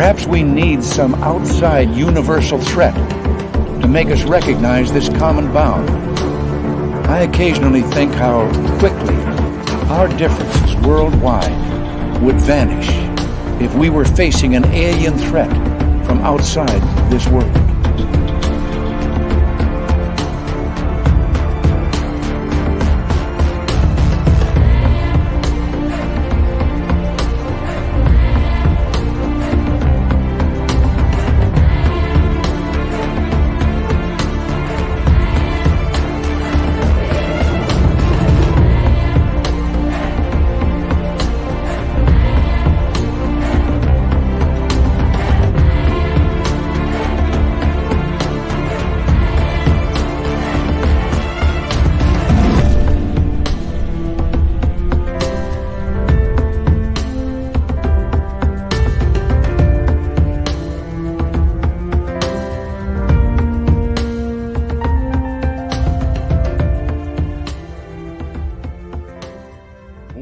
Perhaps we need some outside universal threat to make us recognize this common bound. I occasionally think how quickly our differences worldwide would vanish if we were facing an alien threat from outside this world.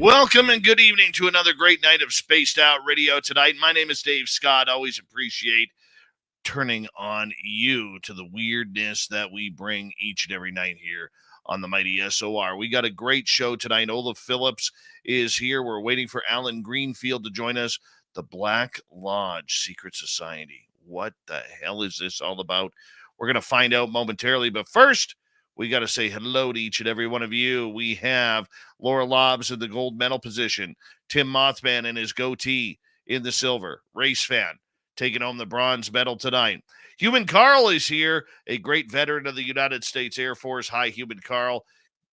Welcome and good evening to another great night of Spaced Out Radio tonight. My name is Dave Scott. Always appreciate turning on you to the weirdness that we bring each and every night here on the mighty SOR. We got a great show tonight. Olav Phillips is here. We're waiting for Allan Greenfield to join us. The Black Lodge Secret Society. What the hell is this all about? We're going to find out momentarily. But first, we got to say hello to each and every one of you. We have Laura Lobbs in the gold medal position, Tim Mothman and his goatee in the silver, race fan, taking home the bronze medal tonight. Human Carl is here, a great veteran of the United States Air Force. Hi, Human Carl.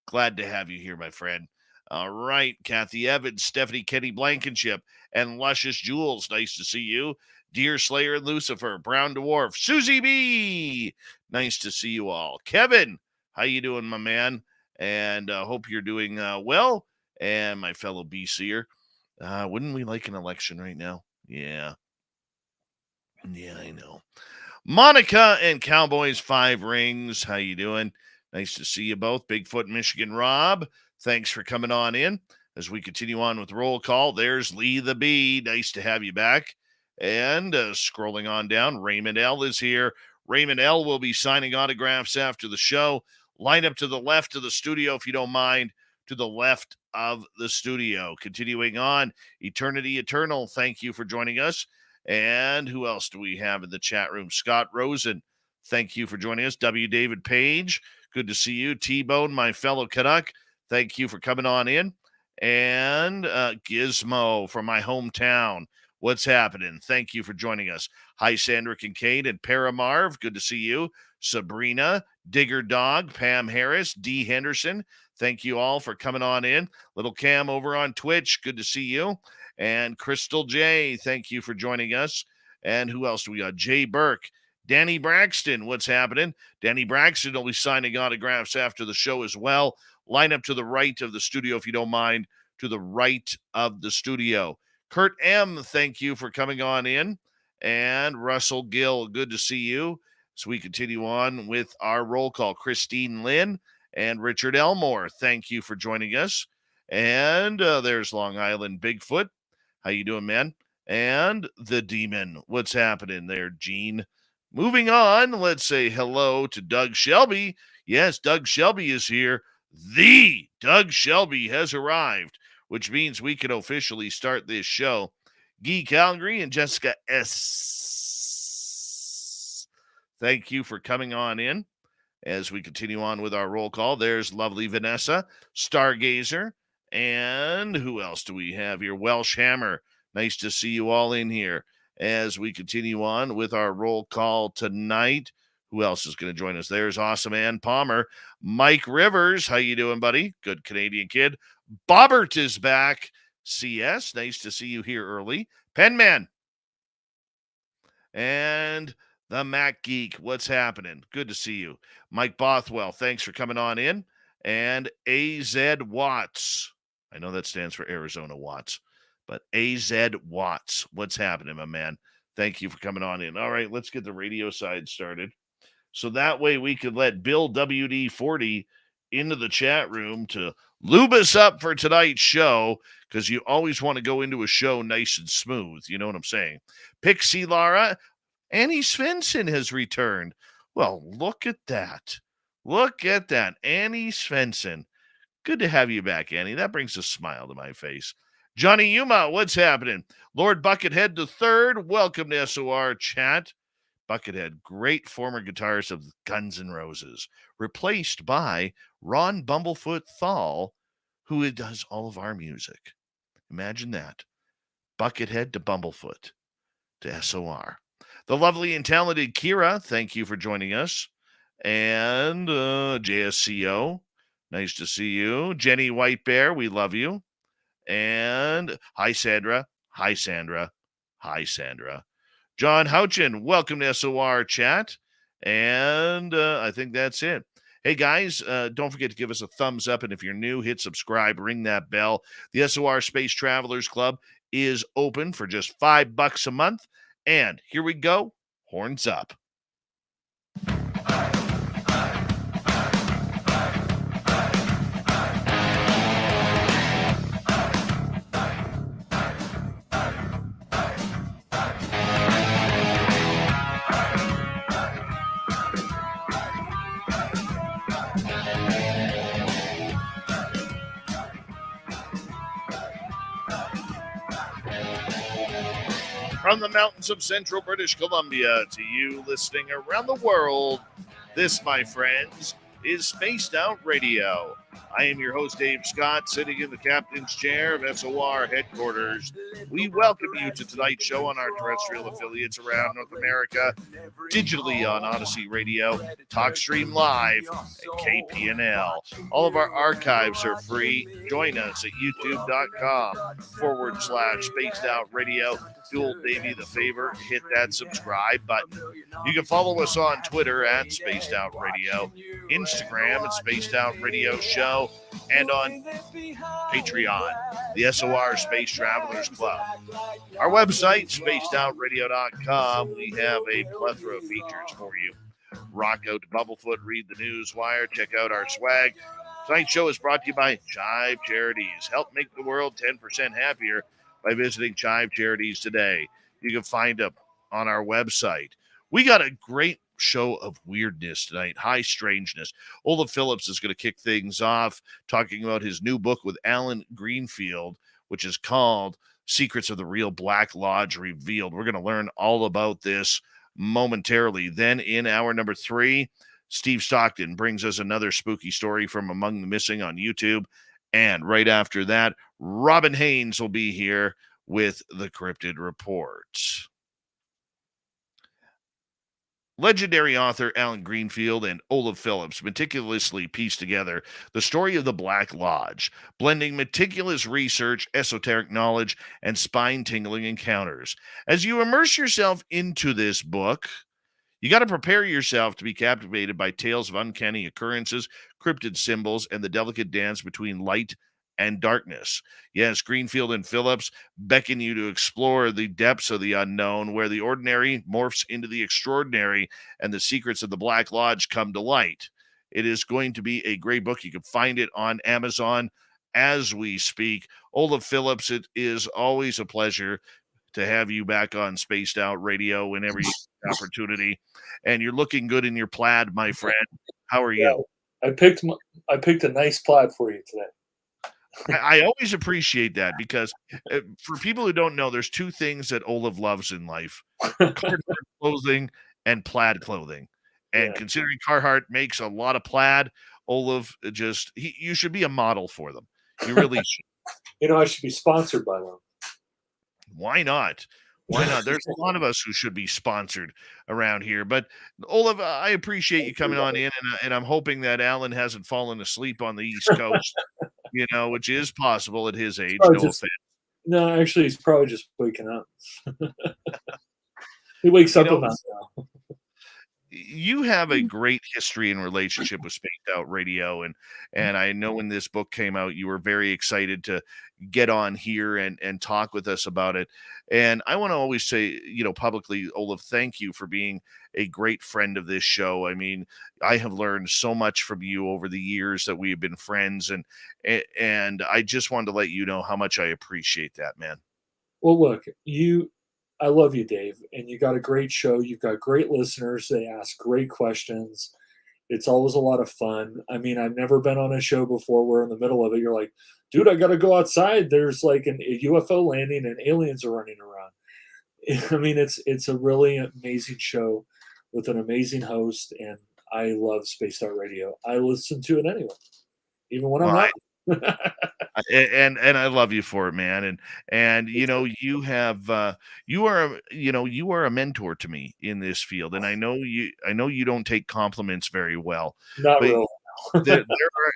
Glad to have you here, my friend. All right, Kathy Evans, Stephanie Kenny Blankenship, and Luscious Jules. Nice to see you. Deer Slayer and Lucifer, Brown Dwarf, Susie B. Nice to see you all. Kevin, how you doing, my man? And hope you're doing well. And my fellow BCer, wouldn't we like an election right now? Yeah, I know. Monica and Cowboys 5 Rings, how you doing? Nice to see you both. Bigfoot, Michigan Rob, thanks for coming on in. As we continue on with roll call, there's Lee the Bee. Nice to have you back. And scrolling on down, Raymond L. is here. Raymond L. will be signing autographs after the show. Line up to the left of the studio, if you don't mind, to the left of the studio. Continuing on, Eternity Eternal, thank you for joining us. And who else do we have in the chat room? Scott Rosen, thank you for joining us. W. David Page, good to see you. T-Bone, my fellow Canuck, thank you for coming on in. And Gizmo from my hometown, what's happening? Thank you for joining us. Hi, Sandra Kincaid and Paramarv, good to see you. Sabrina, Digger Dog, Pam Harris, D. Henderson, thank you all for coming on in. Little Cam over on Twitch, good to see you. And Crystal J, thank you for joining us. And who else do we got? Jay Burke, Danny Braxton, what's happening? Danny Braxton will be signing autographs after the show as well. Line up to the right of the studio, if you don't mind, to the right of the studio. Kurt M, thank you for coming on in. And Russell Gill, good to see you. So we continue on with our roll call. Christine Lynn and Richard Elmore, thank you for joining us. And there's Long Island Bigfoot. How you doing, man? And the Demon. What's happening there, Gene? Moving on, let's say hello to Doug Shelby. Yes, Doug Shelby is here. The Doug Shelby has arrived, which means we can officially start this show. Guy Calgary and Jessica S. Thank you for coming on in. As we continue on with our roll call, there's lovely Vanessa, Stargazer, and who else do we have here? Welsh Hammer. Nice to see you all in here. As we continue on with our roll call tonight, who else is going to join us? There's Awesome Ann Palmer. Mike Rivers, how you doing, buddy? Good Canadian kid. Bobbert is back. CS, nice to see you here early. Penman. And the Mac Geek, what's happening? Good to see you. Mike Bothwell, thanks for coming on in. And AZ Watts. I know that stands for Arizona Watts, but AZ Watts, what's happening, my man? Thank you for coming on in. All right, let's get the radio side started. So that way we could let Bill WD-40 into the chat room to lube us up for tonight's show, because you always want to go into a show nice and smooth. You know what I'm saying? Pixie Lara, Annie Svensson has returned. Well, look at that. Look at that. Annie Svensson. Good to have you back, Annie. That brings a smile to my face. Johnny Yuma, what's happening? Lord Buckethead the Third, welcome to SOR Chat. Buckethead, great former guitarist of Guns N' Roses, replaced by Ron Bumblefoot Thal, who does all of our music. Imagine that. Buckethead to Bumblefoot to SOR. The lovely and talented Kira, thank you for joining us. And JSCO, nice to see you. Jenny White Bear, we love you. And hi, Sandra. Hi, Sandra. Hi, Sandra. John Houchin, welcome to SOR Chat. And I think that's it. Hey, guys, don't forget to give us a thumbs up. And if you're new, hit subscribe, ring that bell. The SOR Space Travelers Club is open for just $5 a month. And here we go. Horns up. From the mountains of central British Columbia to you listening around the world, this, my friends, is Spaced Out Radio. I am your host, Dave Scott, sitting in the captain's chair of SOR headquarters. We welcome you to tonight's show on our terrestrial affiliates around North America, digitally on Odyssey Radio, TalkStream Live, and KPNL. All of our archives are free. Join us at youtube.com/Spaced Out Radio. Do old Davey the favor, hit that subscribe button. You can follow us on Twitter at Spaced Out Radio, Instagram at Spaced Out Radio Show, and on Patreon, the SOR Space Travelers Club. Our website, spacedoutradio.com. We have a plethora of features for you. Rock out to Bumblefoot, read the news wire, check out our swag. Tonight's show is brought to you by Chive Charities. Help make the world 10% happier by visiting Chive Charities today. You can find them on our website. We got a great show of weirdness tonight, high strangeness. Olav Phillips is going to kick things off, talking about his new book with Allan Greenfield, which is called Secrets of the Real Black Lodge Revealed. We're going to learn all about this momentarily. Then in hour number 3, Steve Stockton brings us another spooky story from Among the Missing on YouTube. And right after that, Robin Haynes will be here with the Cryptid Report. Legendary author Allan Greenfield and Olav Phillips meticulously pieced together the story of the Black Lodge, blending meticulous research, esoteric knowledge, and spine-tingling encounters. As you immerse yourself into this book, you got to prepare yourself to be captivated by tales of uncanny occurrences, cryptid symbols, and the delicate dance between light and darkness. Yes, Greenfield and Phillips beckon you to explore the depths of the unknown, where the ordinary morphs into the extraordinary and the secrets of the Black Lodge come to light. It is going to be a great book. You can find it on Amazon as we speak. Olav Phillips, it is always a pleasure to have you back on Spaced Out Radio whenever you get opportunity. And you're looking good in your plaid, my friend. How are you? I picked a nice plaid for you today. I always appreciate that, because for people who don't know, there's two things that Olav loves in life: Carhartt clothing and plaid clothing. And considering Carhartt makes a lot of plaid, Olav you should be a model for them. You really should. I should be sponsored by them. Why not? Why not? There's a lot of us who should be sponsored around here. But Olav, I appreciate you coming on in, and I'm hoping that Allan hasn't fallen asleep on the East Coast, which is possible at his age. No offense. No, actually, he's probably just waking up. He wakes up about now. you have a great history and relationship with Spaced Out Radio, and I know when this book came out, you were very excited to get on here and talk with us about it. And I want to always say, publicly, Olav, thank you for being a great friend of this show. I mean, I have learned so much from you over the years that we have been friends, and I just wanted to let you know how much I appreciate that, man. Well, look, I love you, Dave, and you got a great show. You've got great listeners. They ask great questions. It's always a lot of fun. I mean, I've never been on a show before where in the middle of it, you're like, dude, I got to go outside. There's like a UFO landing and aliens are running around. I mean, it's a really amazing show with an amazing host, and I love Spaced Out Radio. I listen to it anyway, even when I'm Well, not. and I love you for it, man. And you have you are a mentor to me in this field, and I know you don't take compliments very well, Not but really.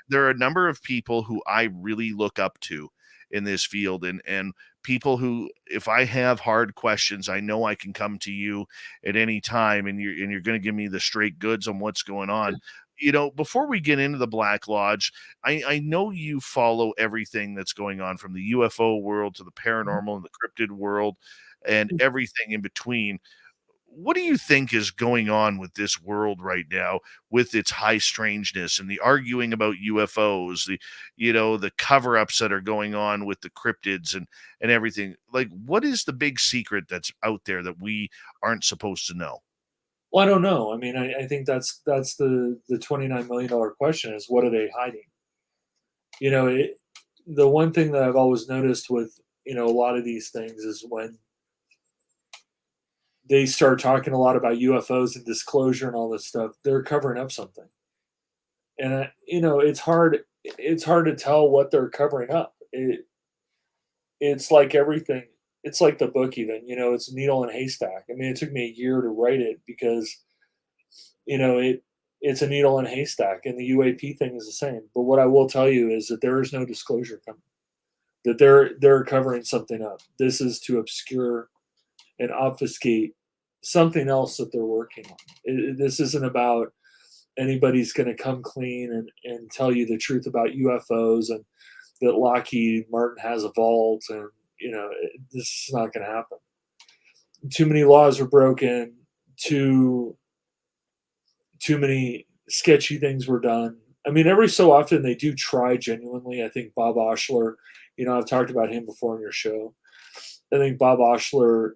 there are a number of people who I really look up to in this field, and people who, if I have hard questions, I know I can come to you at any time, and you're going to give me the straight goods on what's going on. Before we get into the Black Lodge, I know you follow everything that's going on from the UFO world to the paranormal and the cryptid world and everything in between. What do you think is going on with this world right now, with its high strangeness and the arguing about UFOs, the cover-ups that are going on with the cryptids and everything? Like, what is the big secret that's out there that we aren't supposed to know? Well, I don't know. I mean, I think that's the $29 million question is what are they hiding? The one thing that I've always noticed with a lot of these things is when they start talking a lot about UFOs and disclosure and all this stuff, they're covering up something. And it's hard to tell what they're covering up. It's like everything. It's like the book even, it's a needle in a haystack. I mean, it took me a year to write it because it's a needle in a haystack, and the UAP thing is the same. But what I will tell you is that there is no disclosure coming. That they're covering something up. This is to obscure and obfuscate something else that they're working on. This isn't about anybody's going to come clean and tell you the truth about UFOs and that Lockheed Martin has a vault, and this is not going to happen. Too many laws were broken. Too many sketchy things were done. I mean, every so often they do try genuinely. I think Bob Oshler, I've talked about him before on your show. I think Bob Oshler,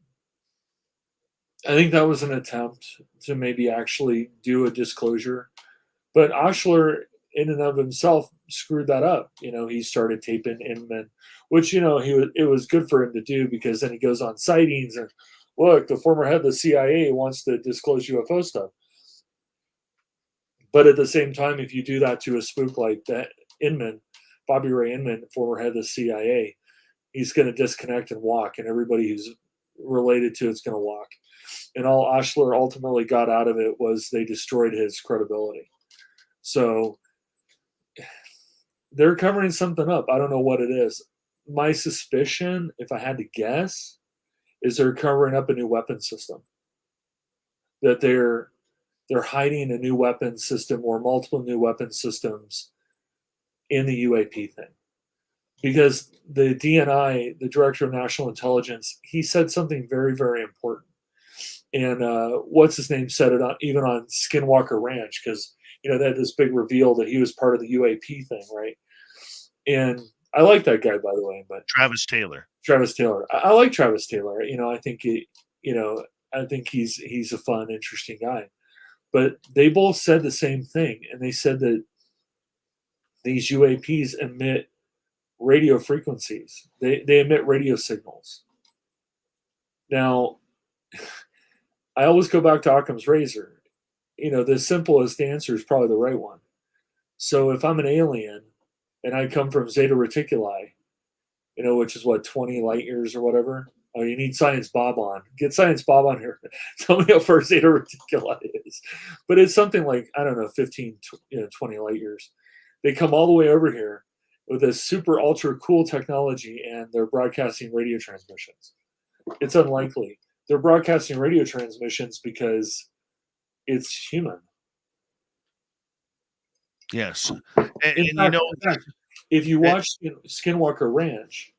I think that was an attempt to maybe actually do a disclosure. But Oshler, in and of himself, screwed that up. He started taping Inman, which, it was good for him to do because then he goes on sightings and, look, the former head of the CIA wants to disclose UFO stuff. But at the same time, if you do that to a spook like that, Inman, Bobby Ray Inman, former head of the CIA, he's going to disconnect and walk, and everybody who's related to it's going to walk. And all Oshler ultimately got out of it was they destroyed his credibility. So they're covering something up. I don't know what it is. My suspicion, if I had to guess, is they're covering up a new weapon system. That they're hiding a new weapon system or multiple new weapon systems in the UAP thing. Because the DNI, the Director of National Intelligence, he said something very, very important. And what's his name said it even on Skinwalker Ranch, because they had this big reveal that he was part of the UAP thing, right? And I like that guy, by the way. But Travis Taylor. I like Travis Taylor. I think I think he's a fun, interesting guy. But they both said the same thing, and they said that these UAPs emit radio frequencies. They emit radio signals. Now, I always go back to Occam's razor. The simplest answer is probably the right one. So if I'm an alien and I come from Zeta Reticuli, which is 20 light years or whatever. Oh, you need Science Bob on. Get Science Bob on here. Tell me how far Zeta Reticuli is. But it's something like, I don't know, 15, 20 light years. They come all the way over here with this super ultra cool technology, and they're broadcasting radio transmissions. It's unlikely. They're broadcasting radio transmissions because it's human. Yes. In And fact, if you watch Skinwalker Ranch,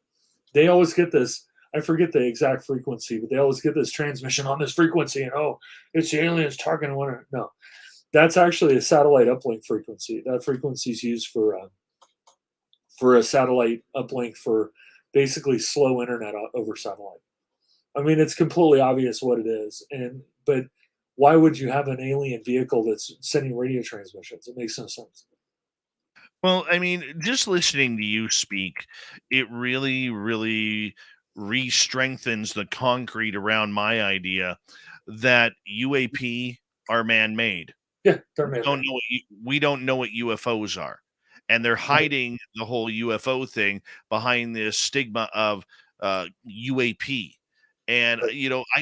they always get this. I forget the exact frequency, but they always get this transmission on this frequency, and it's the aliens talking to one another. No, that's actually a satellite uplink frequency. That frequency is used for a satellite uplink for basically slow internet over satellite. I mean, it's completely obvious what it is, but why would you have an alien vehicle that's sending radio transmissions? It makes no sense. Well, I mean, just listening to you speak, it really, really re-strengthens the concrete around my idea that UAP are man-made. Yeah, they're We man. don't know we don't know what UFOs are, and they're hiding the whole UFO thing behind this stigma of UAP. And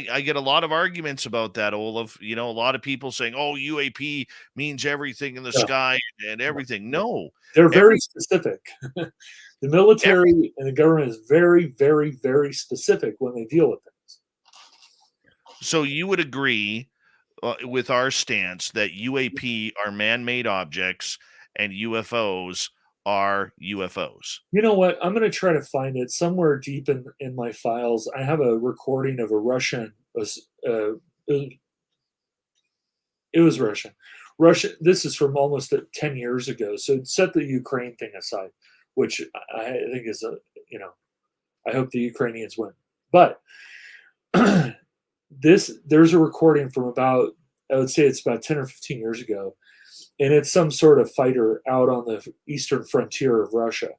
I get a lot of arguments about that, Olav. A lot of people saying, "Oh, UAP means everything in the Yeah. sky and everything." No, They're very every specific. The military and the government is very, very, very specific when they deal with things. so you would agree with our stance that UAP are man-made objects and UFOs are UFOs. You know what? I'm going to try to find it somewhere deep in my files. I have a recording of a Russian. It was Russian. This is from almost 10 years ago. So set the Ukraine thing aside, which I think is I hope the Ukrainians win. But there's a recording from about, I would say it's about 10 or 15 years ago, and it's some sort of fighter out on the eastern frontier of Russia,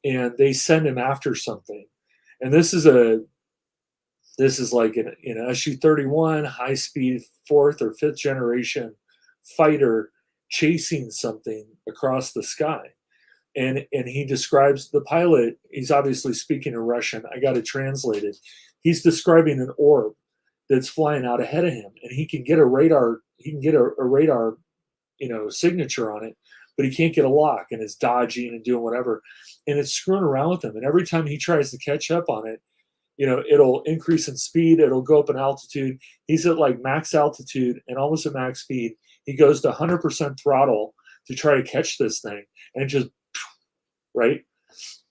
and they send him after something. And this is like an Su-31 high speed fourth or fifth generation fighter chasing something across the sky. And he describes the pilot. He's obviously speaking in Russian. I got it translated. He's describing an orb that's flying out ahead of him, and he can get a radar. He can get a radar, signature on it, but he can't get a lock, and it's dodging and doing whatever, and it's screwing around with him. And every time he tries to catch up on it, it'll increase in speed. It'll go up in altitude. He's at like max altitude and almost at max speed. He goes to 100% throttle to try to catch this thing, and just right.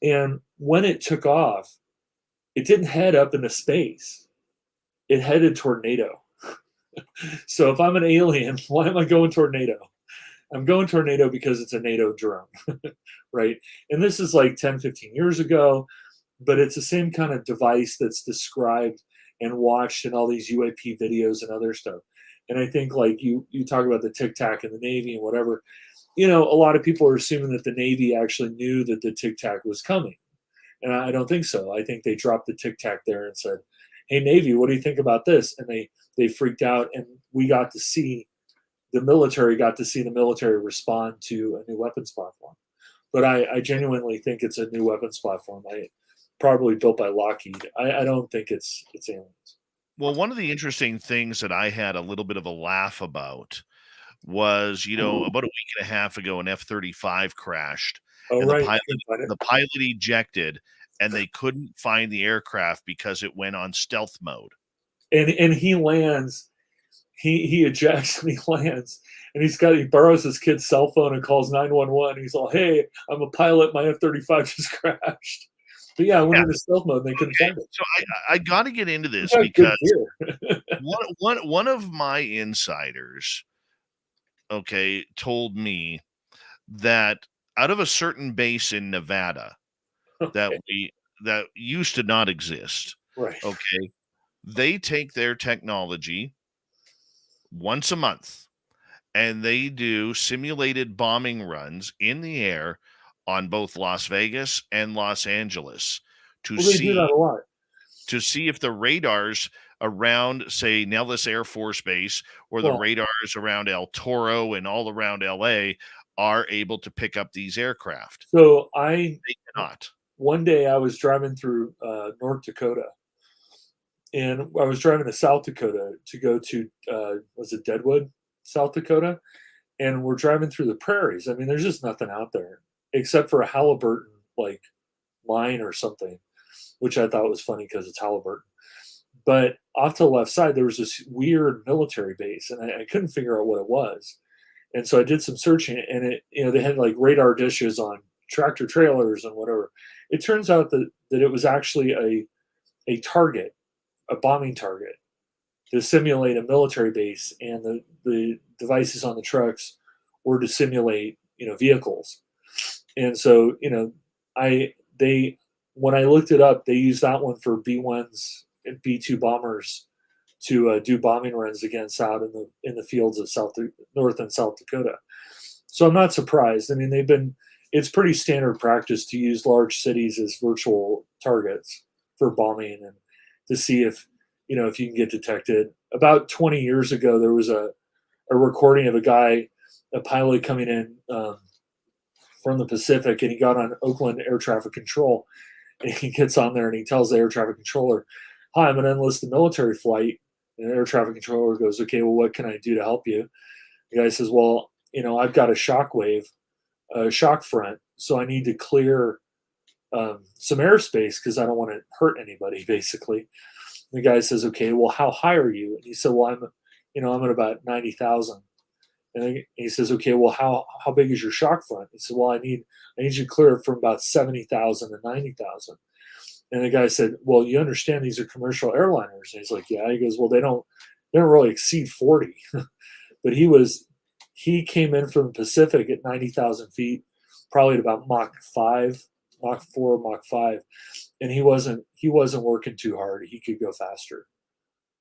And when it took off, it didn't head up into space. It headed toward NATO. So if I'm an alien, why am I going toward NATO? I'm going toward NATO because it's a NATO drone, right? And this is like 10, 15 years ago, but it's the same kind of device that's described and watched in all these UAP videos and other stuff. And I think like you talk about the Tic Tac and the Navy and whatever, a lot of people are assuming that the Navy actually knew that the Tic Tac was coming. And I don't think so. I think they dropped the Tic Tac there and said, "Hey, Navy, what do you think about this?" And they freaked out, and we got to see the military respond to a new weapons platform. But I genuinely think it's a new weapons platform. Probably built by Lockheed. I don't think it's aliens. Well, one of the interesting things that I had a little bit of a laugh about was, about a week and a half ago, an F-35 crashed, Oh, and right. the pilot ejected, and they couldn't find the aircraft because it went on stealth mode. And he lands, he ejects and he lands, and he borrows his kid's cell phone and calls 911. He's all, "Hey, I'm a pilot. My F-35 just crashed." But yeah, I went into stealth mode and they couldn't find it. So I got to get into this because one of my insiders, told me that out of a certain base in Nevada that used to not exist, right. They take their technology once a month and they do simulated bombing runs in the air on both Las Vegas and Los Angeles to They do that a lot. see if the radars around, say, Nellis Air Force Base or the radars around El Toro and all around LA are able to pick up these aircraft. So they cannot. One day I was driving through North Dakota, and I was driving to South Dakota to go to was it Deadwood, South Dakota, and we're driving through the prairies. I mean, there's just nothing out there except for a Halliburton like mine or something, which I thought was funny because it's Halliburton. But off to the left side, there was this weird military base, and I couldn't figure out what it was. And so I did some searching, and they had like radar dishes on tractor trailers and whatever. It turns out that it was actually a target, a bombing target, to simulate a military base, and the devices on the trucks were to simulate vehicles. And so they when I looked it up, they used that one for B-1s and B-2 bombers to do bombing runs against out in the fields of North and South Dakota. So I'm not surprised. I mean, it's pretty standard practice to use large cities as virtual targets for bombing and to see if if you can get detected. About 20 years ago, there was a recording of a pilot coming in from the Pacific, and he got on Oakland air traffic control, and he gets on there and he tells the air traffic controller, "Hi, I'm an enlisted military flight." And the air traffic controller goes, "Okay, well, what can I do to help you?" The guy says, "Well, I've got a shock front, so I need to clear some airspace because I don't want to hurt anybody." Basically, the guy says, "Okay, well, how high are you?" And he said, "Well, I'm at about 90,000." And he says, "Okay, well, how big is your shock front?" He said, "Well, I need you to clear it from about 70,000 to 90,000." And the guy said, "Well, you understand these are commercial airliners." And he's like, "Yeah." He goes, "Well, they don't really exceed 40." But he came in from the Pacific at 90,000 feet, probably at about Mach 5, Mach 4, Mach 5, and he wasn't working too hard. He could go faster.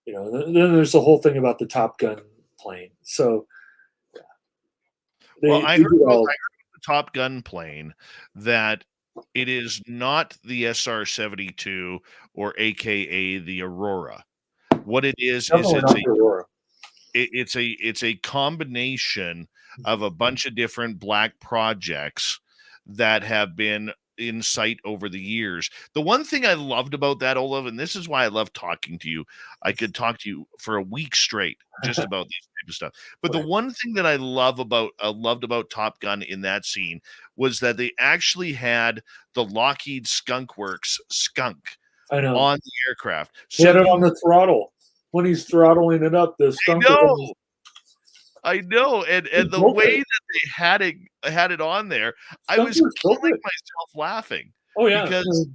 And then there's the whole thing about the Top Gun plane. So Well, they I do heard about all. the Top Gun plane that it is not the SR-72 or AKA the Aurora. What it is Definitely not the Aurora. it's a combination of a bunch of different black projects that have been in sight over the years. The one thing I loved about that, Olav, and this is why I love talking to you. I could talk to you for a week straight just about these type of stuff. But Right. the one thing that I loved about Top Gun in that scene was that they actually had the Lockheed Skunk Works skunk I know. on the aircraft. He had it on the throttle. When he's throttling it up, the skunk. I know, and the way that they had it on there, I was killing myself laughing. Oh yeah, Because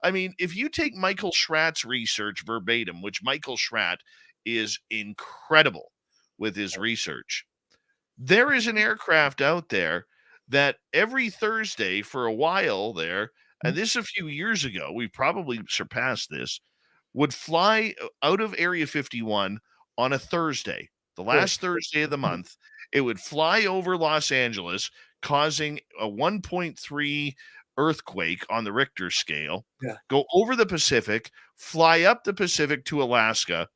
I mean, if you take Michael Schratt's research verbatim, which Michael Schratt is incredible with his research, there is an aircraft out there that every Thursday for a while there, and this a few years ago, we probably surpassed this, would fly out of Area 51 on a Thursday, the last Thursday of the month. It would fly over Los Angeles, causing a 1.3 earthquake on the Richter scale, go over the Pacific, fly up the Pacific to Alaska,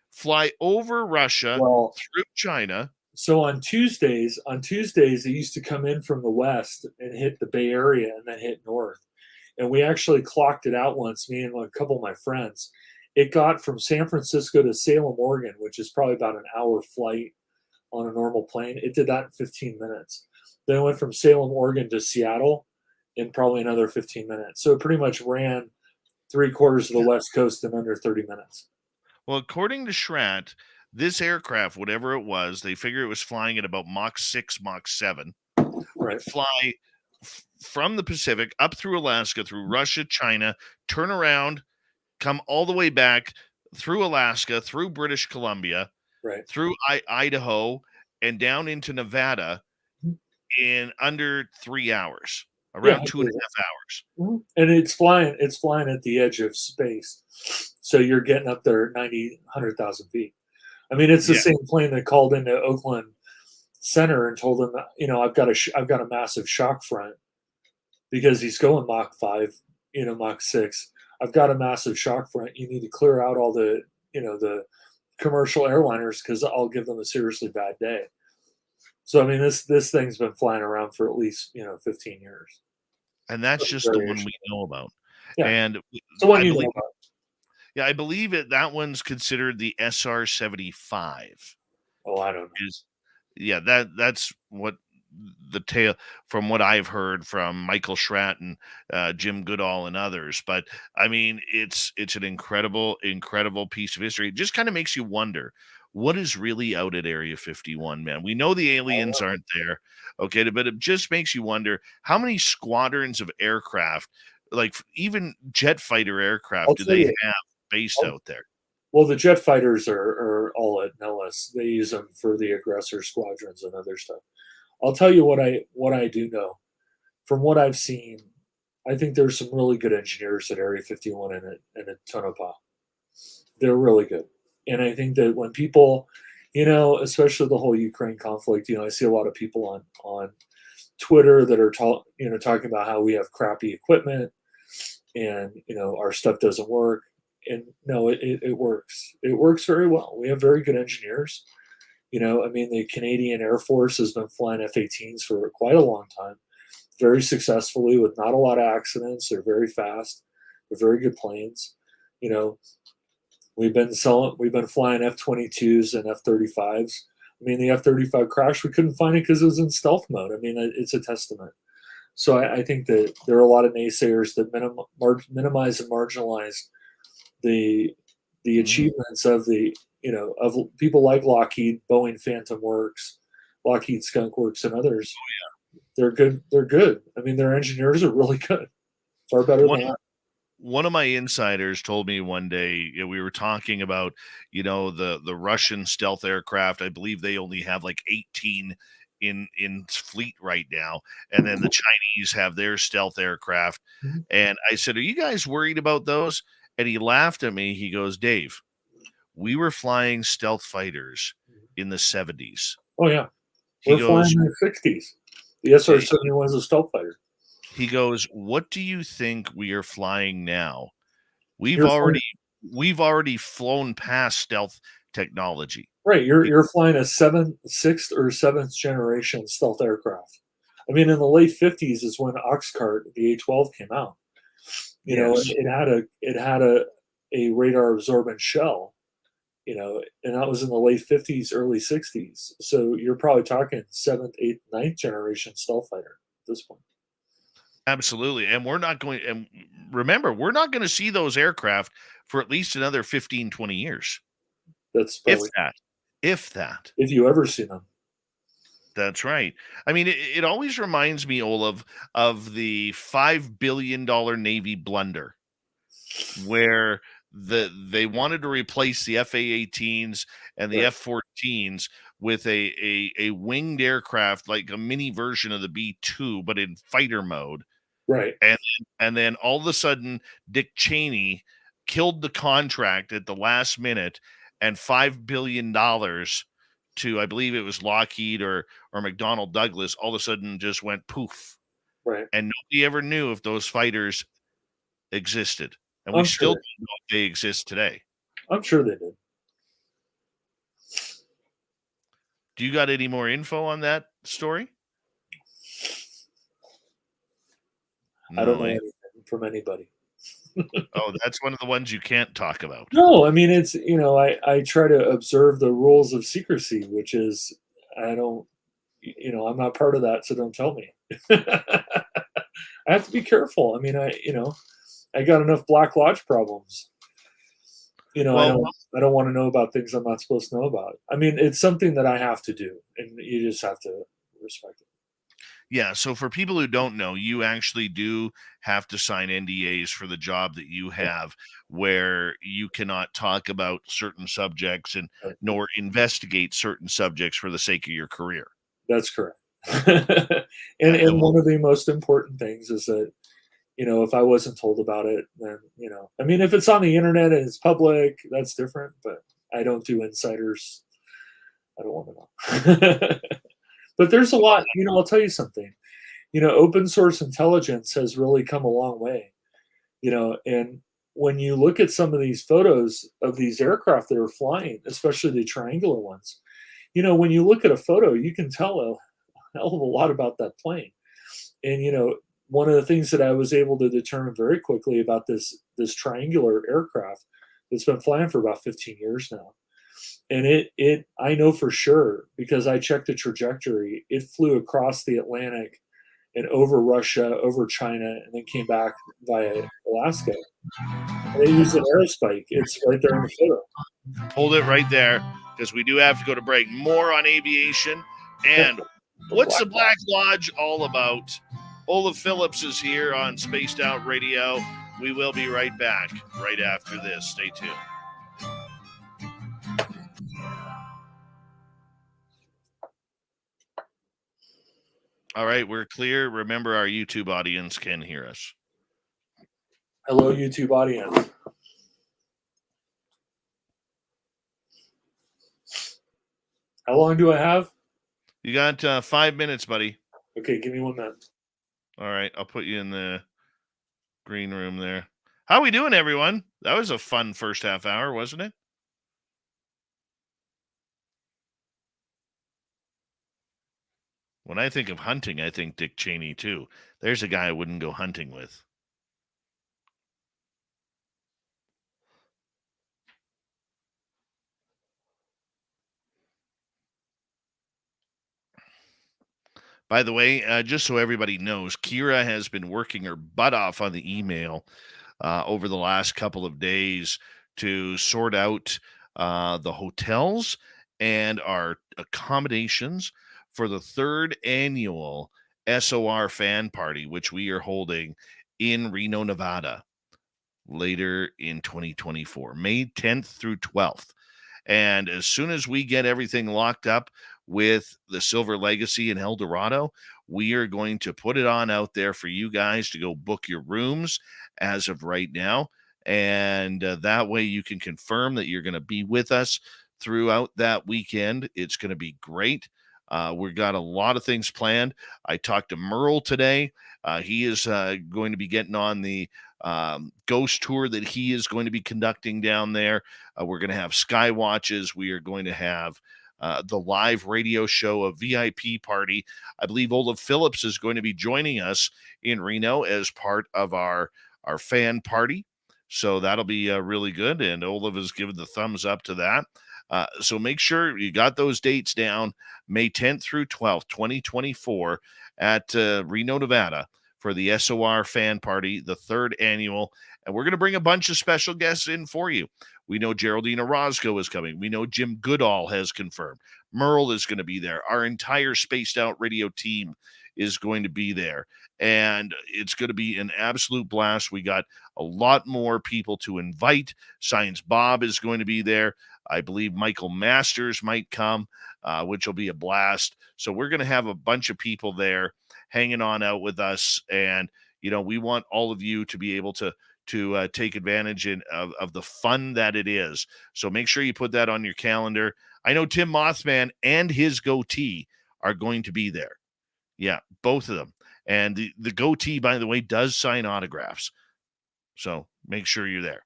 fly over Russia, through China. So on Tuesdays, it used to come in from the west and hit the Bay Area and then hit north. And we actually clocked it out once, me and a couple of my friends. It got from San Francisco to Salem, Oregon, which is probably about an hour flight on a normal plane. It did that in 15 minutes. Then it went from Salem, Oregon to Seattle in probably another 15 minutes. So it pretty much ran 3/4 of the West Coast in under 30 minutes. Well, according to Schratt, this aircraft, whatever it was, they figure it was flying at about Mach 6, Mach 7. Right. Would fly from the Pacific up through Alaska, through Russia, China, turn around, come all the way back through Alaska, through British Columbia, through Idaho, and down into Nevada in under 3 hours, around 2.5 hours. And it's flying at the edge of space. So you're getting up there at 90, 100,000 feet. I mean, it's the same plane that called into Oakland Center and told them, I've got a massive shock front because he's going Mach 5, Mach 6. I've got a massive shock front. You need to clear out all the commercial airliners because I'll give them a seriously bad day. So I mean, this thing's been flying around for at least 15 years. And that's just the one we know about. Yeah. And the one you know about. Yeah, I believe that one's considered the SR-75. Oh, I don't know. That's what the tale from what I've heard from Michael Schratt and Jim Goodall and others. But I mean, it's an incredible piece of history. It just kind of makes you wonder what is really out at Area 51, man. We know the aliens aren't there, okay, but it just makes you wonder how many squadrons of aircraft, like even jet fighter I'll aircraft, do tell they you. have based out there? Well, the jet fighters are all at Nellis. They use them for the aggressor squadrons and other stuff. I'll tell you what I do know. From what I've seen, I think there's some really good engineers at Area 51 and at Tonopah. They're really good. And I think that when people, especially the whole Ukraine conflict, I see a lot of people on Twitter that are talking about how we have crappy equipment and our stuff doesn't work. And no, it works. It works very well. We have very good engineers. I mean, the Canadian Air Force has been flying F-18s for quite a long time, very successfully with not a lot of accidents. They're very fast. They're very good planes. We've been flying F-22s and F-35s. I mean, the F-35 crashed. We couldn't find it because it was in stealth mode. I mean, it's a testament. So I think that there are a lot of naysayers that minimize and marginalize the achievements of of people like Lockheed, Boeing Phantom Works, Lockheed Skunk Works, and others. Oh, yeah. They're good. They're good. I mean, their engineers are really good. Far better than that. One of my insiders told me one day, we were talking about, the Russian stealth aircraft. I believe they only have like 18 in fleet right now, and then the Chinese have their stealth aircraft. Mm-hmm. And I said, "Are you guys worried about those?" And he laughed at me. He goes, "Dave, we were flying stealth fighters in the 70s." Oh yeah, He we're flying goes, in the 60s. The SR-71 was a stealth fighter. He goes, "What do you think we are flying now? We've You're already flying, we've already flown past stealth technology." right. You're flying a sixth or seventh generation stealth aircraft. I mean, in the late 50s is when Oxcart, the A-12, came out. Yes. It had a radar absorbent shell. And that was in the late 50s, early 60s. So you're probably talking seventh, eighth, ninth generation stealth fighter at this point. Absolutely. And remember, we're not going to see those aircraft for at least another 15, 20 years. That's If probably that. If that. if you ever see them. That's right. I mean, it always reminds me, Olav, of the $5 billion Navy blunder, where they wanted to replace the FA-18s and the Right. F-14s with a winged aircraft, like a mini version of the B-2, but in fighter mode. Right. And then all of a sudden, Dick Cheney killed the contract at the last minute, and $5 billion to, I believe it was Lockheed or McDonnell Douglas, all of a sudden just went poof. Right. And nobody ever knew if those fighters existed. And we I'm still sure. don't know if they exist today. I'm sure they did. Do you got any more info on that story? I don't know eh? anything from anybody. Oh, that's one of the ones you can't talk about. No, I mean it's I try to observe the rules of secrecy, which is I don't I'm not part of that, so don't tell me. I have to be careful. I mean I got enough Black Lodge problems. Well, I don't want to know about things I'm not supposed to know about. I mean, it's something that I have to do, and you just have to respect it. yeah, so for people who don't know, you actually do have to sign NDAs for the job that you have, where you cannot talk about certain subjects and Right. nor investigate certain subjects for the sake of your career. That's correct. Yeah, And one of the most important things is that if I wasn't told about it, then I mean, if it's on the internet and it's public, that's different. But I don't do insiders. I don't want to know. But there's a lot. I'll tell you something. Open source intelligence has really come a long way. And when you look at some of these photos of these aircraft that are flying, especially the triangular ones, when you look at a photo, you can tell a hell of a lot about that plane. And one of the things that I was able to determine very quickly about this triangular aircraft that's been flying for about 15 years now And it I know for sure because I checked the trajectory. It flew across the Atlantic and over Russia, over China, and then came back via Alaska. And they used an aerospike. It's right there in the photo. Hold it right there because we do have to go to break. More on aviation and what's the Black Lodge all about? Olav Phillips is here on Spaced Out Radio. We will be right back right after this. Stay tuned. All right, we're clear. Remember, our YouTube audience can hear us. Hello, YouTube audience. How long do I have? You got 5 minutes, buddy. Okay, give me 1 minute. All right, I'll put you in the green room there. How we doing, everyone? That was a fun first half hour, wasn't it? When I think of hunting, I think Dick Cheney, too. There's a guy I wouldn't go hunting with. By the way, just so everybody knows, Kira has been working her butt off on the email over the last couple of days to sort out the hotels and our accommodations for the third annual SOR fan party, which we are holding in Reno, Nevada, later in 2024, May 10th through 12th. And as soon as we get everything locked up with the Silver Legacy in El Dorado, we are going to put it on out there for you guys to go book your rooms as of right now. And that way you can confirm that you're going to be with us throughout that weekend. It's going to be great. We've got a lot of things planned. I talked to Merle today. He is going to be getting on the ghost tour that he is going to be conducting down there. We're going to have sky watches. We are going to have the live radio show, a VIP party. I believe Olav Phillips is going to be joining us in Reno as part of our fan party. So that'll be really good. And Olav has given the thumbs up to that. So make sure you got those dates down, May 10th through 12th, 2024 at Reno, Nevada for the SOR fan party, the third annual. And we're going to bring a bunch of special guests in for you. We know Geraldine Orozco is coming. We know Jim Goodall has confirmed. Merle is going to be there. Our entire Spaced Out Radio team is going to be there. And it's going to be an absolute blast. We got a lot more people to invite. Science Bob is going to be there. I believe Michael Masters might come, which will be a blast. So we're going to have a bunch of people there hanging on out with us. And, you know, we want all of you to be able to take advantage of the fun that it is. So make sure you put that on your calendar. I know Tim Mothman and his goatee are going to be there. Yeah, both of them. And the goatee, by the way, does sign autographs. So make sure you're there.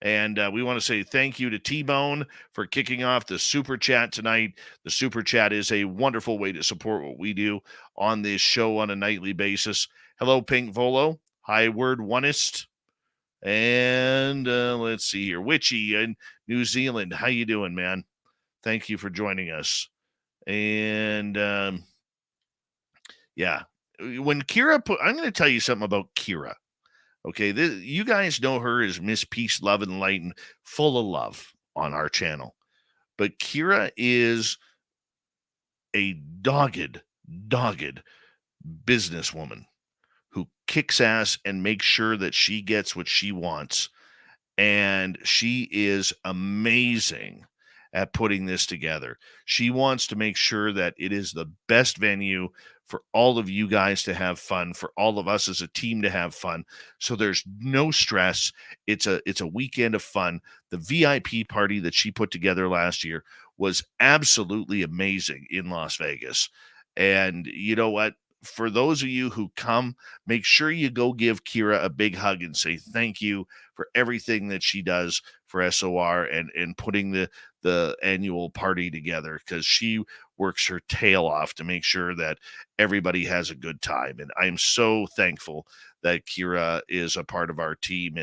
And we want to say thank you to T-Bone for kicking off the Super Chat tonight. The Super Chat is a wonderful way to support what we do on this show on a nightly basis. Hello, Pink Volo. Hi, Word Oneist. And let's see here. Witchy in New Zealand. How you doing, man? Thank you for joining us. And yeah, when Kira I'm going to tell you something about Kira. Okay, you guys know her as Miss Peace, Love, and Light, and full of love on our channel. But Kira is a dogged businesswoman who kicks ass and makes sure that she gets what she wants. And she is amazing at putting this together. She wants to make sure that it is the best venue for all of you guys to have fun, for all of us as a team to have fun. So there's no stress. It's a weekend of fun. The VIP party that she put together last year was absolutely amazing in Las Vegas. And you know what? For those of you who come, make sure you go give Kira a big hug and say thank you for everything that she does for SOR and putting the annual party together, because she works her tail off to make sure that everybody has a good time. And I'm so thankful that Kira is a part of our team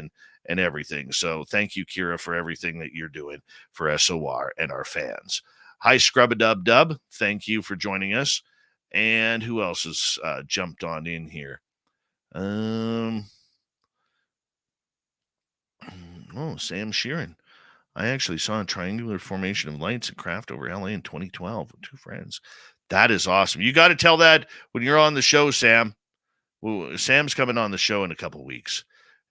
and everything. So thank you, Kira, for everything that you're doing for SOR and our fans. Hi, Scrub-a-Dub-Dub. Thank you for joining us. And who else has jumped on in here? Oh, Sam Sheeran. I actually saw a triangular formation of lights at Craft over LA in 2012 with two friends. That is awesome. You got to tell that when you're on the show, Sam. Well, Sam's coming on the show in a couple weeks,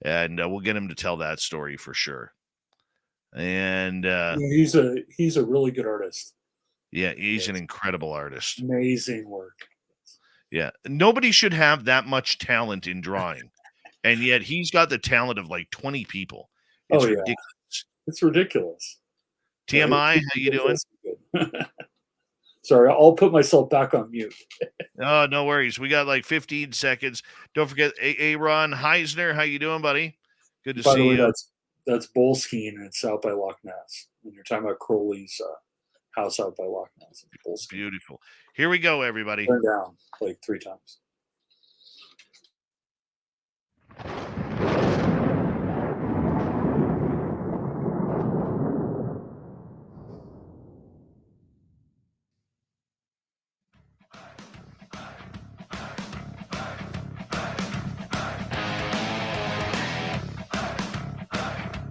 and we'll get him to tell that story for sure. And he's a really good artist. Yeah, he's an incredible artist. Amazing work. Yeah, nobody should have that much talent in drawing, and yet he's got the talent of like 20 people. It's ridiculous. It's ridiculous. TMI, how you doing? Sorry, I'll put myself back on mute. Oh, no worries. We got like 15 seconds. Don't forget, Ron Heisner. How you doing, buddy? Good to see you. That's bowl skiing and it's out by Loch Ness. When you're talking about Crowley's house out by Loch Ness. Beautiful. Here we go, everybody. Turn down like 3 times.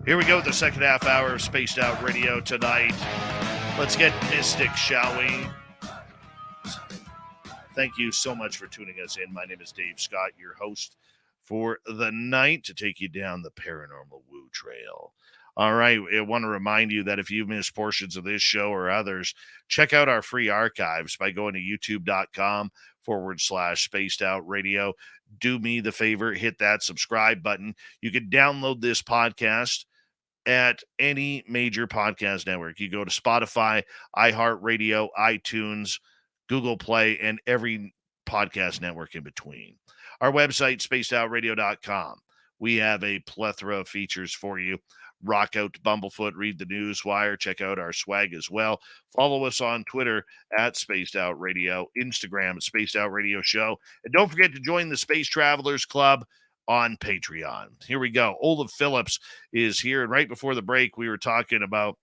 Here we go with the second half hour of Spaced Out Radio tonight. Let's get mystic, shall we? Thank you so much for tuning us in. My name is Dave Scott, your host for the night, to take you down the paranormal woo trail. All right, I want to remind you that if you missed portions of this show or others, check out our free archives by going to youtube.com/Spaced Out Radio. Do me the favor, hit that subscribe button. You can download this podcast at any major podcast network. You go to Spotify, iHeartRadio, iTunes, Google Play, and every podcast network in between. Our website, spacedoutradio.com. We have a plethora of features for you. Rock out to Bumblefoot, read the news wire, check out our swag as well. Follow us on Twitter at Spaced Out Radio, Instagram at Spaced Out Radio Show. And don't forget to join the Space Travelers Club on Patreon. Here we go. Olav Phillips is here. And right before the break, we were talking about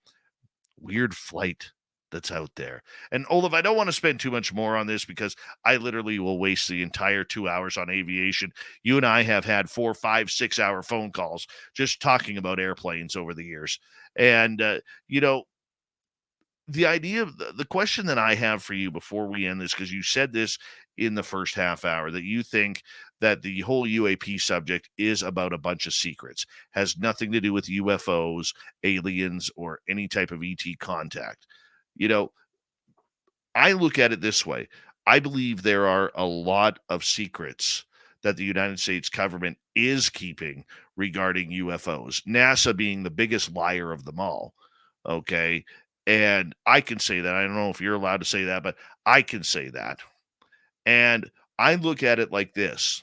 weird flight that's out there. And Olav, I don't want to spend too much more on this because I literally will waste the entire 2 hours on aviation. You and I have had 4, 5, 6 hour phone calls just talking about airplanes over the years. And, the idea of the question that I have for you before we end this, because you said this in the first half hour, that you think that the whole UAP subject is about a bunch of secrets, has nothing to do with UFOs, aliens, or any type of ET contact. I look at it this way. I believe there are a lot of secrets that the United States government is keeping regarding UFOs, NASA being the biggest liar of them all. Okay. And I can say that. I don't know if you're allowed to say that, but I can say that. And I look at it like this.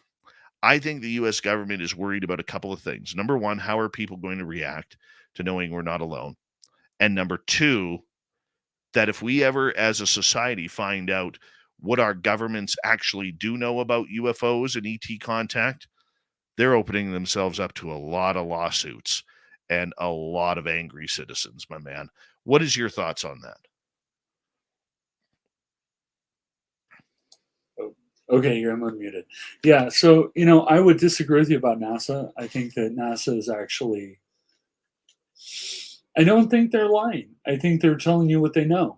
I think the U.S. government is worried about a couple of things. Number one, how are people going to react to knowing we're not alone? And number two, that if we ever as a society find out what our governments actually do know about UFOs and ET contact, they're opening themselves up to a lot of lawsuits and a lot of angry citizens, my man. What is your thoughts on that? Okay, I'm unmuted. Yeah, so, I would disagree with you about NASA. I think that NASA is actually, I don't think they're lying. I think they're telling you what they know.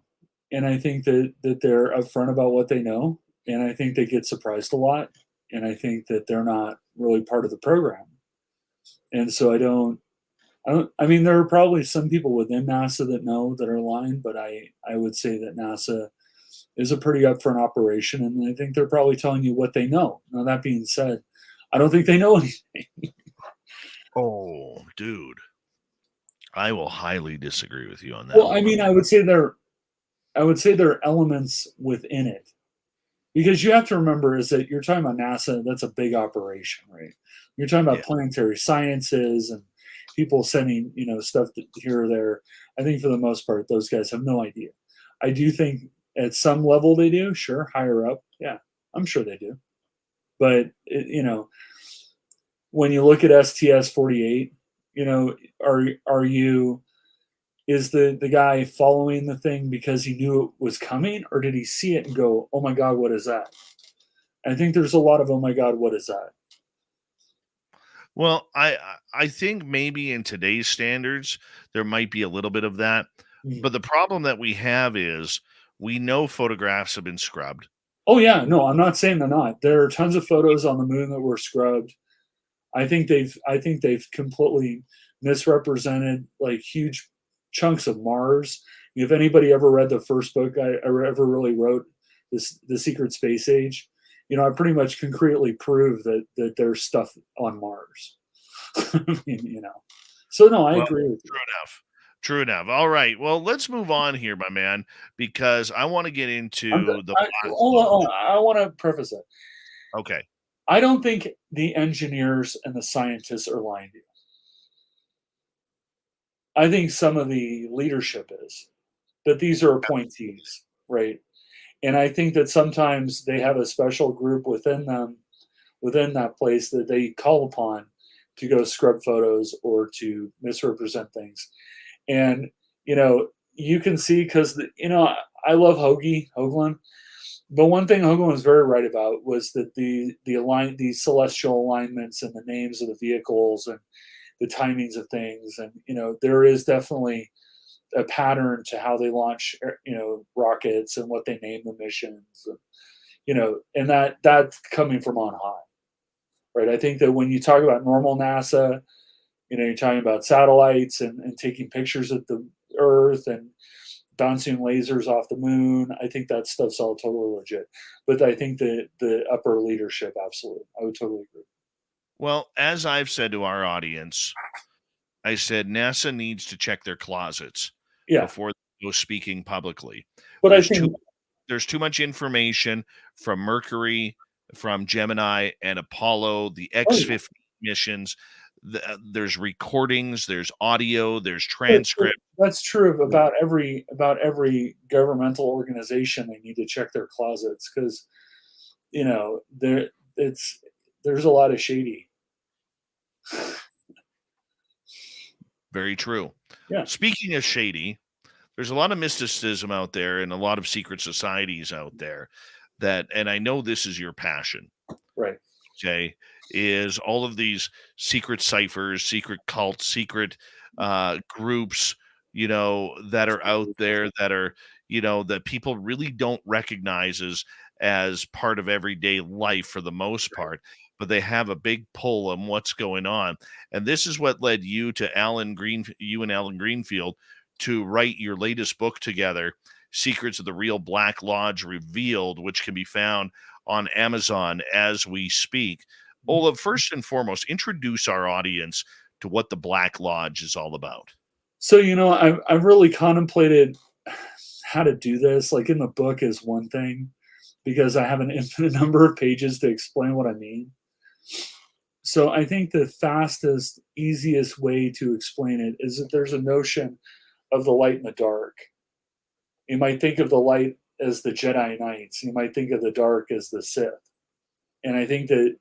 And I think that they're upfront about what they know. And I think they get surprised a lot. And I think that they're not really part of the program. And so I mean, there are probably some people within NASA that know that are lying, but I would say that NASA is a pretty upfront operation, and I think they're probably telling you what they know. Now, that being said, I don't think they know anything. Oh, dude. I will highly disagree with you on that. Well, I mean, I would say there are elements within it. Because you have to remember is that you're talking about NASA, that's a big operation, right? You're talking about planetary sciences and people sending, stuff here or there. I think for the most part, those guys have no idea. I do think at some level they do, sure, higher up. Yeah, I'm sure they do. But, when you look at STS-48, You know, are you is the guy following the thing because he knew it was coming, or did he see it and go, "Oh my God, what is that?" I think there's a lot of "Oh my God, what is that?" Well, I think maybe in today's standards there might be a little bit of that, Mm. but the problem that we have is we know photographs have been scrubbed. Oh yeah, no, I'm not saying they're not. There are tons of photos on the moon that were scrubbed. I think they've completely misrepresented like huge chunks of Mars. If anybody ever read the first book I ever really wrote, this The Secret Space Age, I pretty much concretely prove that there's stuff on Mars. I mean, So no, I Well, agree with you. true enough. True enough. All right. Well, let's move on here, my man, because I want to get into the Black Hold Lodge. on, I want to preface it. Okay. I don't think the engineers and the scientists are lying to you. I think some of the leadership is, but these are appointees, right? And I think that sometimes they have a special group within them, within that place, that they call upon to go scrub photos or to misrepresent things. And you can see, because I love Hoagland, but one thing Hoagland was very right about was that the celestial alignments and the names of the vehicles and the timings of things, and there is definitely a pattern to how they launch rockets and what they name the missions, and that's coming from on high, right? I think that when you talk about normal NASA, you're talking about satellites and taking pictures of the Earth and bouncing lasers off the moon. I think that stuff's all totally legit. But I think the upper leadership, absolutely, I would totally agree. Well, as I've said to our audience, I said NASA needs to check their closets Yeah, before they go speaking publicly. but I There's too think there's too much information from Mercury, from Gemini and Apollo, the oh yeah, X-15 missions. There's recordings, there's audio, there's but transcript. that's true of about every governmental organization. They need to check their closets because there it's there's a lot of shady. Very true. Yeah, Speaking of shady, there's a lot of mysticism out there and a lot of secret societies out there that, and I know this is your passion, right. okay, is all of these secret ciphers, secret cults, secret groups, that are out there that are, that people really don't recognize as part of everyday life for the most part, but they have a big pull on what's going on. And this is what led you and Alan Greenfield to write your latest book together, Secrets of the Real Black Lodge Revealed, which can be found on Amazon as we speak. Olav, first and foremost, introduce our audience to what the Black Lodge is all about. So I've really contemplated how to do this. Like in the book is one thing because I have an infinite number of pages to explain what I mean. So I think the fastest, easiest way to explain it is that there's a notion of the light and the dark. You might think of the light as the Jedi Knights. You might think of the dark as the Sith. And I think that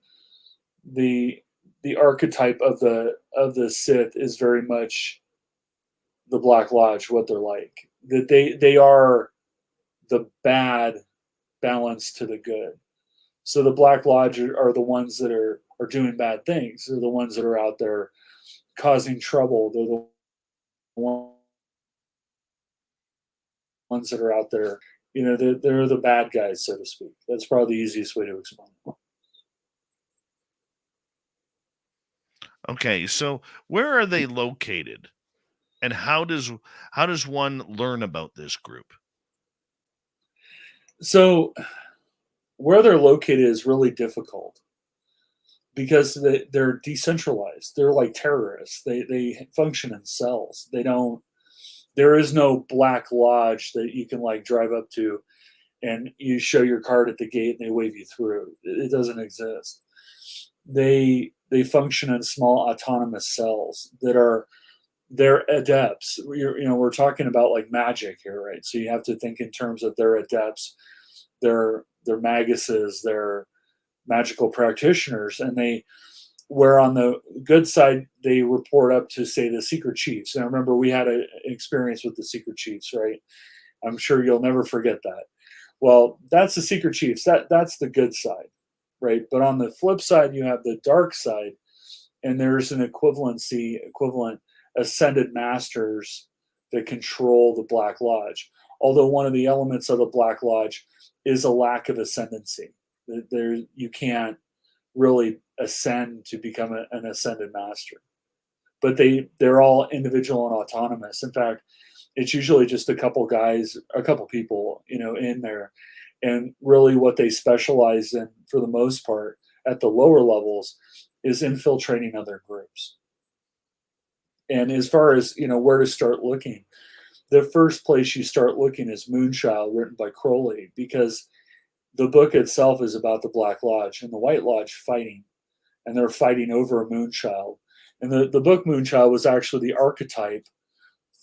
the the archetype of the Sith is very much the Black Lodge, what they're like. That they are the bad balance to the good. So the Black Lodge are the ones that are doing bad things. They're the ones that are out there causing trouble. They're the ones that are out there. They're the bad guys, so to speak. That's probably the easiest way to explain it. Okay, so where are they located, and how does one learn about this group? So where they're located is really difficult because they're decentralized. They're like terrorists. They function in cells. They don't. There is no Black Lodge that you can like drive up to and you show your card at the gate and they wave you through. It doesn't exist. They function in small autonomous cells that are they're adepts. We're talking about like magic here, right? So you have to think in terms of their adepts, their maguses, their magical practitioners, and where on the good side they report up to, say, the secret chiefs. And I remember we had an experience with the secret chiefs, right? I'm sure you'll never forget that. Well, that's the secret chiefs. That's the good side, right? But on the flip side, you have the dark side, and there's an equivalent ascended masters that control the Black Lodge. Although one of the elements of the Black Lodge is a lack of ascendancy. There, you can't really ascend to become an ascended master. But they're all individual and autonomous. In fact, it's usually just a couple guys, a couple people, in there. And really what they specialize in, for the most part, at the lower levels, is infiltrating other groups. And as far as, where to start looking, the first place you start looking is Moonchild, written by Crowley, because the book itself is about the Black Lodge and the White Lodge fighting, and they're fighting over a Moonchild. And the book Moonchild was actually the archetype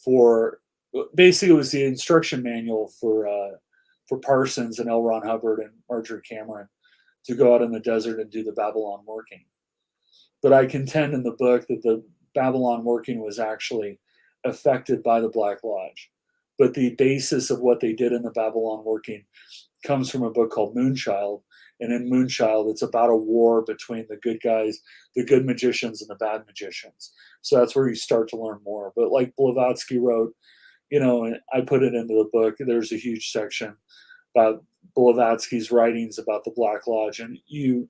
for, basically it was the instruction manual for Parsons and L. Ron Hubbard and Marjorie Cameron to go out in the desert and do the Babylon working. But I contend in the book that the Babylon working was actually affected by the Black Lodge. But the basis of what they did in the Babylon working comes from a book called Moonchild. And in Moonchild, it's about a war between the good guys, the good magicians, and the bad magicians. So that's where you start to learn more. But like Blavatsky wrote, and I put it into the book, there's a huge section about Blavatsky's writings about the Black Lodge. And you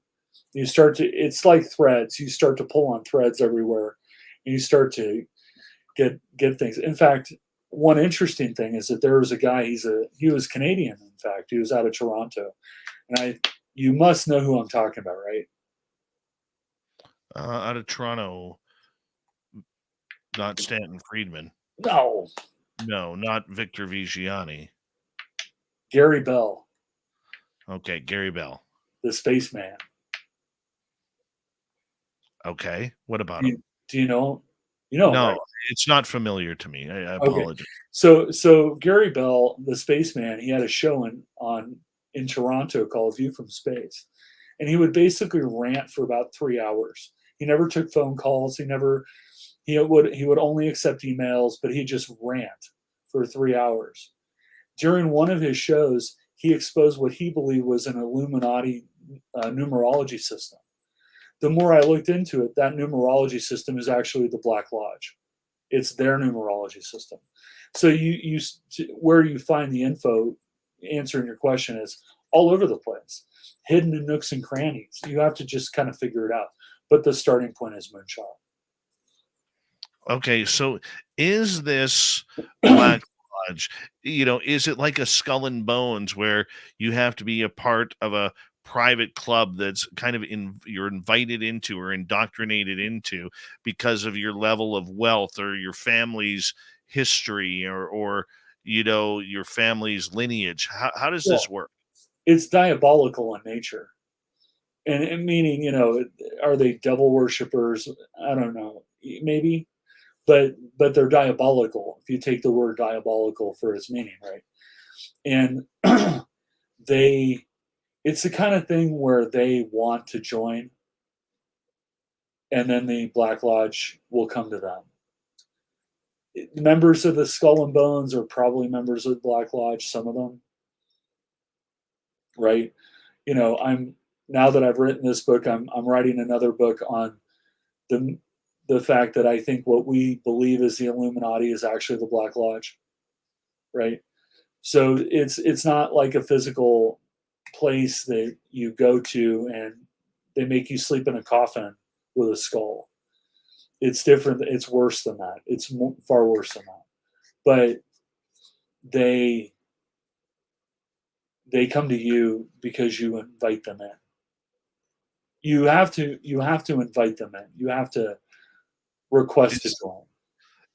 start to, it's like threads. You start to pull on threads everywhere. And you start to get things. In fact, one interesting thing is that there was a guy, he was Canadian, in fact. He was out of Toronto. And you must know who I'm talking about, right? Out of Toronto, not Stanton Friedman. No, not Victor Vigiani. Gary Bell. Okay, Gary Bell, the spaceman. Okay, what about him? Do you know? No, right? It's not familiar to me. I apologize. Okay. So Gary Bell, the spaceman, he had a show in Toronto called View from Space, and he would basically rant for about 3 hours. He never took phone calls. He would only accept emails, but he'd just rant for 3 hours. During one of his shows, he exposed what he believed was an Illuminati numerology system. The more I looked into it, that numerology system is actually the Black Lodge. It's their numerology system. So where you find the info, answering your question, is all over the place, hidden in nooks and crannies. You have to just kind of figure it out. But the starting point is Moonchild. Okay, so is this Black Lodge, is it like a Skull and Bones where you have to be a part of a private club that's kind of you're invited into or indoctrinated into because of your level of wealth or your family's history or your family's lineage? How does this work? It's diabolical in nature. And meaning, are they devil worshippers? I don't know, maybe, but they're diabolical if you take the word diabolical for its meaning, right? And it's the kind of thing where they want to join, and then the Black Lodge will come to them. Members of the Skull and Bones are probably members of the Black Lodge, some of them, right? Now that I've written this book, I'm writing another book on the fact that I think what we believe is the Illuminati is actually the Black Lodge, right? So it's not like a physical place that you go to and they make you sleep in a coffin with a skull. It's different. It's worse than that. It's far worse than that. But they come to you because you invite them in. You have to invite them in. You have to request to join.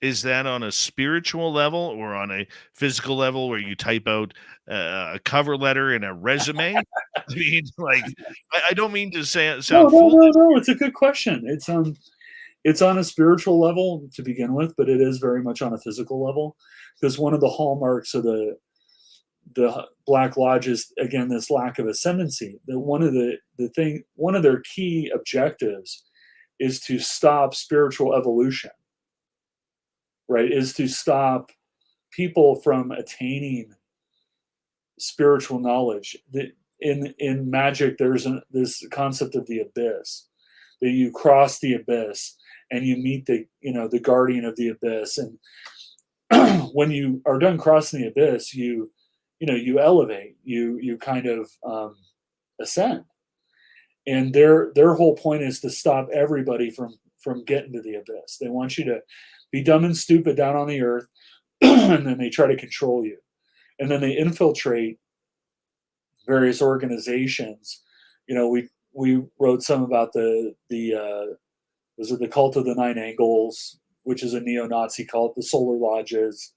Is that on a spiritual level or on a physical level where you type out a cover letter and a resume? I mean, like, I don't mean to sound foolish. No. It's a good question. It's on a spiritual level to begin with, but it is very much on a physical level, because one of the hallmarks of the Black Lodge is, again, this lack of ascendancy. That one of their key objectives is to stop spiritual evolution, right? Is to stop people from attaining spiritual knowledge. In magic, there's this concept of the abyss, that you cross the abyss and you meet the guardian of the abyss, and when you are done crossing the abyss, you elevate, you kind of ascend. And their whole point is to stop everybody from getting to the abyss. They want you to be dumb and stupid down on the earth, and then they try to control you, and then they infiltrate various organizations. We wrote some about the was it the cult of the nine angles, which is a neo-Nazi cult, the solar lodges.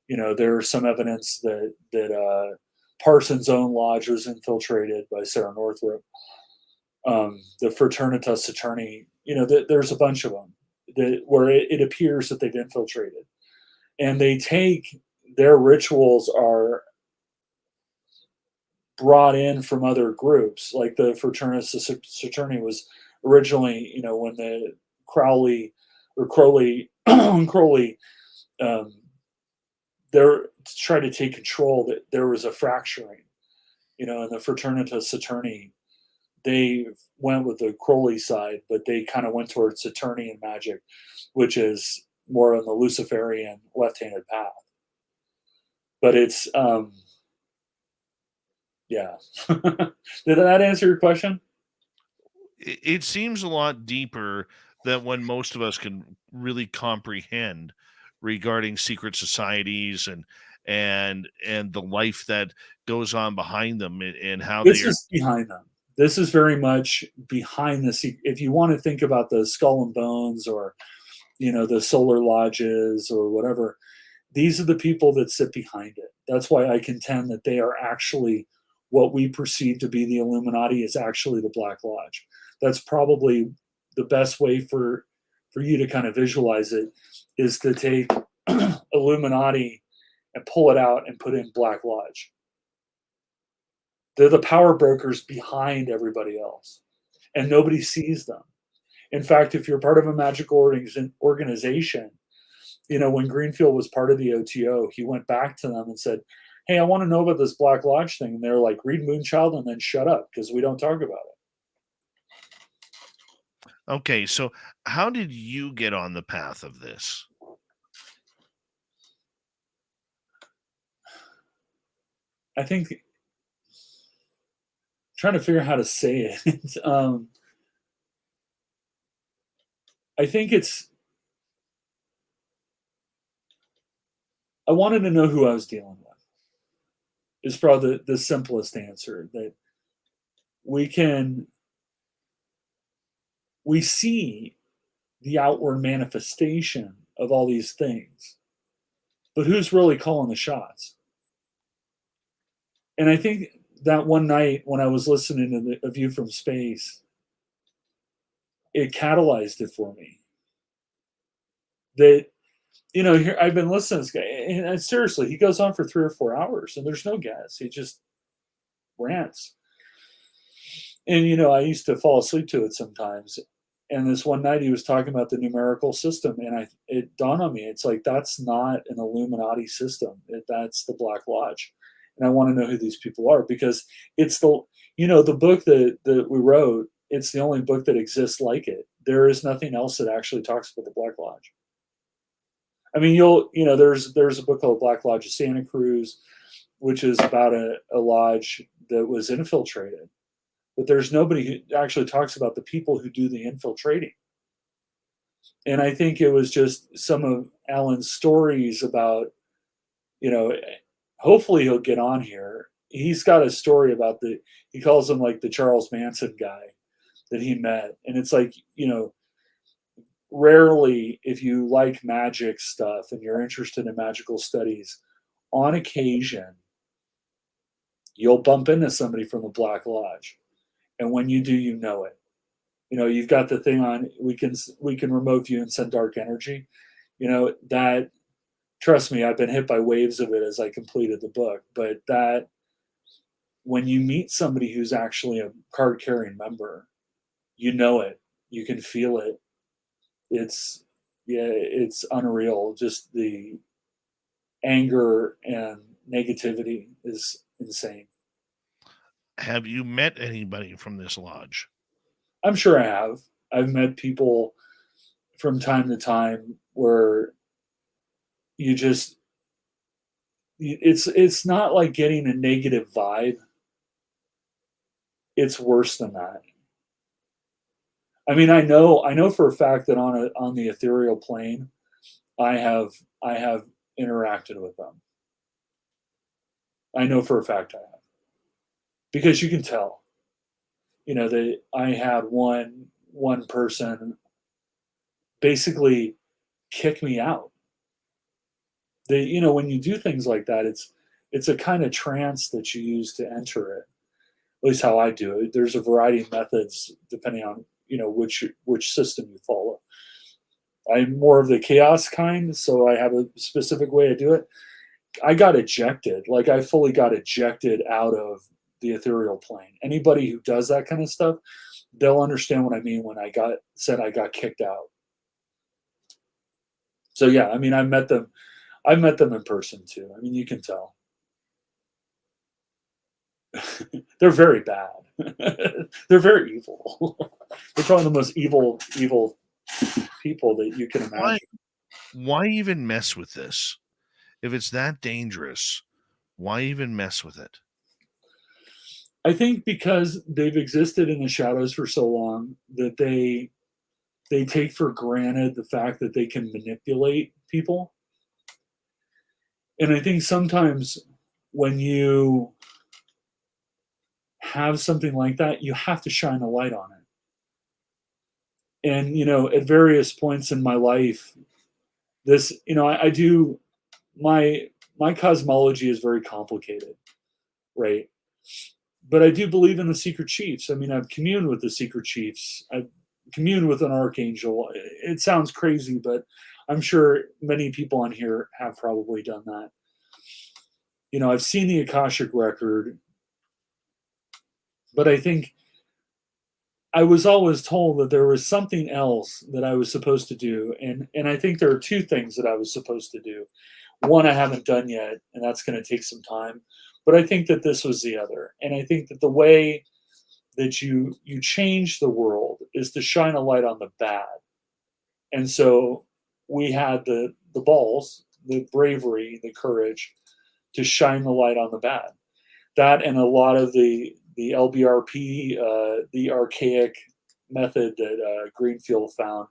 There's some evidence that Parsons' own lodge was infiltrated by Sarah Northrop. The Fraternitas Saturni, there's a bunch of them where it appears that they've infiltrated, and they take their rituals are brought in from other groups. Like the Fraternitas Saturni was originally, when the Crowley, they're trying to take control, that there was a fracturing, in the Fraternitas Saturni. They went with the Crowley side, but they kind of went towards Saturnian magic, which is more on the Luciferian left-handed path. But it's, yeah. Did that answer your question? It seems a lot deeper than when most of us can really comprehend regarding secret societies and the life that goes on behind them, and how This they are. is behind them. This is very much behind the scene. If you want to think about the Skull and Bones, or the solar lodges, or whatever, these are the people that sit behind it. That's why I contend that they are actually what we perceive to be the Illuminati is actually the Black Lodge. That's probably the best way for you to kind of visualize it, is to take Illuminati and pull it out and put in Black Lodge. They're the power brokers behind everybody else, and nobody sees them. In fact, if you're part of a magical organization, when Greenfield was part of the OTO, he went back to them and said, "Hey, I want to know about this Black Lodge thing." And they're like, "Read Moonchild and then shut up, because we don't talk about it." Okay, so how did you get on the path of this? I think, trying to figure out how to say it. I think I wanted to know who I was dealing with. Is probably the simplest answer. That we see the outward manifestation of all these things, but who's really calling the shots? And I think that one night when I was listening to A View from Space, it catalyzed it for me. That, here I've been listening to this guy, and seriously, he goes on for 3 or 4 hours, and there's no gas. He just rants. And I used to fall asleep to it sometimes. And this one night he was talking about the numerical system, and it dawned on me, it's like, that's not an Illuminati system. That's the Black Lodge. And I want to know who these people are, because it's the book that we wrote, it's the only book that exists like it. There is nothing else that actually talks about the Black Lodge. I mean, there's a book called Black Lodge of Santa Cruz, which is about a lodge that was infiltrated. But there's nobody who actually talks about the people who do the infiltrating. And I think it was just some of Allan's stories about, hopefully he'll get on here. He's got a story about he calls him like the Charles Manson guy that he met. And it's like, rarely, if you like magic stuff and you're interested in magical studies, on occasion, you'll bump into somebody from the Black Lodge. And when you do, it. You've got the thing on, we can remote view and send dark energy. That, trust me, I've been hit by waves of it as I completed the book. But that, when you meet somebody who's actually a card carrying member, it. You can feel it. It's unreal. Just the anger and negativity is insane. Have you met anybody from this lodge? I'm sure I have. I've met people from time to time where you just it's not like getting a negative vibe. It's worse than that. I mean, I know for a fact that on the ethereal plane, I have interacted with them. I know for a fact I have, because you can tell. That I had one person basically kick me out. When you do things like that, it's a kind of trance that you use to enter it. At least how I do it. There's a variety of methods depending on which system you follow. I'm more of the chaos kind, so I have a specific way to do it. I got ejected. Like, I fully got ejected out of the ethereal plane. Anybody who does that kind of stuff, they'll understand what I mean when I got kicked out. So yeah, I mean, I met them in person too. I mean, you can tell. They're very bad. They're very evil. They're probably the most evil people that you can imagine. Why even mess with this? If it's that dangerous, why even mess with it? I think because they've existed in the shadows for so long that they take for granted the fact that they can manipulate people. And I think sometimes when you have something like that, you have to shine a light on it. And at various points in my life, this I do my cosmology is very complicated, right? But I do believe in the secret chiefs. I mean, I've communed with the secret chiefs. I've communed with an archangel. It sounds crazy, but I'm sure many people on here have probably done that. I've seen the Akashic record, but I think I was always told that there was something else that I was supposed to do, and I think there are two things that I was supposed to do. One I haven't done yet, and that's going to take some time. But I think that this was the other, and I think that the way that you change the world is to shine a light on the bad. And so we had the balls, the bravery, the courage to shine the light on the bad. That and a lot of the LBRP, the archaic method that Greenfield found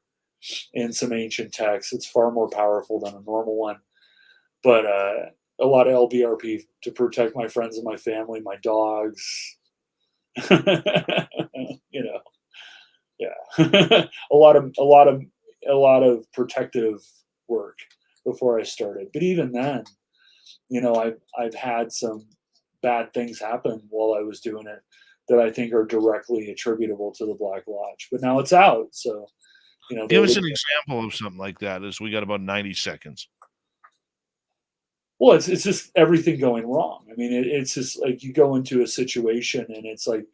in some ancient texts. It's far more powerful than a normal one. But a lot of LBRP to protect my friends and my family, my dogs. Yeah. a lot of protective work before I started. But even then, I've had some bad things happen while I was doing it that I think are directly attributable to the Black Lodge. But now it's out, so give us an example of something like that, as we got about 90 seconds. Well, it's just everything going wrong. I mean, it's just like you go into a situation and it's like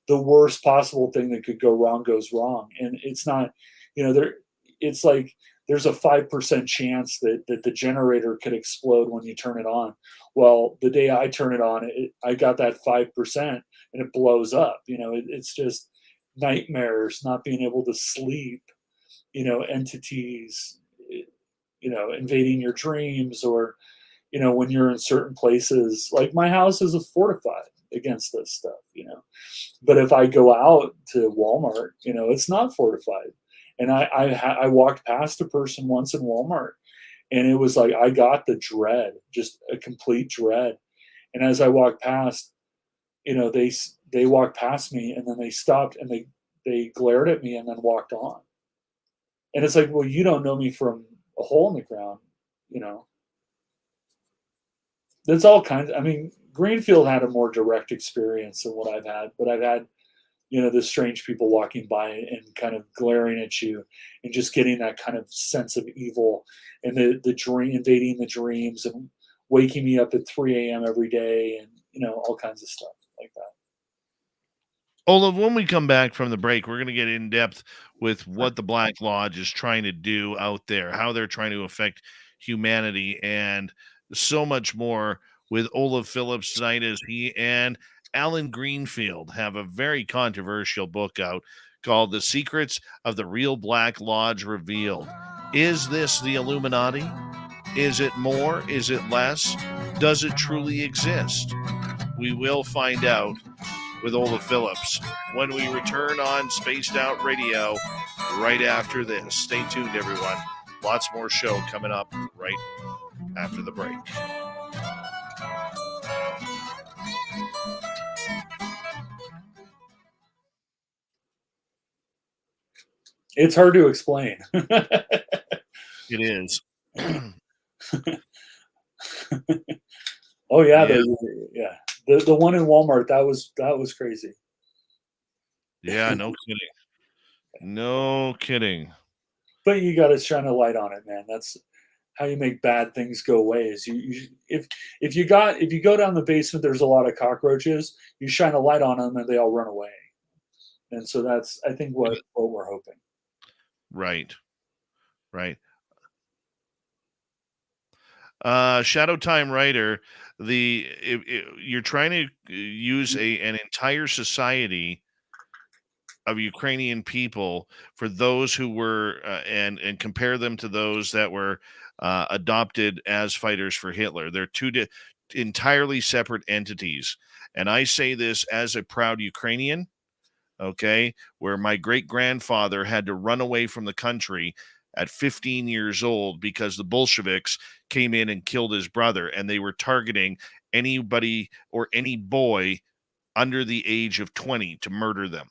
the worst possible thing that could go wrong goes wrong, and it's not, it's like there's a 5% chance that the generator could explode when you turn it on. Well, the day I turn it on, I got that 5%, and it blows up. It's just nightmares, not being able to sleep. Entities, invading your dreams, or when you're in certain places. Like, my house is fortified against this stuff. But if I go out to Walmart, it's not fortified. And I walked past a person once in Walmart, and it was like I got the dread, just a complete dread. And as I walked past, they walked past me, and then they stopped and they glared at me and then walked on. And it's like, well, you don't know me from a hole in the ground. There's all kinds. I mean, Greenfield had a more direct experience than what I've had, but I've had the strange people walking by and kind of glaring at you and just getting that kind of sense of evil, and the dream, invading the dreams and waking me up at 3 a.m. every day, and all kinds of stuff like that. Olav, when we come back from the break, we're going to get in depth with what the Black Lodge is trying to do out there, how they're trying to affect humanity, and so much more with Olav Phillips tonight, as he and Allan Greenfield have a very controversial book out called The Secrets of the Real Black Lodge Revealed. Is this the Illuminati? Is it more? Is it less? Does it truly exist? We will find out with Olav Phillips when we return on Spaced Out Radio right after this. Stay tuned, everyone. Lots more show coming up right after the break. It's hard to explain. It is. Oh yeah, Yeah. The one in Walmart, that was crazy. Yeah, no kidding. No kidding. But you got to shine a light on it, man. That's how you make bad things go away. Is if you go down the basement, there's a lot of cockroaches. You shine a light on them, and they all run away. And so that's, I think, what we're hoping. Right. Right. Shadow Time Writer, you're trying to use an entire society of Ukrainian people for those who were and compare them to those that were adopted as fighters for Hitler. They're entirely separate entities. And I say this as a proud Ukrainian, okay, where my great grandfather had to run away from the country at 15 years old because the Bolsheviks came in and killed his brother, and they were targeting anybody or any boy under the age of 20 to murder them.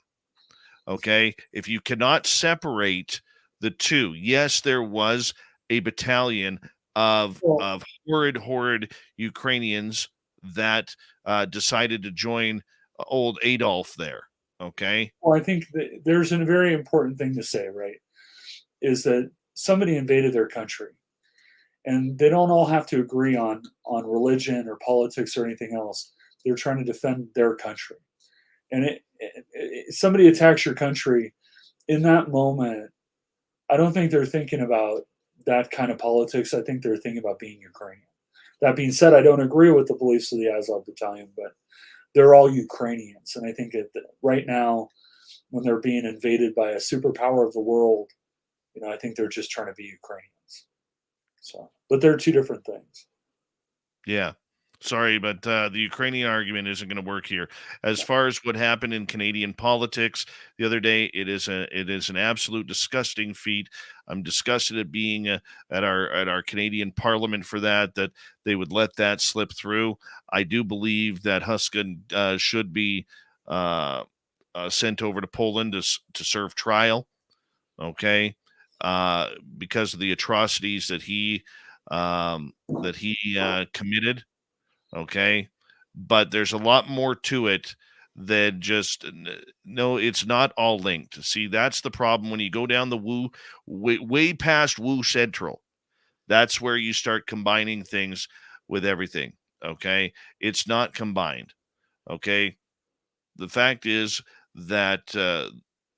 Okay, if you cannot separate the two, yes, there was a battalion of horrid Ukrainians that decided to join old Adolf there. Okay. Well, I think that there's a very important thing to say, right? Is that somebody invaded their country, and they don't all have to agree on religion or politics or anything else. They're trying to defend their country, and somebody attacks your country in that moment. I don't think they're thinking about that kind of politics. I think they're thinking about being Ukrainian. That being said, I don't agree with the beliefs of the Azov Battalion, but they're all Ukrainians, and I think that right now, when they're being invaded by a superpower of the world, I think they're just trying to be Ukrainians. So, but they're two different things. Yeah. Sorry, but the Ukrainian argument isn't going to work here. As far as what happened in Canadian politics the other day, it is an absolute disgusting feat. I'm disgusted at being at our Canadian Parliament for that they would let that slip through. I do believe that Huskin should be sent over to Poland to serve trial. Okay, because of the atrocities that he committed. Okay, but there's a lot more to it than just no. It's not all linked. See, that's the problem when you go down the way past Woo Central. That's where you start combining things with everything. Okay, it's not combined. Okay, the fact is that the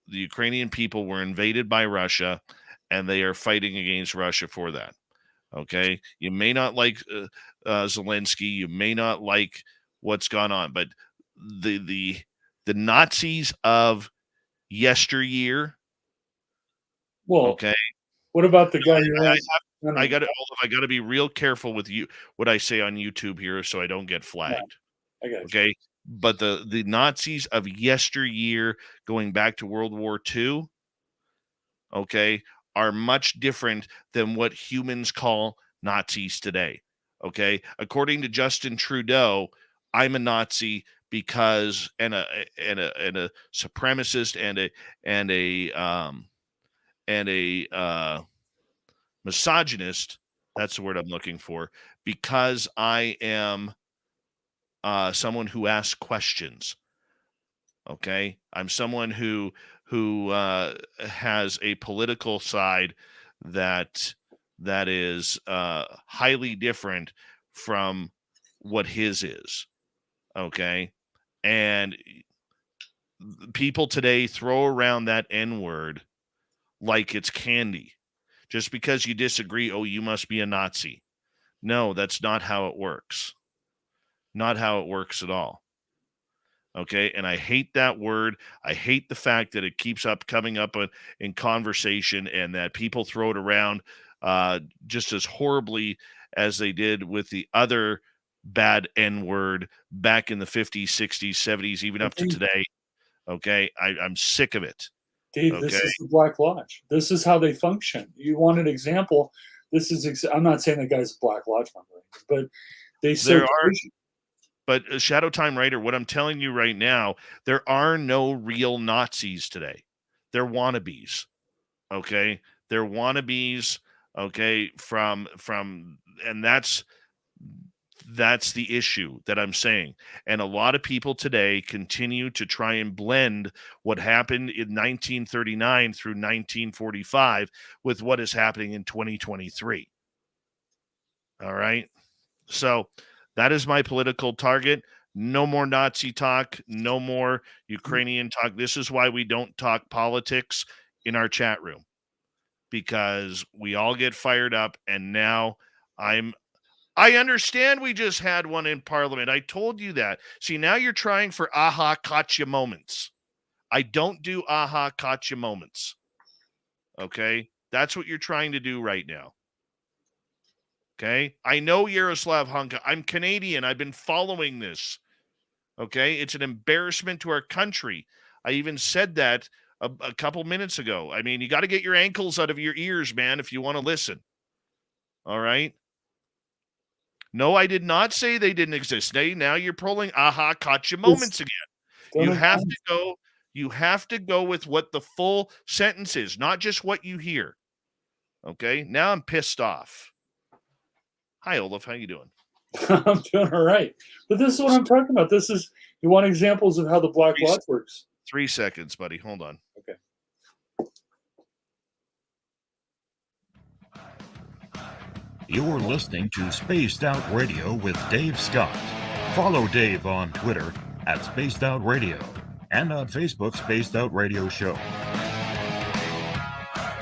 Ukrainian people were invaded by Russia, and they are fighting against Russia for that. Okay, you may not like Zelensky, you may not like what's gone on, but the Nazis of yesteryear. Well, okay, what about the guy I got to be real careful with you what I say on YouTube here, so I don't get flagged. I got okay, but the Nazis of yesteryear, going back to World War II, okay, are much different than what humans call Nazis today. Okay, according to Justin Trudeau, I'm a Nazi because and a supremacist and a misogynist. That's the word I'm looking for, because I am someone who asks questions. Okay, I'm someone who has a political side that is highly different from what his is. Okay, and people today throw around that N word like it's candy. Just because you disagree, oh, you must be a Nazi. No, that's not how it works. Not how it works at all. Okay. And I hate that word. I hate the fact that it keeps up coming up in conversation and that people throw it around just as horribly as they did with the other bad N word back in the 50s, 60s, 70s, even up to today. Okay. I'm sick of it. Dave, Okay. this is the Black Lodge. This is how they function. You want an example? This is. I'm not saying the guy's a Black Lodge member, but they said There are, but Shadow Time Writer, what I'm telling you right now, there are no real Nazis today. They're wannabes. Okay. They're wannabes. Okay. And that's the issue that I'm saying. And a lot of people today continue to try and blend what happened in 1939 through 1945 with what is happening in 2023. All right. So that is my political target. No more Nazi talk. No more Ukrainian talk. This is why we don't talk politics in our chat room, because we all get fired up. And now I understand we just had one in Parliament. I told you that. See, now you're trying for aha gotcha moments. I don't do aha gotcha moments. Okay? That's what you're trying to do right now. Okay? I know Yaroslav Hunka. I'm Canadian. I've been following this. Okay? It's an embarrassment to our country. I even said that a couple minutes ago. I mean, you got to get your ankles out of your ears, man, if you want to listen. All right? No, I did not say they didn't exist. Now you're pulling aha gotcha moments again. You have to go with what the full sentence is, not just what you hear. Okay? Now I'm pissed off. Hi, Olav. How you doing? I'm doing all right. But this is what I'm talking about. This is, you want examples of how the Black Lodge works. 3 seconds, buddy. Hold on. Okay. You're listening to Spaced Out Radio with Dave Scott. Follow Dave on Twitter at Spaced Out Radio and on Facebook, Spaced Out Radio Show.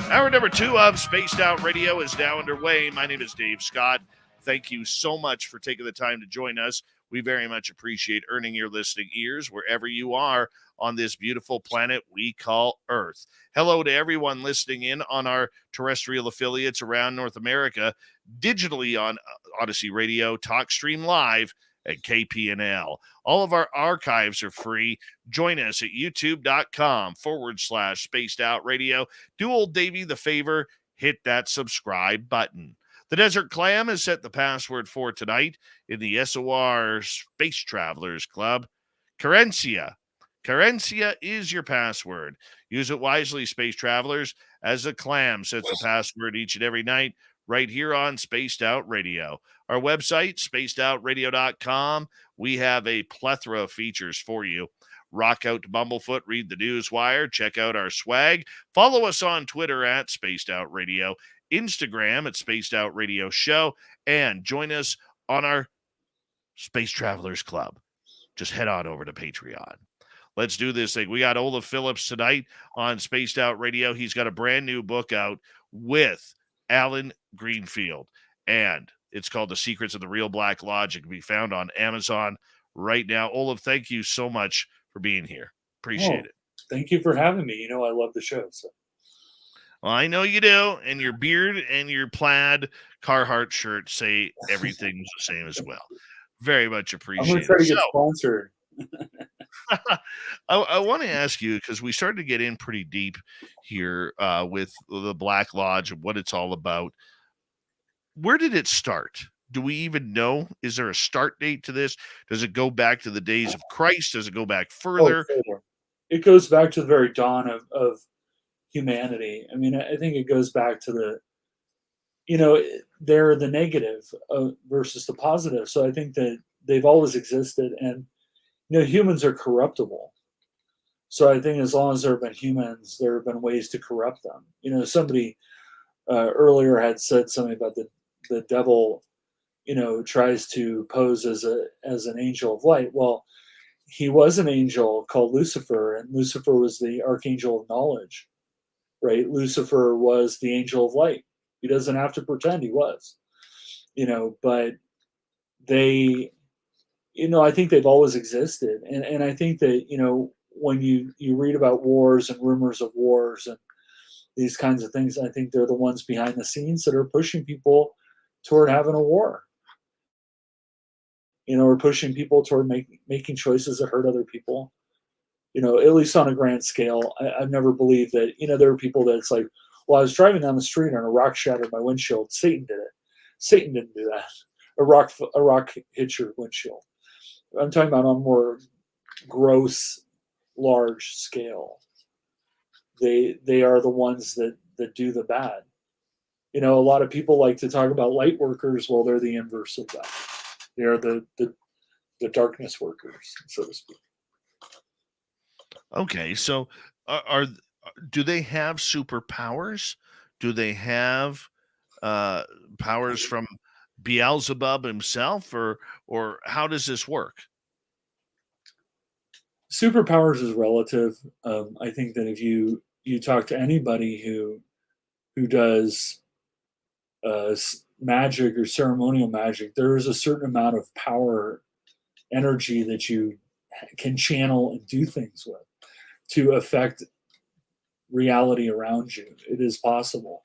Hour number 2 of Spaced Out Radio is now underway. My name is Dave Scott. Thank you so much for taking the time to join us. We very much appreciate earning your listening ears wherever you are on this beautiful planet we call Earth. Hello to everyone listening in on our terrestrial affiliates around North America, digitally on Odyssey Radio, TalkStream Live at KPNL. All of our archives are free. Join us at youtube.com/Spaced Out Radio. Do old Davey the favor, hit that subscribe button. The Desert Clam has set the password for tonight in the SOR Space Travelers Club. Carencia. Carencia is your password. Use it wisely, Space Travelers, as the Clam sets the password each and every night right here on Spaced Out Radio. Our website, spacedoutradio.com. We have a plethora of features for you. Rock out to Bumblefoot, read the Newswire, check out our swag. Follow us on Twitter at Spaced Out Radio, Instagram at Spaced Out Radio Show, and join us on our Space Travelers Club. Just head on over to Patreon. Let's do this thing. We got Olav Phillips tonight on Spaced Out Radio. He's got a brand new book out with Allan Greenfield, and it's called The Secrets of the Real Black Lodge. It can be found on Amazon right now. Olav, thank you so much for being here. Appreciate it. Thank you for having me. You know, I love the show. So. Well, I know you do, and your beard and your plaid Carhartt shirt say everything's the same as well. Very much appreciated. I'm going to try to get sponsored. I want to ask you, because we started to get in pretty deep here with the Black Lodge and what it's all about. Where did it start? Do we even know? Is there a start date to this? Does it go back to the days of Christ? Does it go back further? It goes back to the very dawn of humanity. I mean, I think it goes back to they're the negative versus the positive. So I think that they've always existed, and humans are corruptible. So I think as long as there have been humans, there have been ways to corrupt them. Somebody earlier had said something about the devil, tries to pose as an angel of light. Well, he was an angel called Lucifer, and Lucifer was the archangel of knowledge, right? Lucifer was the angel of light. He doesn't have to pretend he was, but they, I think they've always existed. And I think that, when you read about wars and rumors of wars and these kinds of things, I think they're the ones behind the scenes that are pushing people toward having a war, or pushing people toward making choices that hurt other people, at least on a grand scale. I've never believed that, there are people that it's like, well, I was driving down the street and a rock shattered my windshield. Satan did it. Satan didn't do that. A rock hit your windshield. I'm talking about on more gross, large scale. They are the ones that do the bad. A lot of people like to talk about light workers. Well, they're the inverse of that. They are the darkness workers, so to speak. Okay, so do they have superpowers? Do they have powers from Beelzebub himself, or how does this work? Superpowers is relative. I think that if you talk to anybody who does magic or ceremonial magic, there is a certain amount of power, energy that you can channel and do things with to affect reality around you. It is possible.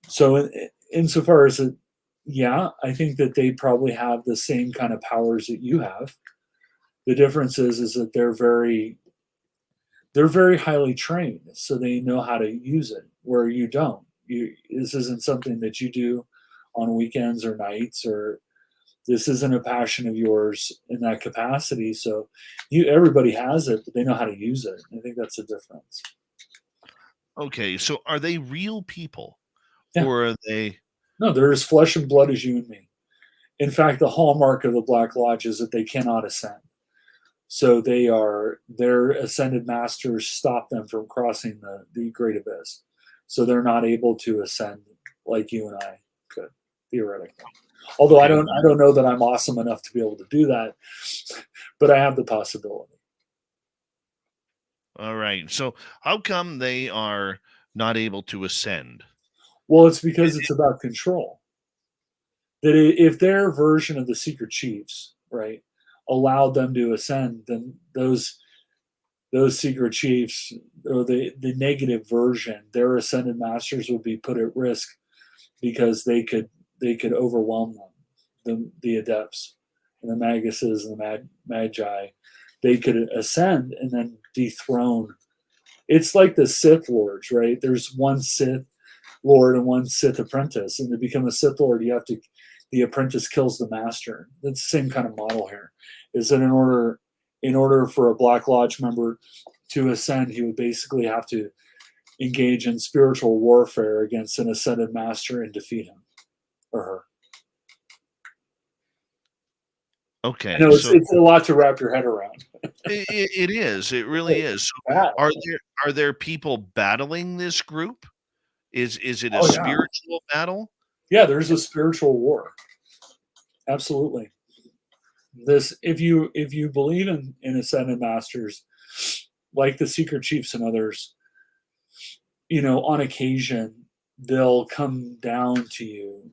So, insofar as it, yeah, I think that they probably have the same kind of powers that you have. The difference is that they're very highly trained, so they know how to use it, where you don't. This isn't something that you do on weekends or nights, or this isn't a passion of yours in that capacity. So everybody has it, but they know how to use it. I think that's the difference. Okay, so are they real people? Yeah. Or are they? No, they're as flesh and blood as you and me. In fact, the hallmark of the Black Lodge is that they cannot ascend. So their ascended masters stop them from crossing the great abyss. So they're not able to ascend like you and I could, theoretically. Although I don't know that I'm awesome enough to be able to do that, but I have the possibility. All right. So how come they are not able to ascend? Well, it's because it's about control. That if their version of the secret chiefs, right, allowed them to ascend, then those secret chiefs, or the negative version, their ascended masters would be put at risk because they could overwhelm them, the adepts and the maguses and the magi. They could ascend and then dethrone. It's like the Sith lords, right? There's one Sith lord and one Sith apprentice, and to become a Sith lord, the apprentice kills the master. That's the same kind of model here. Is that in order for a Black Lodge member to ascend, he would basically have to engage in spiritual warfare against an ascended master and defeat him or her. Okay, I know it's a lot to wrap your head around. It is. It really is. So are there people battling this group? Is it a spiritual battle? Yeah, there's a spiritual war. Absolutely. If you believe in ascended masters, like the secret chiefs and others, on occasion they'll come down to you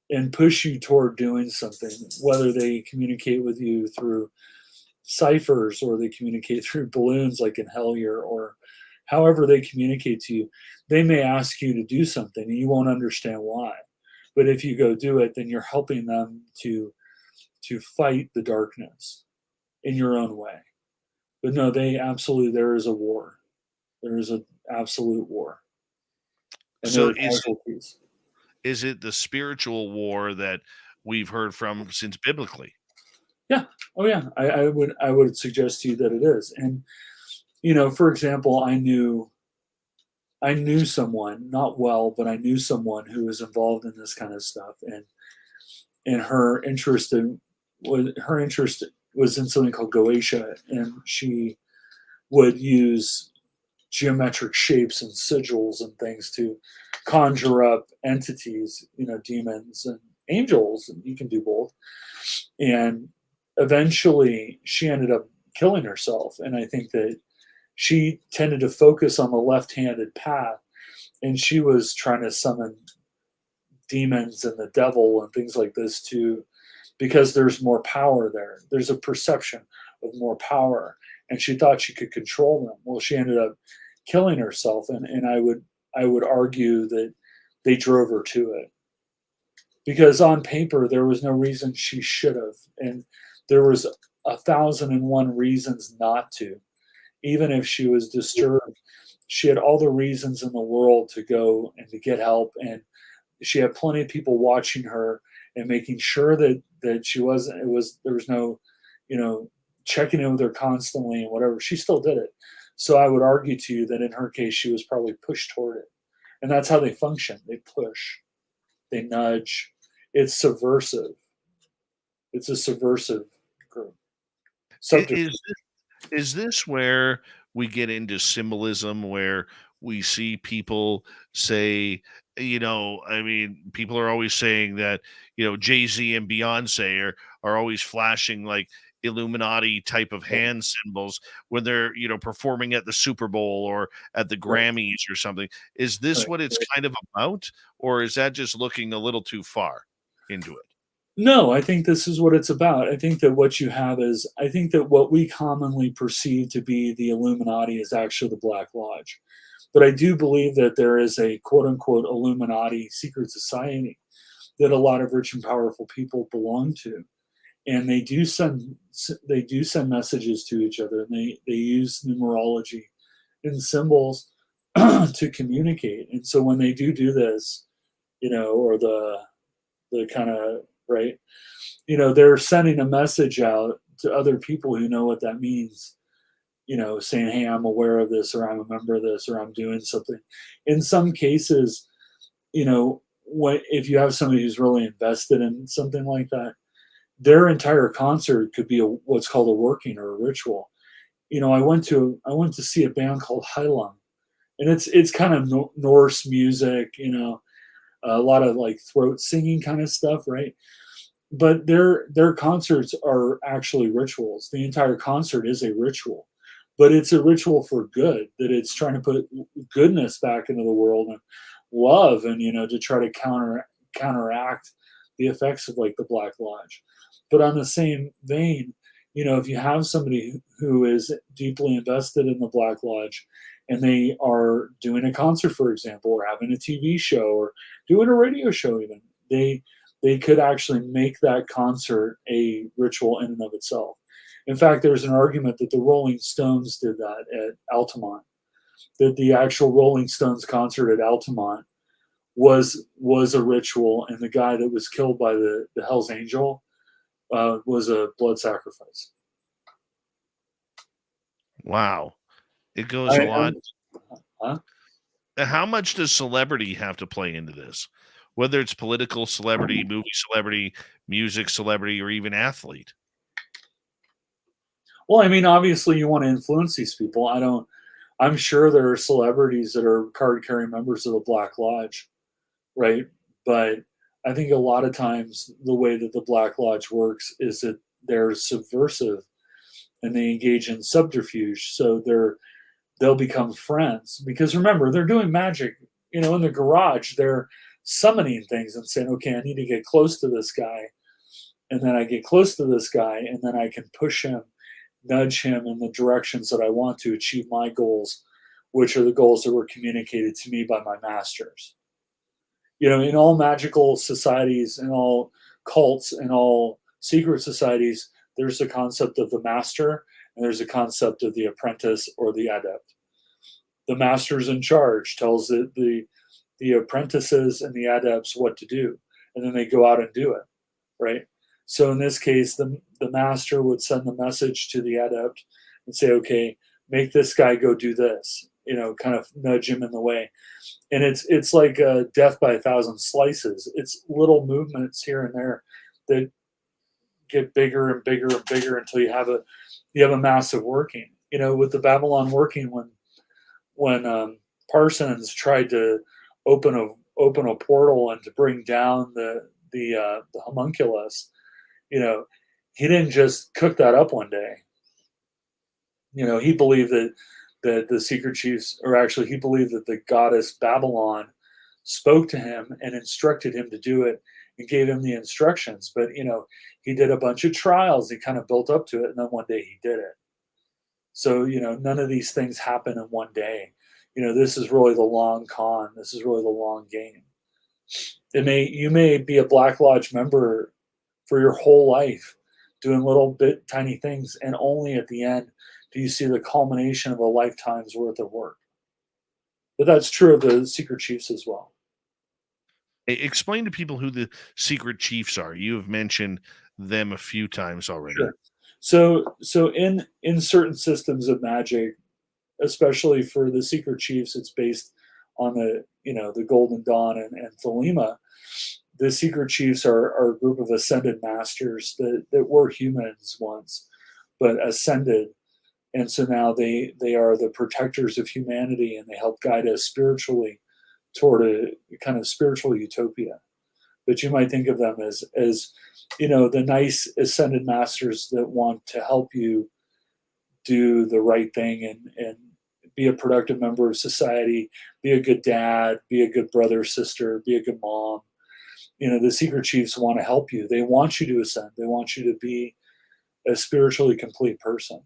and push you toward doing something, whether they communicate with you through ciphers or they communicate through balloons like in Hellier, or however they communicate to you. They may ask you to do something and you won't understand why. But if you go do it, then you're helping them to fight the darkness in your own way. But no, there is a war. There is an absolute war. And so there are casualties. Is it the spiritual war that we've heard from since biblically? Yeah. Oh yeah. I would suggest to you that it is. And for example, I knew someone, not well, but I knew someone who was involved in this kind of stuff, and her interest was in something called Goetia, and she would use geometric shapes and sigils and things to conjure up entities, demons and angels, and you can do both. And eventually she ended up killing herself. And I think that she tended to focus on the left-handed path, and she was trying to summon demons and the devil and things like this too, because there's more power there. There's a perception of more power, and she thought she could control them. Well, she ended up killing herself, and I would argue that they drove her to it, because on paper there was no reason she should have, and there was 1,001 reasons not to. Even if she was disturbed, she had all the reasons in the world to go and to get help, and she had plenty of people watching her and making sure that she wasn't, there was no, checking in with her constantly and whatever. She still did it. So I would argue to you that in her case, she was probably pushed toward it. And that's how they function. They push, they nudge. It's subversive. It's a subversive group. Is this where we get into symbolism, where we see people say, I mean, people are always saying that, Jay-Z and Beyonce are always flashing like Illuminati type of hand symbols when they're, performing at the Super Bowl or at the Grammys or something. Is this what it's kind of about, or is that just looking a little too far into it? No, I think this is what it's about. I think that what you have is, I think that what we commonly perceive to be the Illuminati is actually the Black Lodge. But I do believe that there is a quote unquote Illuminati secret society that a lot of rich and powerful people belong to. And they do send messages to each other, and they use numerology and symbols to communicate. And so when they do this, or the kind of, right, they're sending a message out to other people who know what that means, saying, hey, I'm aware of this, or I'm a member of this, or I'm doing something. In some cases, if you have somebody who's really invested in something like that, their entire concert could be what's called a working or a ritual. I went to see a band called Allan, and it's kind of Norse music, a lot of like throat singing kind of stuff, right? But their concerts are actually rituals. The entire concert is a ritual, but it's a ritual for good. That it's trying to put goodness back into the world and love, and to try to counteract the effects of like the Black Lodge. But on the same vein, if you have somebody who is deeply invested in the Black Lodge, and they are doing a concert, for example, or having a TV show, or doing a radio show, even they could actually make that concert a ritual in and of itself. In fact, there's an argument that the Rolling Stones did that at Altamont, that the actual Rolling Stones concert at Altamont was a ritual, and the guy that was killed by the Hell's Angel was a blood sacrifice. Wow. It goes a lot. How much does celebrity have to play into this? Whether it's political celebrity, movie celebrity, music celebrity, or even athlete? Well, I mean, obviously you want to influence these people. I'm sure there are celebrities that are card-carrying members of the Black Lodge, right? But I think a lot of times the way that the Black Lodge works is that they're subversive, and they engage in subterfuge. So they'll become friends, because remember, they're doing magic, in the garage. They're summoning things and saying, okay, I need to get close to this guy. And then I get close to this guy, and then I can push him, nudge him in the directions that I want to achieve my goals, which are the goals that were communicated to me by my masters. In all magical societies, in all cults, in all secret societies, there's a concept of the master, and there's a concept of the apprentice or the adept. The master's in charge, tells the apprentices and the adepts what to do, and then they go out and do it, right? So in this case, the master would send the message to the adept and say, okay, make this guy go do this, kind of nudge him in the way. And it's like death by 1,000 slices. It's little movements here and there that get bigger and bigger and bigger until you have a massive working. With the Babylon working, when Parsons tried to open a portal and to bring down the homunculus, he didn't just cook that up one day. He believed that the secret chiefs, or actually, he believed that the goddess Babylon spoke to him and instructed him to do it and gave him the instructions. But he did a bunch of trials. He kind of built up to it, and then one day he did it. So none of these things happen in one day. This is really the long con. This is really the long game. You may be a Black Lodge member for your whole life, doing little tiny things, and only at the end do you see the culmination of a lifetime's worth of work. But that's true of the secret chiefs as well. Explain to people who the secret chiefs are. You have mentioned them a few times already. Sure. So in certain systems of magic, especially for the secret chiefs, it's based on the Golden Dawn and Thelema. The secret chiefs are a group of ascended masters that were humans once, but ascended. And so now they are the protectors of humanity, and they help guide us spiritually toward a kind of spiritual utopia. But you might think of them as the nice ascended masters that want to help you do the right thing and be a productive member of society, be a good dad, be a good brother, sister, be a good mom. The secret chiefs want to help you. They want you to ascend. They want you to be a spiritually complete person.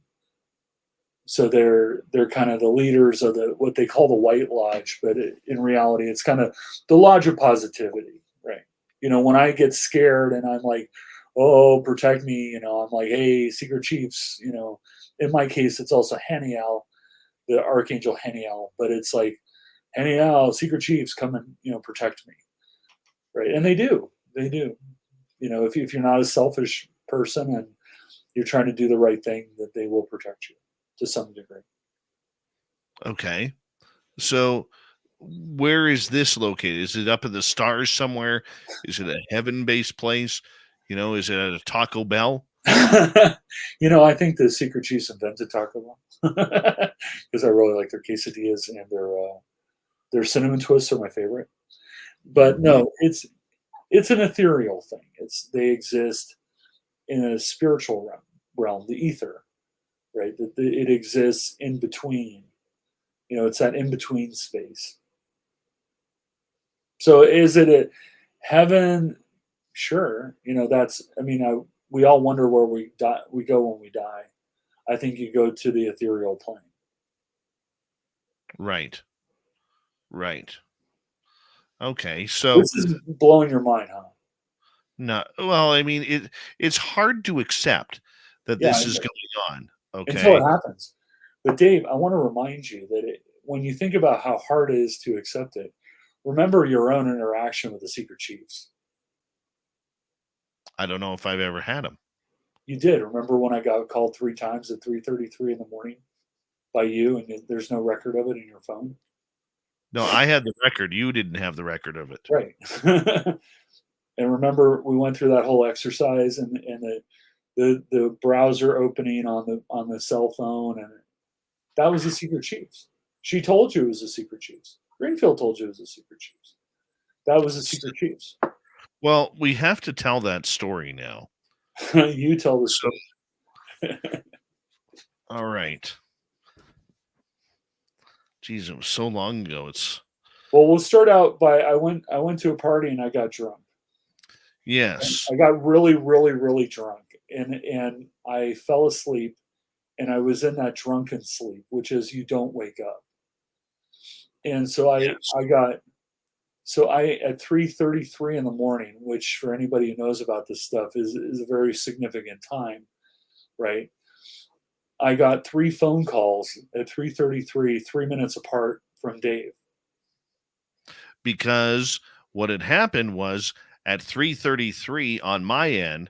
So they're kind of the leaders of what they call the White Lodge, but in reality, it's kind of the Lodge of Positivity, right? When I get scared and I'm like, oh, protect me, I'm like, hey, secret chiefs, in my case, it's also Haniel, the Archangel Haniel, but it's like, Haniel, secret chiefs, come and, protect me, right? And they do. If you're not a selfish person and you're trying to do the right thing, that they will protect you to some degree. Okay. So where is this located? Is it up in the stars somewhere? Is it a heaven-based place? Is it at a Taco Bell? I think the secret chiefs invented Taco Bell because I really like their quesadillas, and their cinnamon twists are my favorite. But no, it's an ethereal thing. They exist in a spiritual realm, the ether, right? It exists in between. It's that in between space. So is it a heaven? Sure. We all wonder where we go when we die. I think you go to the ethereal plane. Right. Okay. So this is blowing your mind, huh? No. Well, it's hard to accept that this is going on. Okay. Until it happens. But Dave, I want to remind you that when you think about how hard it is to accept it, remember your own interaction with the secret chiefs. I don't know if I've ever had them. You did. Remember when I got called 3 times at 3:33 in the morning by you, and there's no record of it in your phone? No, I had the record. You didn't have the record of it. Right. And remember, we went through that whole exercise, and the browser opening on the cell phone, and that was the secret chiefs. She told you it was the secret chiefs. Greenfield told you it was the secret chiefs. That was the secret chiefs. Well, we have to tell that story now. You tell the story. All right. Geez, it was so long ago. Well, we'll start out by I went to a party and I got drunk. Yes. And I got really, really, really drunk, and I fell asleep, and I was in that drunken sleep, which is you don't wake up. And so at 3:33 in the morning, which for anybody who knows about this stuff is a very significant time, right? I got 3 phone calls at 3:33, 3 minutes apart from Dave. Because what had happened was at 3:33 on my end,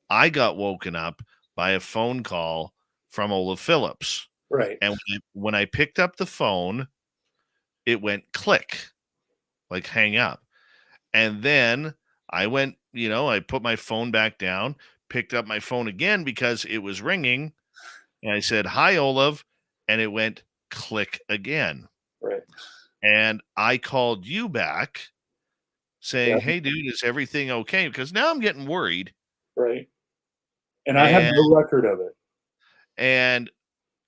I got woken up by a phone call from Olav Phillips. Right. And when I picked up the phone, it went click, like hang up. And then I went, I put my phone back down, picked up my phone again because it was ringing. And I said, "Hi, Olav." And it went click again. Right. And I called you back saying, "Hey, dude, is everything okay?" Because now I'm getting worried. Right. And I have no record of it. And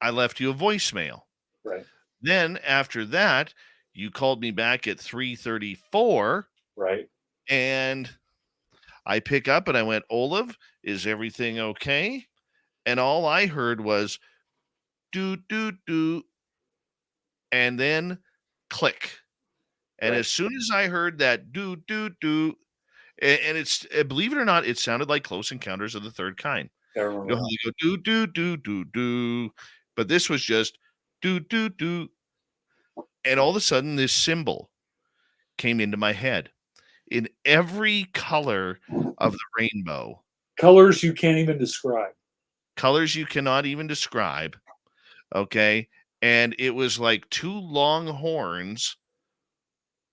I left you a voicemail. Right. Then after that, you called me back at 3:34. Right. And I pick up and I went, Olav, is everything okay? And all I heard was do, do, do, and then click. And Right. as soon as I heard that do, do, do, and it's, believe it or not, it sounded like Close Encounters of the Third Kind. I You remember know how that. they go do, do, do, do, do. But this was just do, do, do. And all of a sudden, this symbol came into my head in every color of the rainbow. Colors you can't even describe. Colors you cannot even describe. Okay. And it was like two long horns,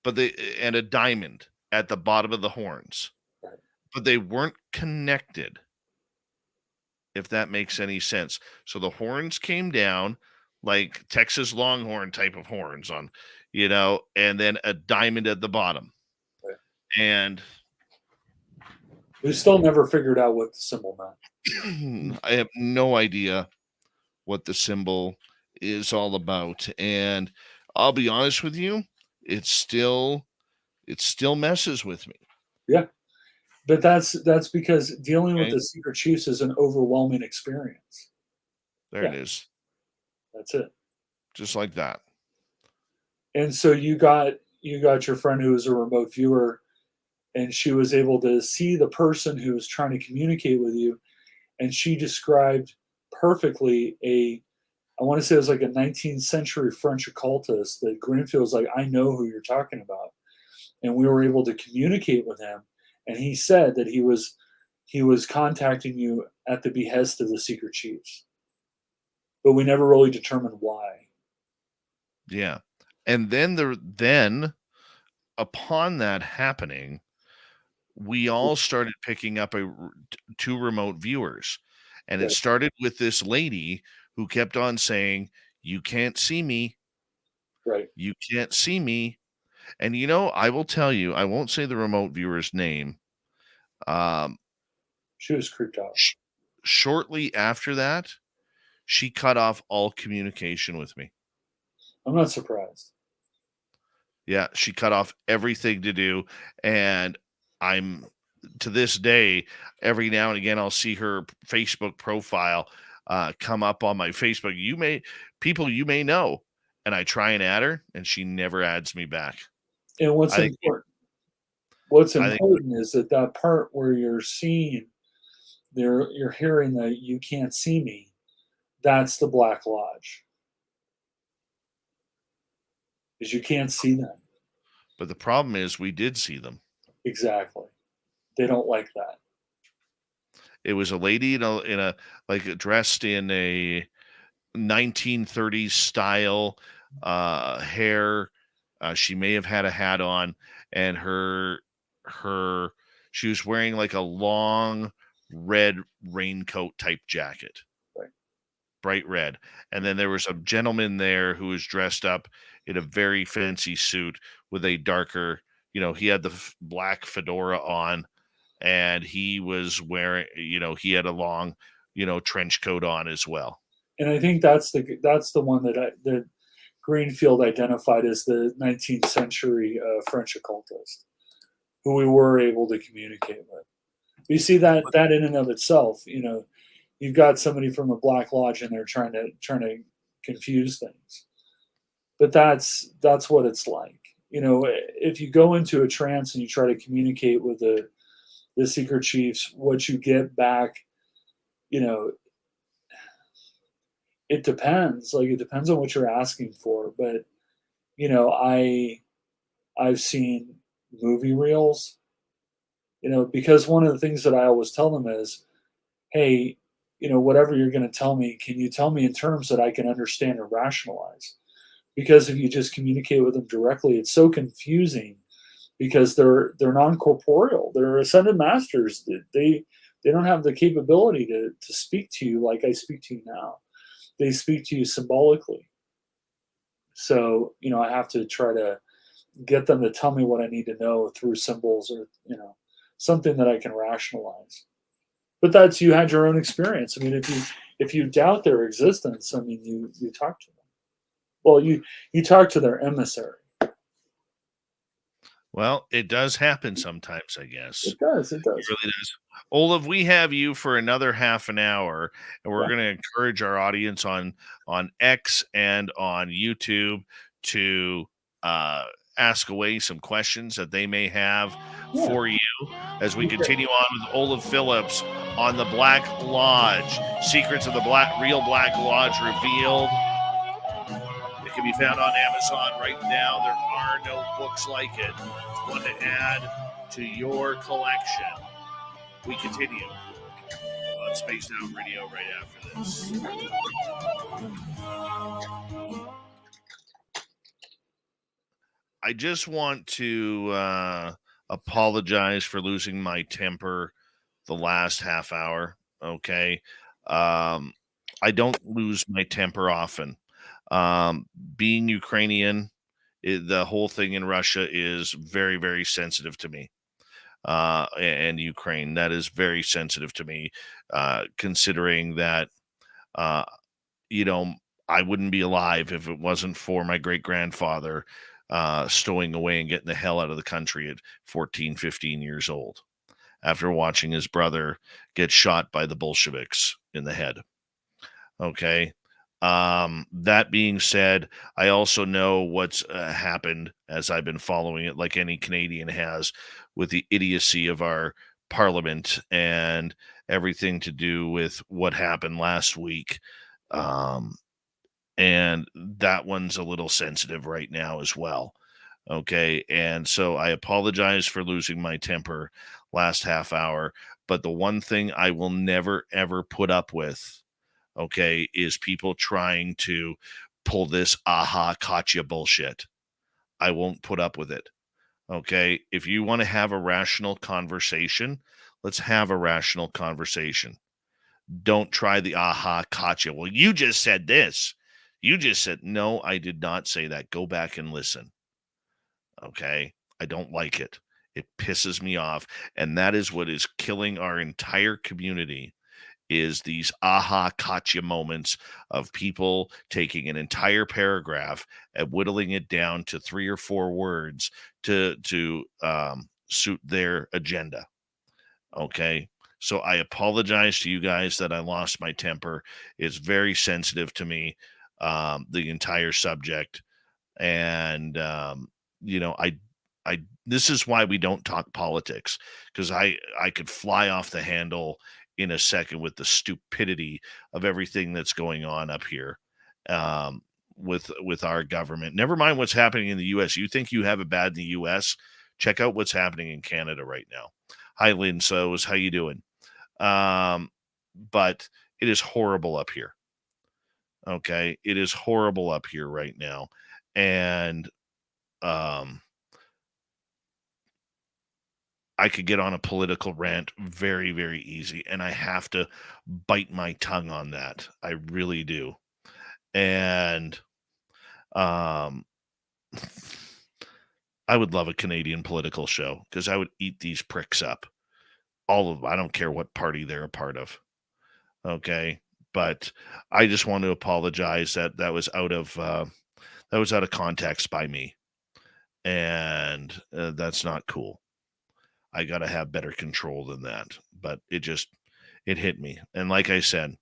and a diamond at the bottom of the horns, Right. but they weren't connected, if that makes any sense. So the horns came down like Texas Longhorn type of horns on, and then a diamond at the bottom. Right. And we still never figured out what the symbol meant. I have no idea what the symbol is all about. And I'll be honest with you, it still messes with me. Yeah. But that's because dealing with the secret chiefs is an overwhelming experience. There it is. That's it. Just like that. And so you got your friend who was a remote viewer, and she was able to see the person who was trying to communicate with you, and she described perfectly I want to say it was like a 19th century French occultist that Greenfield's like, I know who you're talking about. And we were able to communicate with him. And he said that he was contacting you at the behest of the secret chiefs. But we never really determined why. Yeah. And then upon that happening, we all started picking up two remote viewers. And it started with this lady who kept on saying, you can't see me. Right. You can't see me. And I will tell you, I won't say the remote viewer's name. She was creeped out. Shortly after that, she cut off all communication with me. I'm not surprised. Yeah, she cut off everything to do. And I'm, to this day, every now and again, I'll see her Facebook profile come up on my Facebook. People you may know. And I try and add her, and she never adds me back. And what's important is that part where you're seeing, you're hearing that you can't see me, that's the Black Lodge. Because you can't see them. But the problem is we did see them. Exactly. They don't like that. It was a lady in a like dressed in a 1930s style hair. She may have had a hat on, and she was wearing like a long red raincoat type jacket. Right. Bright red. And then there was a gentleman there who was dressed up in a very fancy suit with a darker, he had the black fedora on, and he was wearing, he had a long, trench coat on as well. And I think that's the one that Greenfield identified as the 19th century French occultist, who we were able to communicate with. You see that in and of itself, you've got somebody from a Black Lodge in there trying to confuse things. But that's what it's like. If you go into a trance and you try to communicate with the secret chiefs, what you get back, it depends. Like, it depends on what you're asking for. But, I've seen movie reels, because one of the things that I always tell them is, hey, whatever you're going to tell me, can you tell me in terms that I can understand and rationalize? Because if you just communicate with them directly, it's so confusing, because they're non-corporeal. They're ascended masters. They don't have the capability to speak to you like I speak to you now. They speak to you symbolically. So, I have to try to get them to tell me what I need to know through symbols, or, something that I can rationalize. But that's, you had your own experience. I mean, if you doubt their existence, I mean, you talk to them. Well, you talk to their emissary. Well, it does happen sometimes, I guess. It does. It It does. really does. Olav, we have you for another half an hour, and we're Yeah. going to encourage our audience on X and on YouTube to ask away some questions that they may have Yeah. for you as we continue on with Olav Phillips on the Black Lodge. Secrets of the Real Black Lodge revealed. It can be found on Amazon right now. There are no books like it. It's one to add to your collection. We continue on Spaced Out Radio right after this. I just want to apologize for losing my temper the last half hour. Okay. I don't lose my temper often. Being Ukrainian, the whole thing in Russia is very, very sensitive to me. And Ukraine, that is very sensitive to me, considering that, uh, you know, I wouldn't be alive if it wasn't for my great grandfather stowing away and getting the hell out of the country at 14, 15 years old after watching his brother get shot by the Bolsheviks in the head. Okay. That being said, I also know what's happened as I've been following it, like any Canadian has, with the idiocy of our parliament and everything to do with what happened last week. And that one's a little sensitive right now as well. Okay. And so I apologize for losing my temper last half hour. But the one thing I will never, ever put up with, okay, is people trying to pull this aha gotcha bullshit. I won't put up with it. Okay. If you want to have a rational conversation, let's have a rational conversation. Don't try the aha gotcha. Well, you just said this. You just said, no, I did not say that. Go back and listen. Okay. I don't like it. It pisses me off. And that is what is killing our entire community, is these aha gotcha moments of people taking an entire paragraph and whittling it down to 3 or 4 words to suit their agenda. Okay. So I apologize to you guys that I lost my temper. It's very sensitive to me, the entire subject. And, this is why we don't talk politics, because I could fly off the handle in a second with the stupidity of everything that's going on up here, with our government. Never mind what's happening in the U.S. You think you have it bad in the U.S.? Check out what's happening in Canada right now. Hi, Lynn Sows. How you doing? But it is horrible up here. Okay. It is horrible up here right now. And I could get on a political rant very, very easy. And I have to bite my tongue on that. I really do. And I would love a Canadian political show, because I would eat these pricks up. All of them. I don't care what party they're a part of. Okay. But I just want to apologize that was out of context by me. And that's not cool. I got to have better control than that. But it hit me. And like I said,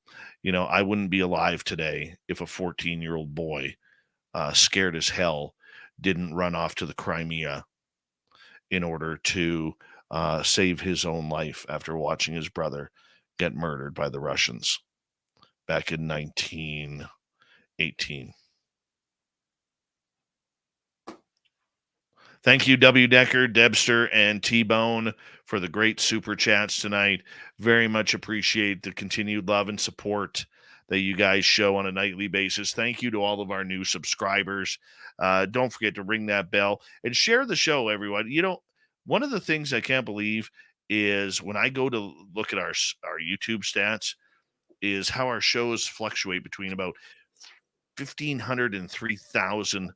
I wouldn't be alive today if a 14-year-old boy, scared as hell, didn't run off to the Crimea in order to save his own life after watching his brother get murdered by the Russians back in 1918. Thank you, W. Decker, Debster, and T-Bone for the great super chats tonight. Very much appreciate the continued love and support that you guys show on a nightly basis. Thank you to all of our new subscribers. Don't forget to ring that bell and share the show, everyone. One of the things I can't believe is when I go to look at our YouTube stats, is how our shows fluctuate between about 1,500 and 3,000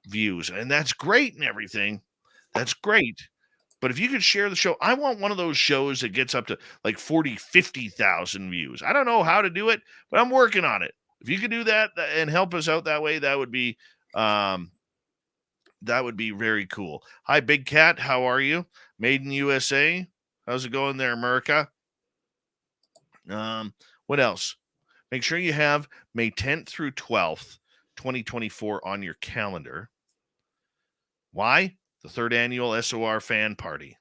views. And that's great and everything. That's great. But if you could share the show, I want one of those shows that gets up to like 40, 50,000 views. I don't know how to do it, but I'm working on it. If you could do that and help us out that way, um, that would be very cool. Hi, Big Cat. How are you? Made in USA. How's it going there, America? What else? Make sure you have May 10th through 12th, 2024 on your calendar. Why? The third annual SOR fan party.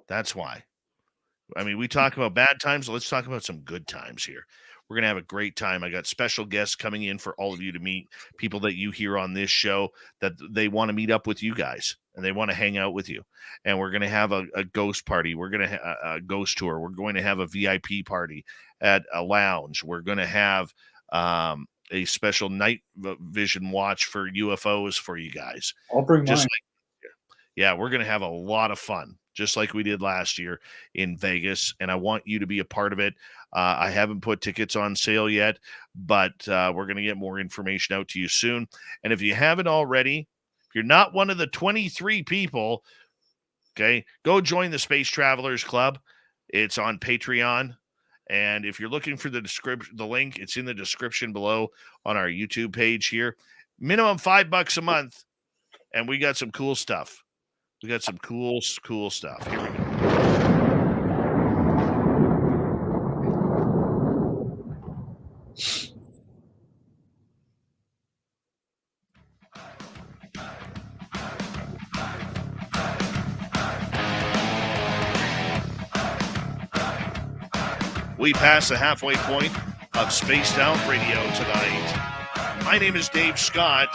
That's why. I mean, we talk about bad times. Let's talk about some good times here. We're going to have a great time. I got special guests coming in for all of you to meet, people that you hear on this show that they want to meet up with you guys and they want to hang out with you. And we're going to have a ghost party. We're going to have a ghost tour. We're going to have a VIP party at a lounge. We're going to have a special night vision watch for UFOs for you guys. I'll bring mine. Yeah, we're going to have a lot of fun, just like we did last year in Vegas, and I want you to be a part of it. I haven't put tickets on sale yet, but we're going to get more information out to you soon. And if you haven't already, if you're not one of the 23 people, okay, go join the Space Travelers Club. It's on Patreon. And if you're looking for the link, it's in the description below on our YouTube page here. Minimum $5 a month, and we got some cool stuff. We got some cool stuff. Here we go. We pass the halfway point of Spaced Out Radio tonight. My name is Dave Scott.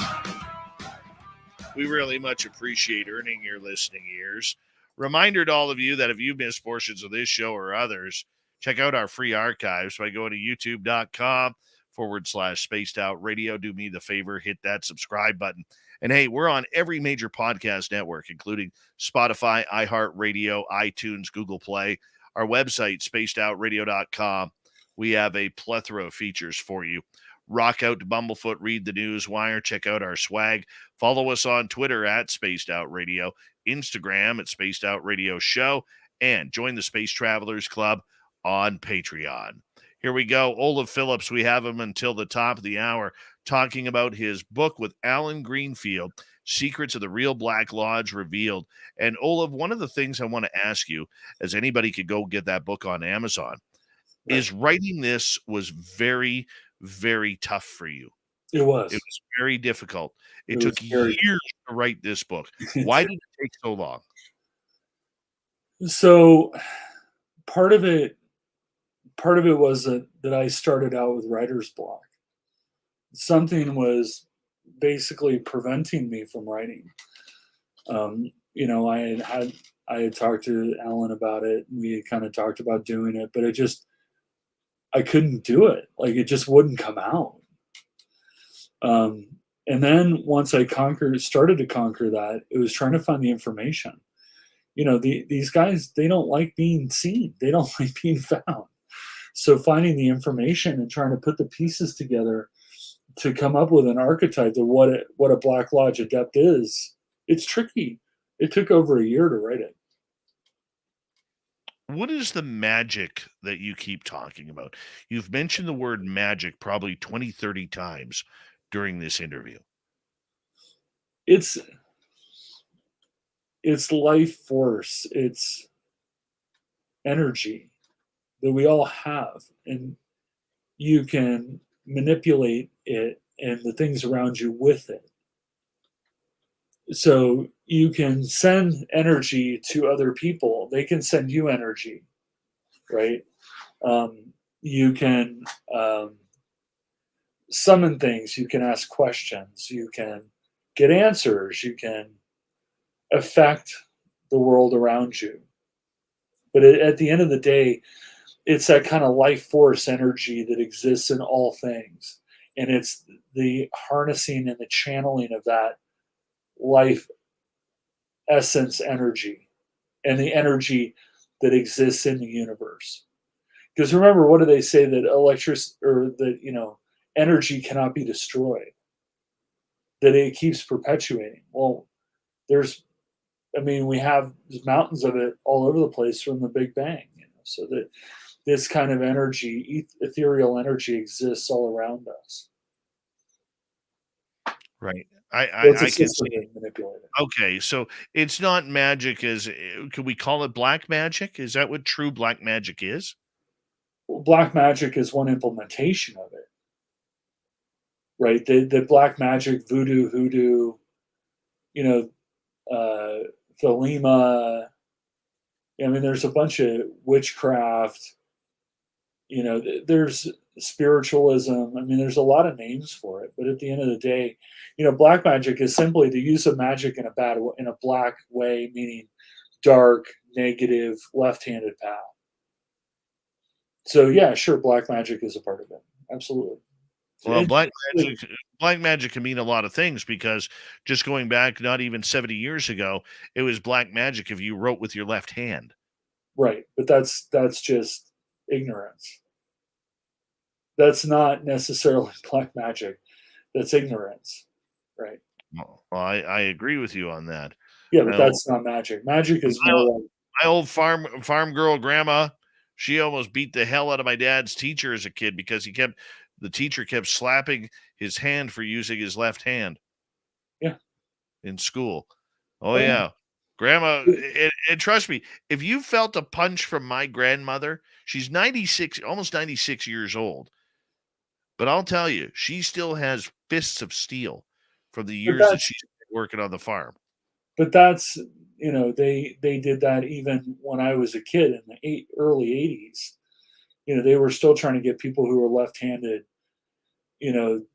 We really much appreciate earning your listening ears. Reminder to all of you that if you missed portions of this show or others, check out our free archives by going to youtube.com/spaced out radio. Do me the favor, hit that subscribe button. And hey, we're on every major podcast network, including Spotify, iHeartRadio, iTunes, Google Play, our website, spacedoutradio.com. We have a plethora of features for you. Rock out to Bumblefoot, read the news wire, check out our swag. Follow us on Twitter at Spaced Out Radio, Instagram at Spaced Out Radio Show, and join the Space Travelers Club on Patreon. Here we go. Olav Phillips, we have him until the top of the hour talking about his book with Allan Greenfield, Secrets of the Real Black Lodge Revealed. And Olav, one of the things I want to ask you, as anybody could go get that book on Amazon, is writing this was very, very tough for you. It was. It was very difficult. It took years to write this book. Why did it take so long? So part of it was that I started out with writer's block. Something was basically preventing me from writing. I had talked to Allan about it. And we had kind of talked about doing it, but I couldn't do it. Like, it just wouldn't come out. And then once I started to conquer that, it was trying to find the information. These guys, they don't like being seen. They don't like being found. So finding the information and trying to put the pieces together to come up with an archetype of what a Black Lodge adept is, it's tricky. It took over a year to write it. What is the magic that you keep talking about? You've mentioned the word magic probably 20, 30 times during this interview. It's life force. It's energy that we all have, and you can manipulate it and the things around you with it. So you can send energy to other people. They can send you energy, right? You can summon things. You can ask questions. You can get answers. You can affect the world around you. But at the end of the day, it's that kind of life force energy that exists in all things. And it's the harnessing and the channeling of that life essence energy and the energy that exists in the universe. Because remember, what do they say? That energy cannot be destroyed, that it keeps perpetuating. Well, there's I mean, we have mountains of it all over the place from the Big Bang. So that this kind of energy, ethereal energy, exists all around us. Right. So it's a I can system see. to manipulate it. Okay, so it's not magic as could we call it black magic? Is that what true black magic is? Well, black magic is one implementation of it, right? The black magic, voodoo, hoodoo, you know, Thelema. I mean, there's a bunch of witchcraft. There's spiritualism. I mean, there's a lot of names for it. But at the end of the day, black magic is simply the use of magic in a black way, meaning dark, negative, left-handed path. So yeah, sure, black magic is a part of it. Absolutely. Well, black magic can mean a lot of things because just going back not even 70 years ago, it was black magic if you wrote with your left hand. Right, but that's just ignorance. That's not necessarily black magic. That's ignorance, right? Well, I agree with you on that. Yeah, but that's not magic. Magic is more like My old farm girl grandma, she almost beat the hell out of my dad's teacher as a kid because the teacher kept slapping his hand for using his left hand. Yeah. In school. Oh yeah. Grandma, and trust me, if you felt a punch from my grandmother, she's 96, almost 96 years old. But I'll tell you, she still has fists of steel from the years that she's been working on the farm. But that's they did that even when I was a kid in the early 80s. They were still trying to get people who were left-handed, to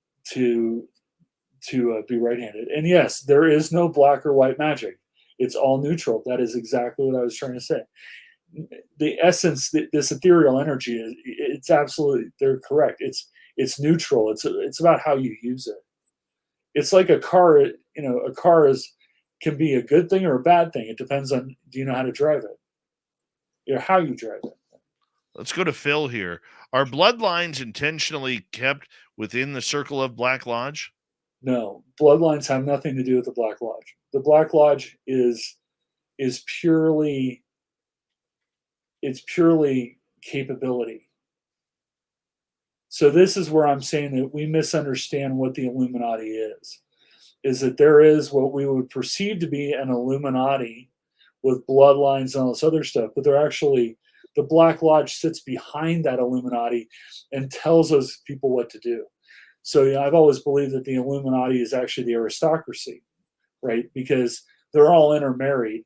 be right-handed. And yes, there is no black or white magic. It's all neutral. That is exactly what I was trying to say. The essence, this ethereal energy, it's absolutely, they're correct. It's neutral. It's about how you use it. It's like a car. A car can be a good thing or a bad thing. It depends on, do you know how to drive it? How you drive it. Let's go to Phil here. Are bloodlines intentionally kept within the circle of Black Lodge? No, bloodlines have nothing to do with the Black Lodge. The Black Lodge is purely capability. So this is where I'm saying that we misunderstand what the Illuminati is that there is what we would perceive to be an Illuminati with bloodlines and all this other stuff, but they're actually, the Black Lodge sits behind that Illuminati and tells those people what to do. So I've always believed that the Illuminati is actually the aristocracy, right? Because they're all intermarried,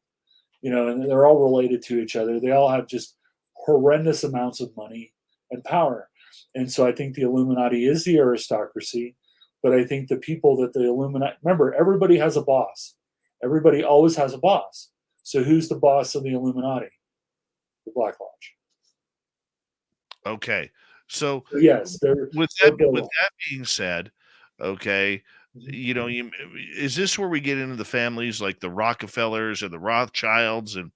and they're all related to each other. They all have just horrendous amounts of money and power. And so I think the Illuminati is the aristocracy, but I think the people that the Illuminati, remember, everybody has a boss. Everybody always has a boss. So who's the boss of the Illuminati? The Black Lodge. Okay. So yes, with that being said, okay, is this where we get into the families like the Rockefellers and the Rothschilds and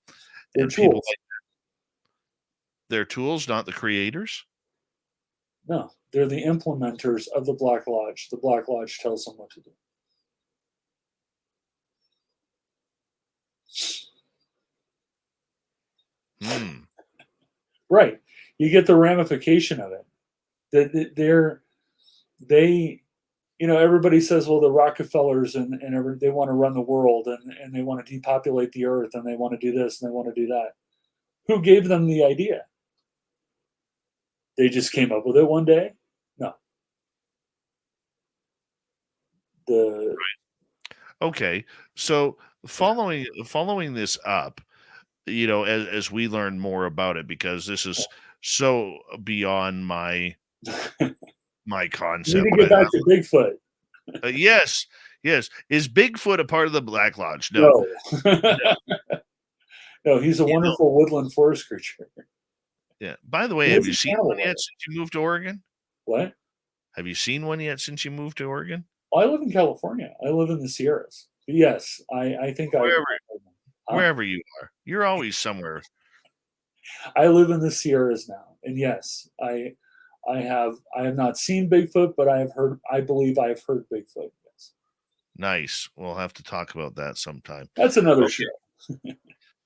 people like that? They're tools, not the creators? No, they're the implementers of the Black Lodge. The Black Lodge tells them what to do. Right. You get the ramification of it. Everybody says, well, the Rockefellers and they want to run the world and they want to depopulate the earth and they want to do this and they want to do that. Who gave them the idea? They just came up with it one day? No. Right. Okay. So following this up, as we learn more about it, because this is so beyond my concept. You need to get back to Bigfoot. Yes. Is Bigfoot a part of the Black Lodge? No. No, he's a wonderful woodland forest creature. Yeah. By the way, have you seen one yet since you moved to Oregon? What? Have you seen one yet since you moved to Oregon? I live in California. I live in the Sierras. But yes, I think wherever you are, you're always somewhere. I live in the Sierras now, and yes, I have not seen Bigfoot, but I believe I have heard Bigfoot. Yes. Nice. We'll have to talk about that sometime. That's another show.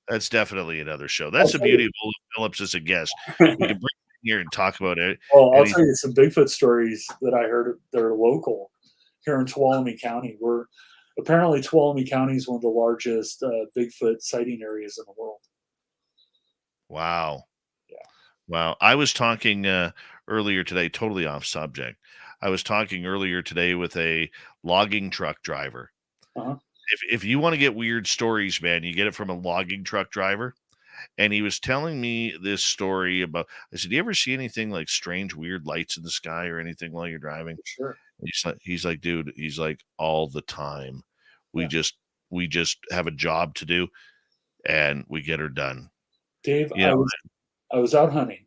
That's definitely another show. That's the beauty of Olav Phillips as a guest. We can bring him here and talk about it. Oh, I'll tell you some Bigfoot stories that I heard that are local here in Tuolumne County. Apparently Tuolumne County is one of the largest Bigfoot sighting areas in the world. Wow. Yeah. Wow. I was talking earlier today, totally off subject. I was talking earlier today with a logging truck driver. Uh-huh. If you want to get weird stories, man, you get it from a logging truck driver. And he was telling me this story about, I said, do you ever see anything like strange, weird lights in the sky or anything while you're driving? Sure. He's like, dude, he's like, all the time. We just have a job to do and we get her done. Dave, You know, I was out hunting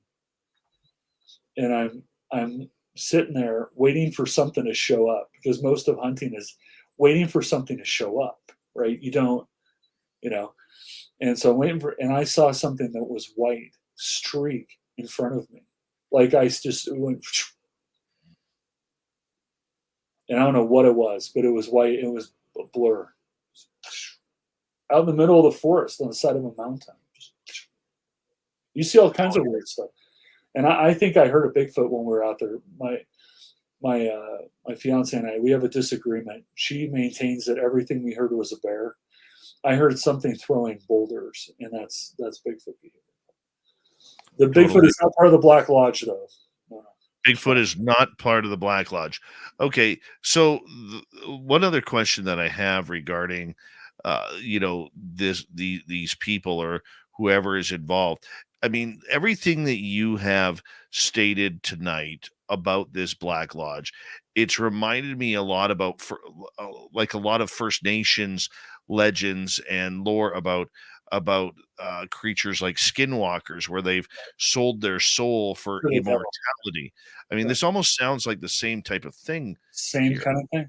and I'm sitting there waiting for something to show up, because most of hunting is waiting for something to show up, right? You don't, and so I'm waiting and I saw something that was white streak in front of me. Like I just went, and I don't know what it was, but it was white. It was a blur out in the middle of the forest on the side of a mountain. You see all kinds of weird stuff. And I think I heard a Bigfoot when we were out there. My fiance and I, we have a disagreement. She maintains that everything we heard was a bear. I heard something throwing boulders, and that's Bigfoot behavior. The Bigfoot is not part of the Black Lodge, though. No. Bigfoot is not part of the Black Lodge. Okay, so one other question that I have regarding, these people or whoever is involved. I mean, everything that you have stated tonight about this Black Lodge, it's reminded me a lot about like a lot of First Nations legends and lore about creatures like skinwalkers, where they've sold their soul for immortality. I mean, this almost sounds like the same type of thing. Same kind of thing.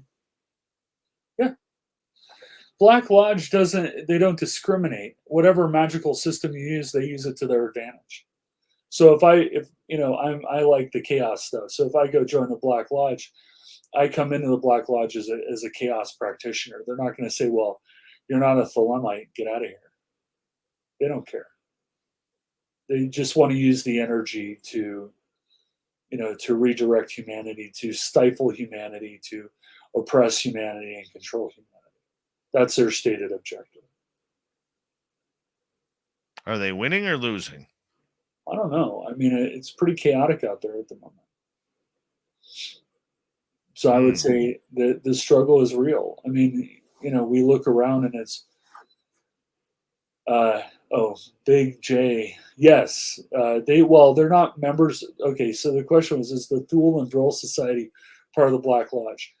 Yeah. Black Lodge they don't discriminate. Whatever magical system you use, they use it to their advantage. So I like the chaos stuff. So if I go join the Black Lodge, I come into the Black Lodge as a chaos practitioner. They're not going to say, well, you're not a Thelemite, get out of here. They don't care. They just want to use the energy to redirect humanity, to stifle humanity, to oppress humanity and control humanity. That's their stated objective. Are they winning or losing? I don't know. I mean, it's pretty chaotic out there at the moment. So I would say that the struggle is real. I mean, we look around and it's, Big J. Yes. They're not members. Okay. So the question was, is the Thule and Drill Society part of the Black Lodge?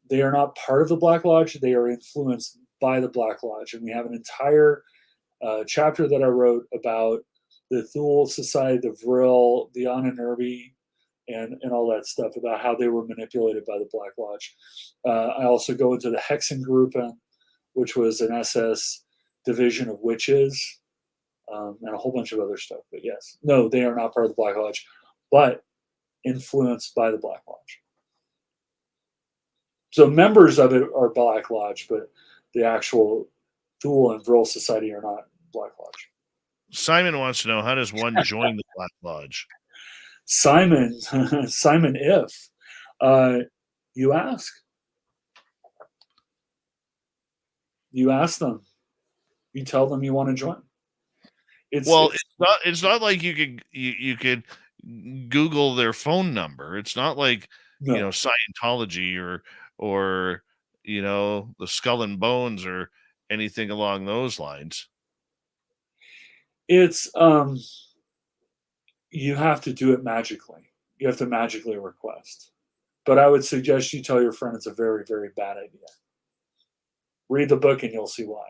They are not part of the Black Lodge. They are influenced by the Black Lodge. And we have an entire chapter that I wrote about the Thule Society, the Vril, the Anunnaki, and all that stuff, about how they were manipulated by the Black Lodge. I also go into the Hexengruppen, which was an SS division of witches, and a whole bunch of other stuff. But yes, no, they are not part of the Black Lodge, but influenced by the Black Lodge. So members of it are Black Lodge, but the actual Thule and Vril Society are not Black Lodge. Simon wants to know, how does one join the Black Lodge? Simon, if you ask them, you tell them you want to join. It's not like you could Google their phone number. It's not like Scientology or the Skull and Bones or anything along those lines. It's you have to do it magically. You have to magically request. But I would suggest you tell your friend it's a very, very bad idea. Read the book and you'll see why.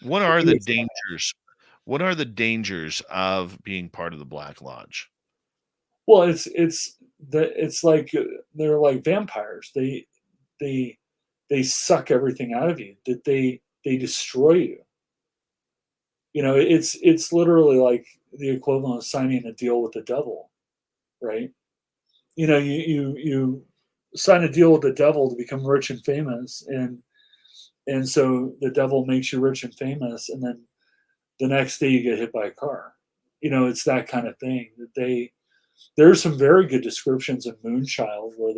What are the dangers? What are the dangers of being part of the Black Lodge? Well, it's like they're like vampires. They suck everything out of you. That they destroy you. It's literally like the equivalent of signing a deal with the devil, right? You sign a deal with the devil to become rich and famous, and And so the devil makes you rich and famous, and then the next day you get hit by a car. It's that kind of thing. There's some very good descriptions in Moonchild where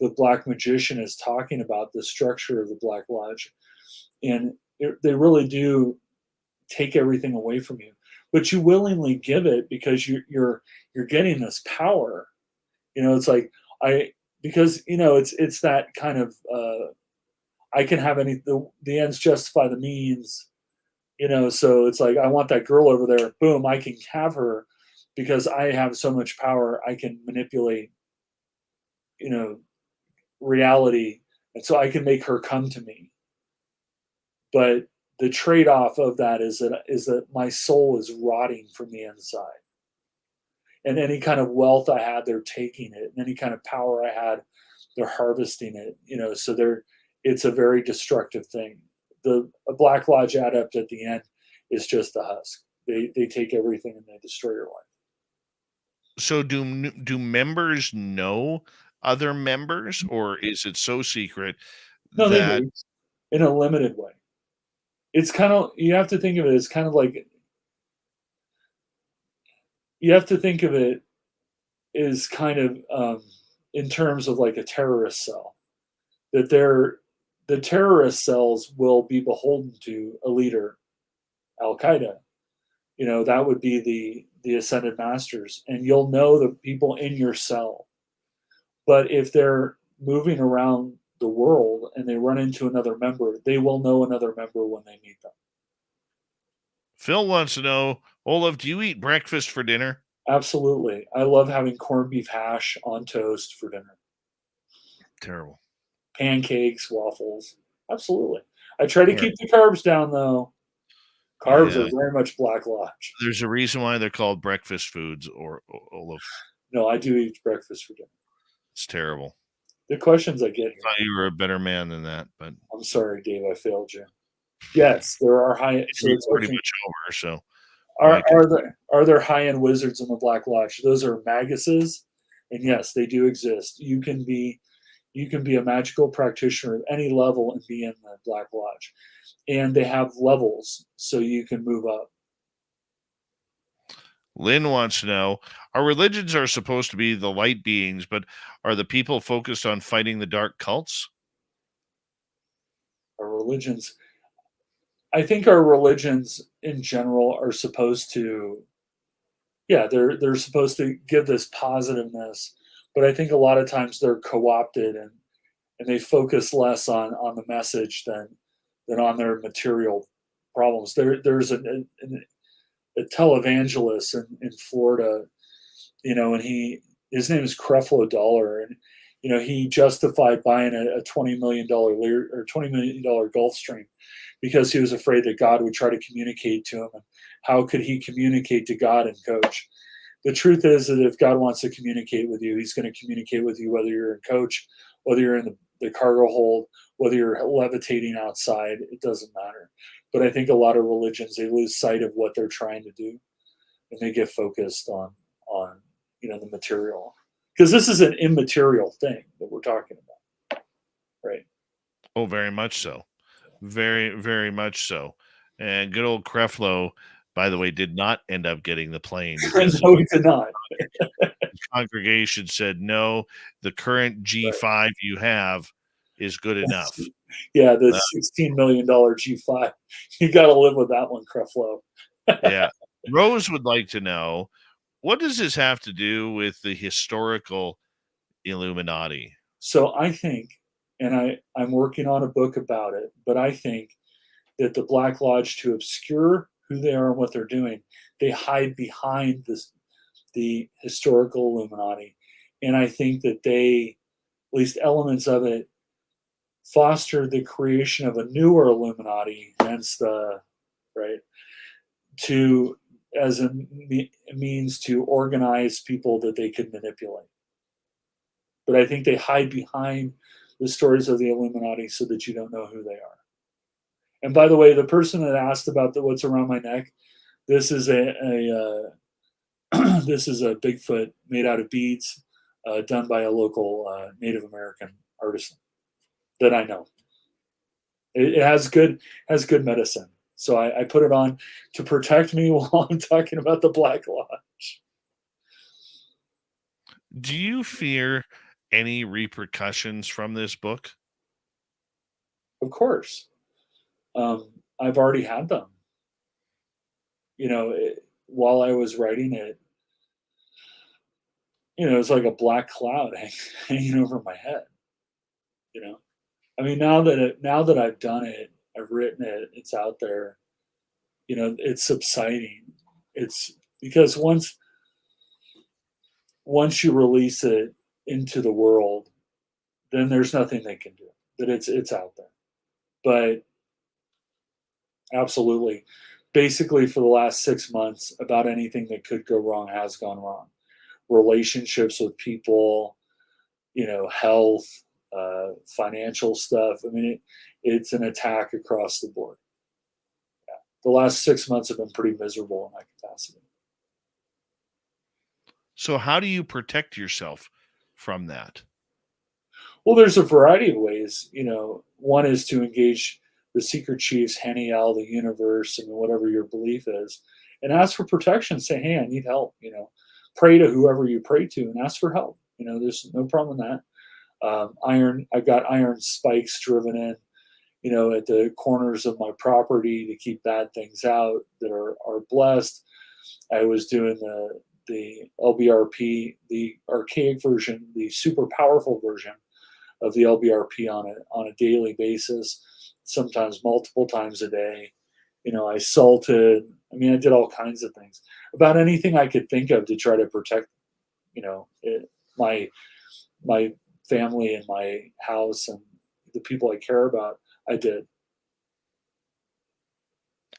the black magician is talking about the structure of the Black Lodge, and they really do take everything away from you, but you willingly give it because you're getting this power. It's like because it's that kind of I can have the ends justify the means. So it's like, I want that girl over there, boom, I can have her because I have so much power. I can manipulate reality, and so I can make her come to me. But the trade-off of that is that my soul is rotting from the inside, and any kind of wealth I had, they're taking it, and any kind of power I had, they're harvesting it. So it's a very destructive thing. A Black Lodge adept at the end is just the husk. They take everything and they destroy your life. So do members know other members, or is it so secret No, they that do, in a limited way. It's kind of, you have to think of it as kind of like, you have to think of it as kind of in terms of like a terrorist cell, that the terrorist cells will be beholden to a leader, Al Qaeda. That would be the ascended masters, and you'll know the people in your cell. But if they're moving around the world and they run into another member, they will know another member when they meet them. Phil wants to know, Olav, do you eat breakfast for dinner? Absolutely. I love having corned beef hash on toast for dinner. Terrible. Pancakes, waffles. Absolutely. I try to keep the carbs down, though. Carbs are very much Black Lodge. There's a reason why they're called breakfast foods, or Olav. No, I do eat breakfast for dinner. It's terrible. The questions I get here. I thought you were a better man than that, but I'm sorry, Dave. I failed you. Yes, there are high. So it's pretty much over. So are there high-end wizards in the Black Lodge? Those are maguses, and yes, they do exist. You can be a magical practitioner at any level and be in the Black Lodge, and they have levels, so you can move up. Lynn wants to know, our religions are supposed to be the light beings, but are the people focused on fighting the dark cults? Our religions, I think our religions in general are supposed to, they're supposed to give this positiveness, but I think a lot of times they're co-opted and they focus less on the message than on their material problems. There's a televangelist in Florida, and his name is Creflo Dollar, and he justified buying a $20 million or $20 million Gulfstream because he was afraid that God would try to communicate to him. And how could he communicate to God and coach? The truth is that if God wants to communicate with you, he's going to communicate with you, whether you're in coach, whether you're in the cargo hold, whether you're levitating outside, it doesn't matter. But I think a lot of religions, they lose sight of what they're trying to do, and they get focused on the material, because this is an immaterial thing that we're talking about, right? Oh, very much so. Very, very much so. And good old Creflo, by the way, did not end up getting the plane. No, he did not. The congregation said, no, the current G5 you have is good enough. Yeah, the $16 million G5. You got to live with that one, Creflo. Yeah. Rose would like to know, what does this have to do with the historical Illuminati? So I think, and I'm working on a book about it, but I think that the Black Lodge, to obscure who they are and what they're doing, they hide behind the historical Illuminati. And I think that they, at least elements of it, foster the creation of a newer Illuminati, hence the, right, as a means to organize people that they could manipulate. But I think they hide behind the stories of the Illuminati so that you don't know who they are. And by the way, the person that asked about what's around my neck, this is a Bigfoot made out of beads, done by a local Native American artisan that I know. It has good medicine. So I put it on to protect me while I'm talking about the Black Lodge. Do you fear any repercussions from this book? Of course. I've already had them. While I was writing it, it's like a black cloud hanging over my head. I mean, now that I've done it, I've written it, it's out there. It's subsiding. It's because once you release it into the world, then there's nothing they can do. That it's out there. But absolutely, basically for the last 6 months, about anything that could go wrong has gone wrong. Relationships with people, health, financial stuff. I mean, it's an attack across the board. Yeah. The last 6 months have been pretty miserable in that capacity. So how do you protect yourself from that? Well, there's a variety of ways. One is to engage the secret chiefs, Haniel, the universe, and whatever your belief is, and ask for protection. Say, hey, I need help. Pray to whoever you pray to and ask for help. There's no problem in that. I've got iron spikes driven in, at the corners of my property to keep bad things out that are blessed. I was doing the LBRP, the archaic version, the super powerful version of the LBRP on a daily basis, sometimes multiple times a day. I salted. I mean, I did all kinds of things, about anything I could think of to try to protect, my family and my house and the people I care about. I did.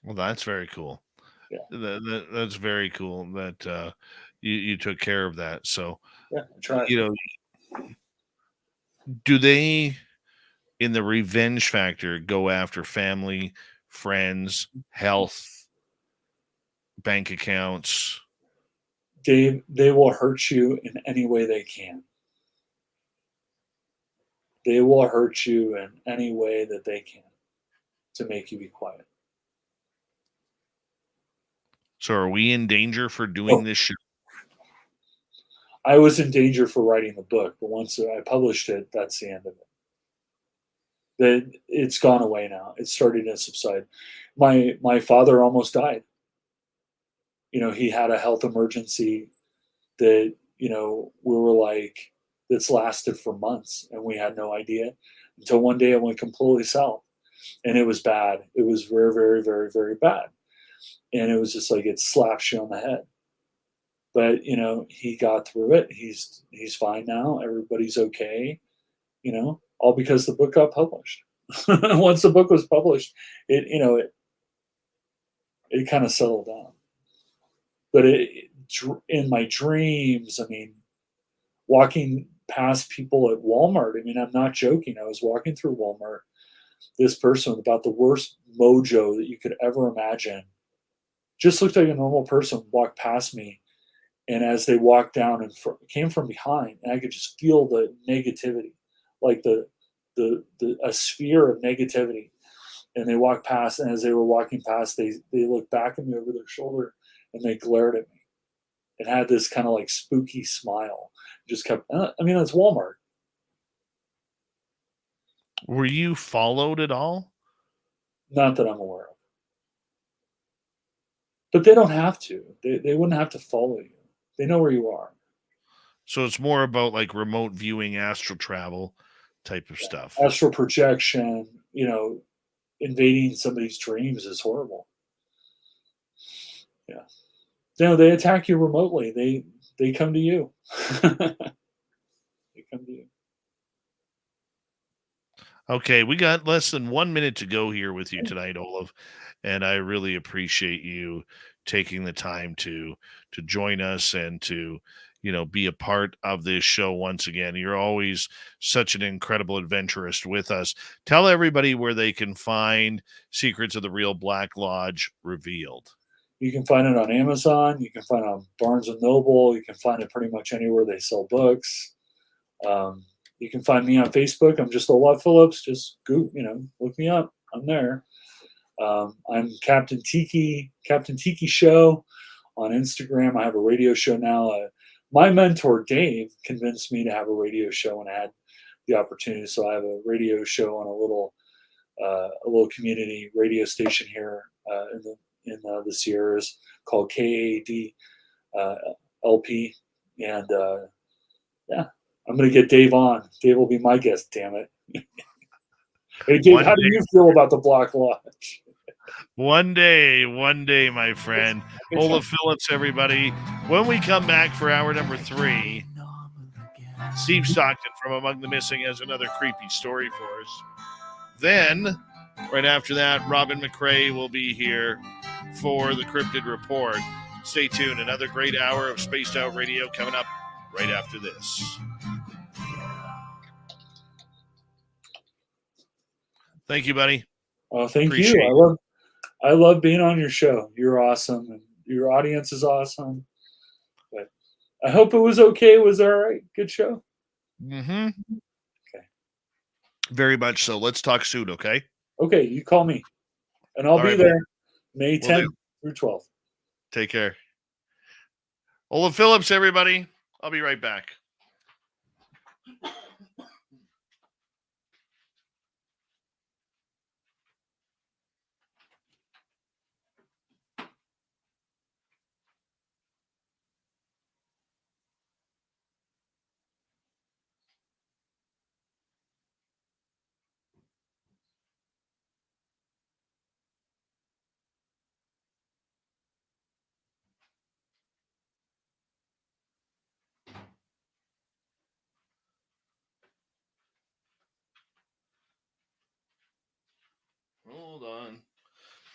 Well, that's very cool. Yeah. That's very cool that you took care of that. So, Yeah, I tried. Do they, in the revenge factor, go after family, friends, health, bank accounts? They will hurt you in any way they can. They will hurt you in any way that they can to make you be quiet. So are we in danger for doing this show? I was in danger for writing the book, but once I published it, that's the end of it. It's gone away now. It's starting to subside. My father almost died. He had a health emergency that, we were like, that's lasted for months, and we had no idea until one day it went completely south, and it was bad. It was very, very, very, very bad, and it was just like it slaps you on the head. But he got through it. He's fine now. Everybody's okay. All because the book got published. Once the book was published, it kind of settled down. But in my dreams, I mean, walking past people at Walmart. I mean, I'm not joking. I was walking through Walmart. This person with about the worst mojo that you could ever imagine just looked like a normal person, walked past me. And as they walked down and came from behind, and I could just feel the negativity, like a sphere of negativity. And they walked past, and as they were walking past, they looked back at me over their shoulder, and they glared at me, and had this kind of like spooky smile. Just kept. I mean, it's Walmart. Were you followed at all? Not that I'm aware of. But they don't have to. They wouldn't have to follow you. They know where you are. So it's more about like remote viewing, astral travel type of stuff. Astral projection, invading somebody's dreams is horrible. Yeah. They attack you remotely. They come to you. They come to you. Okay, we got less than 1 minute to go here with you tonight, Olav, and I really appreciate you taking the time to join us and to be a part of this show once again. You're always such an incredible adventurist with us. Tell everybody where they can find Secrets of the Real Black Lodge Revealed. You can find it on Amazon. You can find it on Barnes and Noble. You can find it pretty much anywhere they sell books. You can find me on Facebook. I'm just Olav Phillips. Just look me up. I'm there. I'm Captain Tiki Show on Instagram. I have a radio show now. My mentor Dave convinced me to have a radio show, and I had the opportunity. So I have a radio show on a little community radio station here in the Sierras called KAD LP, and yeah, I'm gonna get Dave on. Dave will be my guest. Damn it. Hey Dave, how do you feel about the Black Lodge? One day, my friend. Olav Phillips, everybody. When we come back for hour number 3, Steve Stockton from Among the Missing has another creepy story for us. Then, right after that, Robin McRae will be here for the Cryptid Report. Stay tuned. Another great hour of Spaced Out Radio coming up right after this. Thank you, buddy. Oh, thank Appreciate you. I love being on your show. You're awesome, and your audience is awesome. But I hope it was okay. It was all right. Good show. Mm-hmm. Okay. Very much so. Let's talk soon, okay? Okay, you call me, and I'll be there May 10th through 12th. Take care. Olav Phillips, everybody. I'll be right back.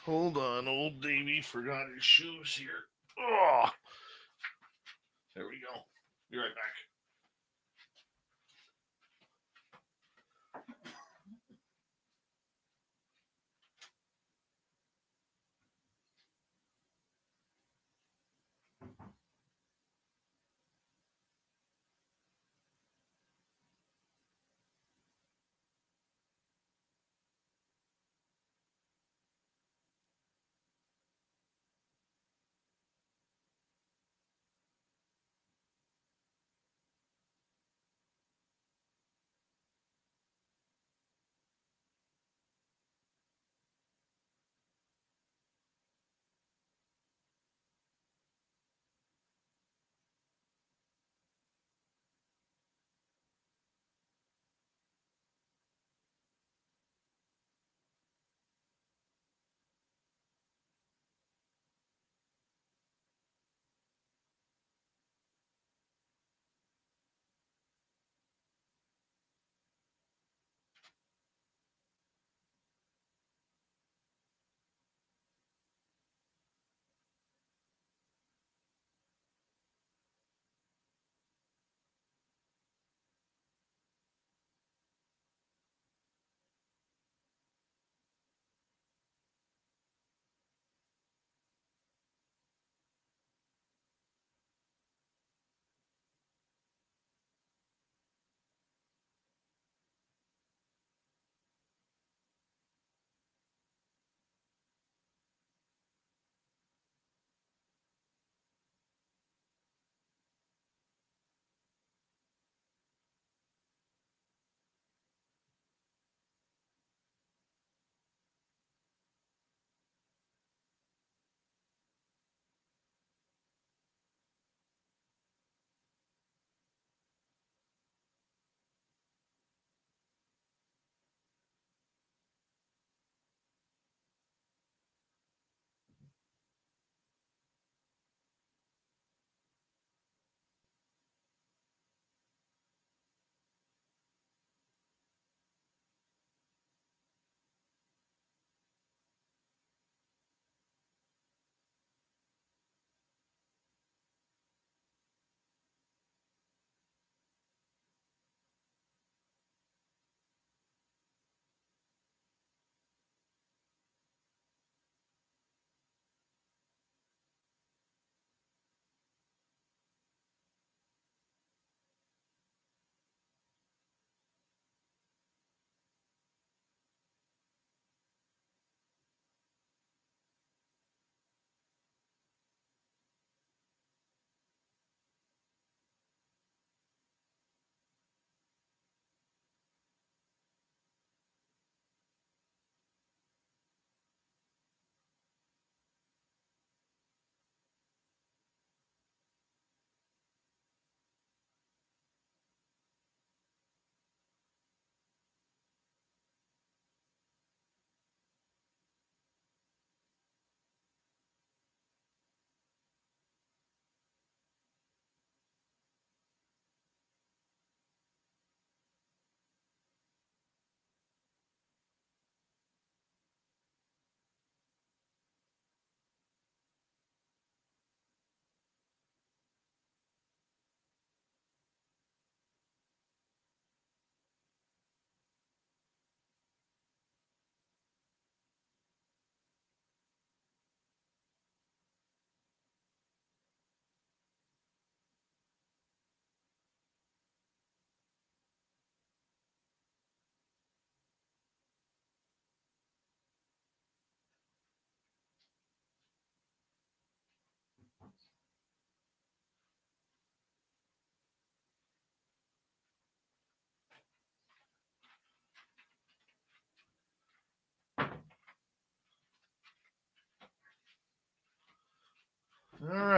Hold on. Old Davey forgot his shoes here. Oh, there we go. Be right back.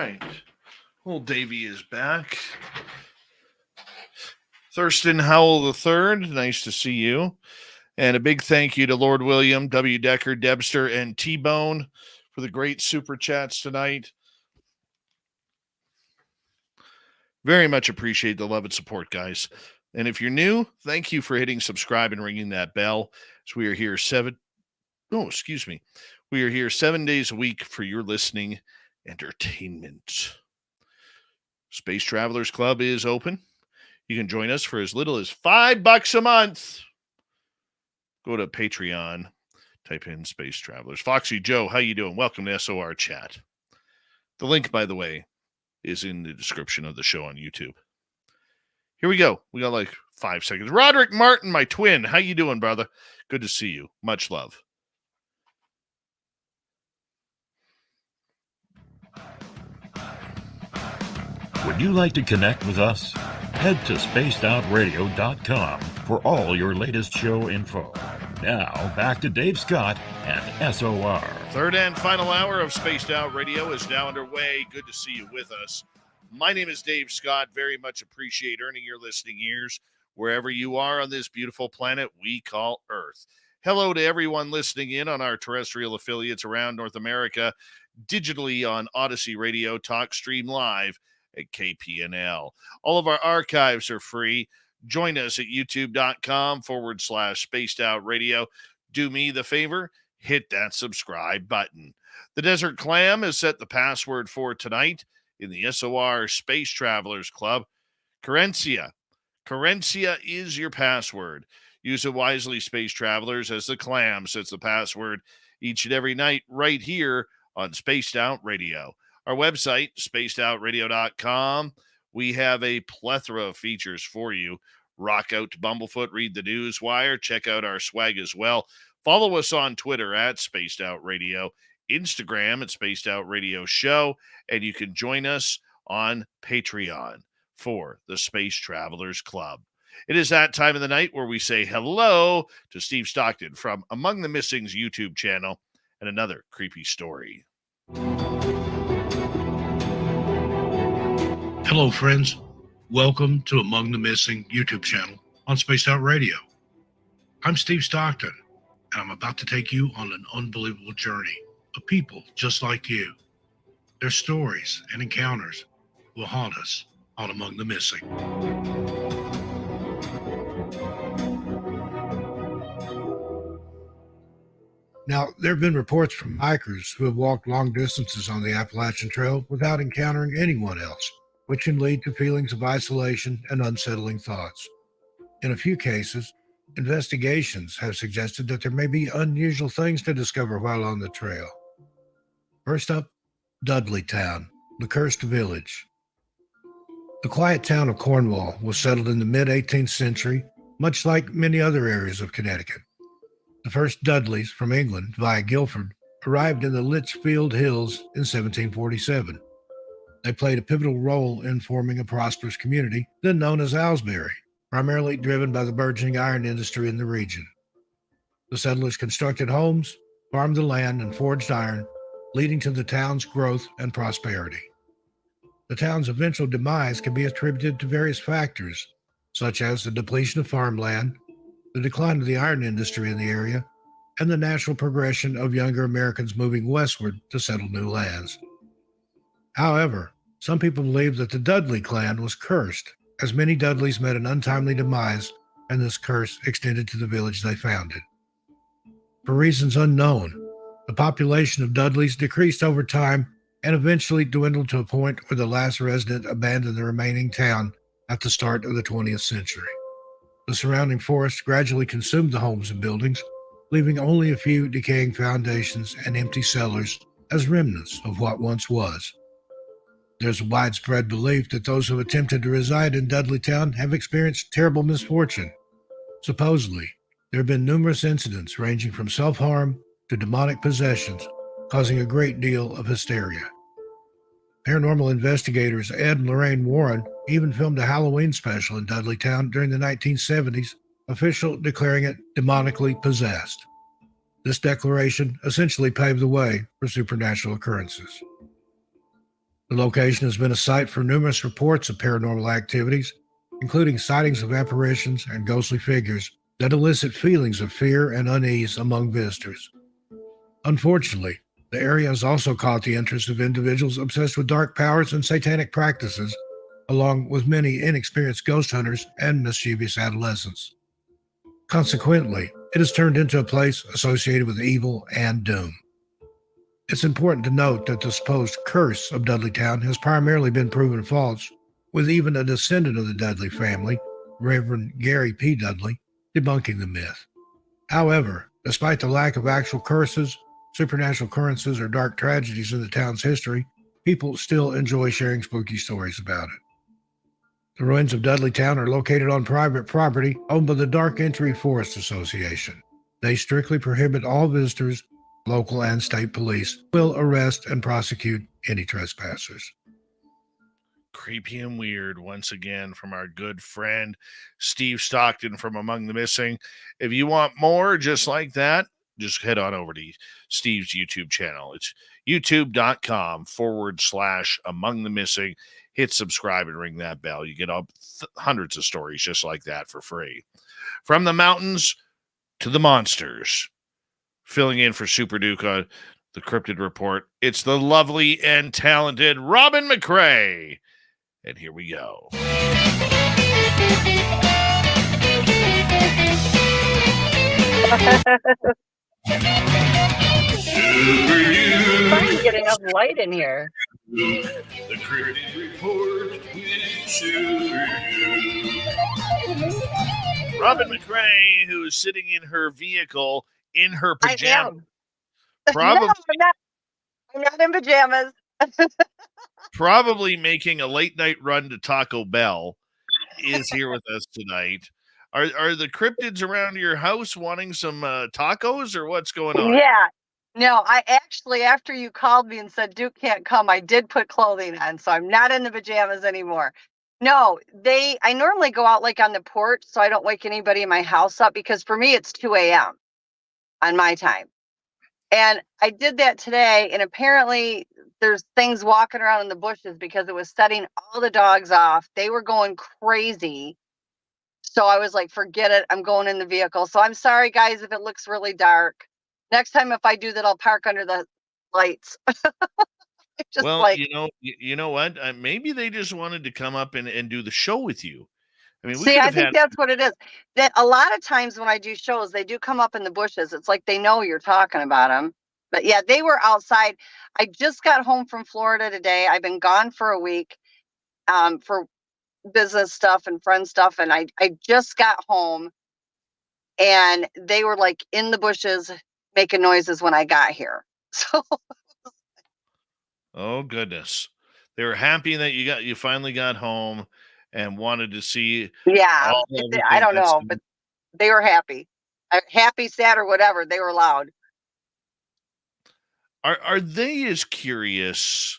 right. Old Davy is back. Thurston Howell III, nice to see you. And a big thank you to Lord William, W. Decker, Debster, and T-Bone for the great super chats tonight. Very much appreciate the love and support, guys. And if you're new, thank you for hitting subscribe and ringing that bell. So we are here We are here 7 days a week for your listening entertainment. Space Travelers Club is open. You can join us for as little as $5 a month. Go to Patreon, type in Space Travelers. Foxy Joe, how you doing? Welcome to SOR Chat. The link, by the way, is in the description of the show on YouTube. Here we go. We got like 5 seconds. Roderick Martin, my twin. How you doing, brother? Good to see you. Much love. Would you like to connect with us? Head to spacedoutradio.com for all your latest show info. Now, back to Dave Scott and SOR. Third and final hour of Spaced Out Radio is now underway. Good to see you with us. My name is Dave Scott. Very much appreciate earning your listening ears wherever you are on this beautiful planet we call Earth. Hello to everyone listening in on our terrestrial affiliates around North America, digitally on Odyssey Radio, TalkStream Live at KPNL. All of our archives are free. Join us at youtube.com/Spaced Out Radio. Do me the favor, hit that subscribe button. The Desert Clam has set the password for tonight in the SOR Space Travelers Club. Currencia. Currencia is your password. Use it wisely, Space Travelers, as the Clam sets the password each and every night right here on Spaced Out Radio. Our website, spacedoutradio.com. We have a plethora of features for you. Rock out to Bumblefoot, read the news wire, check out our swag as well. Follow us on Twitter at Spaced Out Radio, Instagram at Spaced Out Radio Show, and you can join us on Patreon for the Space Travelers Club. It is that time of the night where we say hello to Steve Stockton from Among the Missing's YouTube channel and another creepy story. Hello, friends. Welcome to Among the Missing YouTube channel on Spaced Out Radio. I'm Steve Stockton, and I'm about to take you on an unbelievable journey of people just like you. Their stories and encounters will haunt us on Among the Missing. Now, there have been reports from hikers who have walked long distances on the Appalachian Trail without encountering anyone else, which can lead to feelings of isolation and unsettling thoughts. In a few cases, investigations have suggested that there may be unusual things to discover while on the trail. First up, Dudleytown, the cursed village. The quiet town of Cornwall was settled in the mid-18th century, much like many other areas of Connecticut. The first Dudleys from England via Guildford arrived in the Litchfield Hills in 1747. They played a pivotal role in forming a prosperous community, then known as Aylesbury, primarily driven by the burgeoning iron industry in the region. The settlers constructed homes, farmed the land, and forged iron, leading to the town's growth and prosperity. The town's eventual demise can be attributed to various factors, such as the depletion of farmland, the decline of the iron industry in the area, and the natural progression of younger Americans moving westward to settle new lands. However, some people believe that the Dudley clan was cursed, as many Dudleys met an untimely demise, and this curse extended to the village they founded. For reasons unknown, the population of Dudleys decreased over time and eventually dwindled to a point where the last resident abandoned the remaining town at the start of the 20th century. The surrounding forest gradually consumed the homes and buildings, leaving only a few decaying foundations and empty cellars as remnants of what once was. There's a widespread belief that those who have attempted to reside in Dudleytown have experienced terrible misfortune. Supposedly, there have been numerous incidents ranging from self-harm to demonic possessions, causing a great deal of hysteria. Paranormal investigators Ed and Lorraine Warren even filmed a Halloween special in Dudleytown during the 1970s, official declaring it demonically possessed. This declaration essentially paved the way for supernatural occurrences. The location has been a site for numerous reports of paranormal activities, including sightings of apparitions and ghostly figures that elicit feelings of fear and unease among visitors. Unfortunately, the area has also caught the interest of individuals obsessed with dark powers and satanic practices, along with many inexperienced ghost hunters and mischievous adolescents. Consequently, it has turned into a place associated with evil and doom. It's important to note that the supposed curse of Dudleytown has primarily been proven false, with even a descendant of the Dudley family, Reverend Gary P. Dudley, debunking the myth. However, despite the lack of actual curses, supernatural occurrences, or dark tragedies in the town's history, people still enjoy sharing spooky stories about it. The ruins of Dudleytown are located on private property owned by the Dark Entry Forest Association. They strictly prohibit all visitors. Local and state police will arrest and prosecute any trespassers. Creepy and weird once again from our good friend Steve Stockton from Among the Missing. If you want more just like that, just head on over to Steve's YouTube channel. It's youtube.com/Among the Missing. Hit subscribe and ring that bell. You get up hundreds of stories just like that for free. From the mountains to the monsters. Filling in for Super Duke on the Cryptid Report, it's the lovely and talented Robin McCrae. And here we go. Finally get enough light in here. The Cryptid Report with Super Duke. Robin McCrae, who is sitting in her vehicle in her pajamas. Probably, No, I'm not in pajamas. probably making a late night run to Taco Bell, is here with us tonight. Are the cryptids around your house wanting some tacos, or what's going on? Yeah. No, I actually, after you called me and said Duke can't come, I did put clothing on, so I'm not in the pajamas anymore. No, I normally go out like on the porch so I don't wake anybody in my house up, because for me it's 2 a.m. on my time. And I did that today, and apparently there's things walking around in the bushes because it was setting all the dogs off. They were going crazy. So I was like, forget it. I'm going in the vehicle. So I'm sorry, guys, if it looks really dark. Next time, if I do that, I'll park under the lights. Just Well, like, you know what? Maybe they just wanted to come up and do the show with you. I mean, we see, could I have think had. that's what it is. That a lot of times when I do shows, they do come up in the bushes. It's like they know you're talking about them. But yeah, they were outside. I just got home from Florida today. I've been gone for a week for business stuff and friend stuff. And I just got home, and they were like in the bushes making noises when I got here. So Oh goodness, they were happy that you finally got home and wanted to see yeah, I everything don't that's. know, but they were happy. Happy, sad, or whatever. They were loud. Are they as curious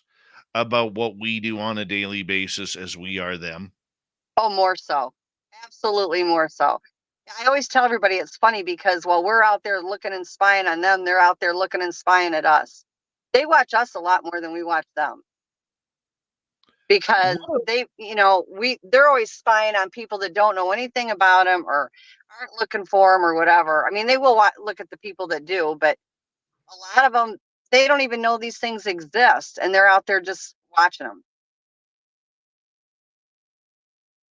about what we do on a daily basis as we are them? Oh, more so. Absolutely more so. I always tell everybody it's funny because while we're out there looking and spying on them, they're out there looking and spying at us. They watch us a lot more than we watch them, because they're always spying on people that don't know anything about them or aren't looking for them or whatever. I mean, they will look at the people that do, but a lot of them, they don't even know these things exist, and they're out there just watching them.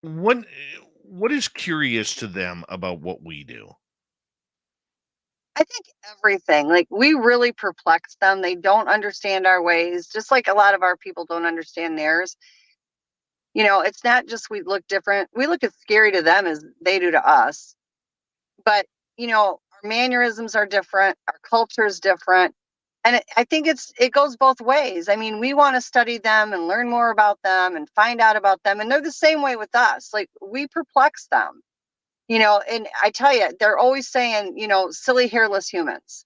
What what is curious to them about what we do? I think everything, like, we really perplex them. They don't understand our ways, just like a lot of our people don't understand theirs. It's not just we look different. We look as scary to them as they do to us. But, our mannerisms are different, our culture is different. And I think it goes both ways. I mean, we want to study them and learn more about them and find out about them. And they're the same way with us. Like, we perplex them. And I tell you, they're always saying, silly hairless humans.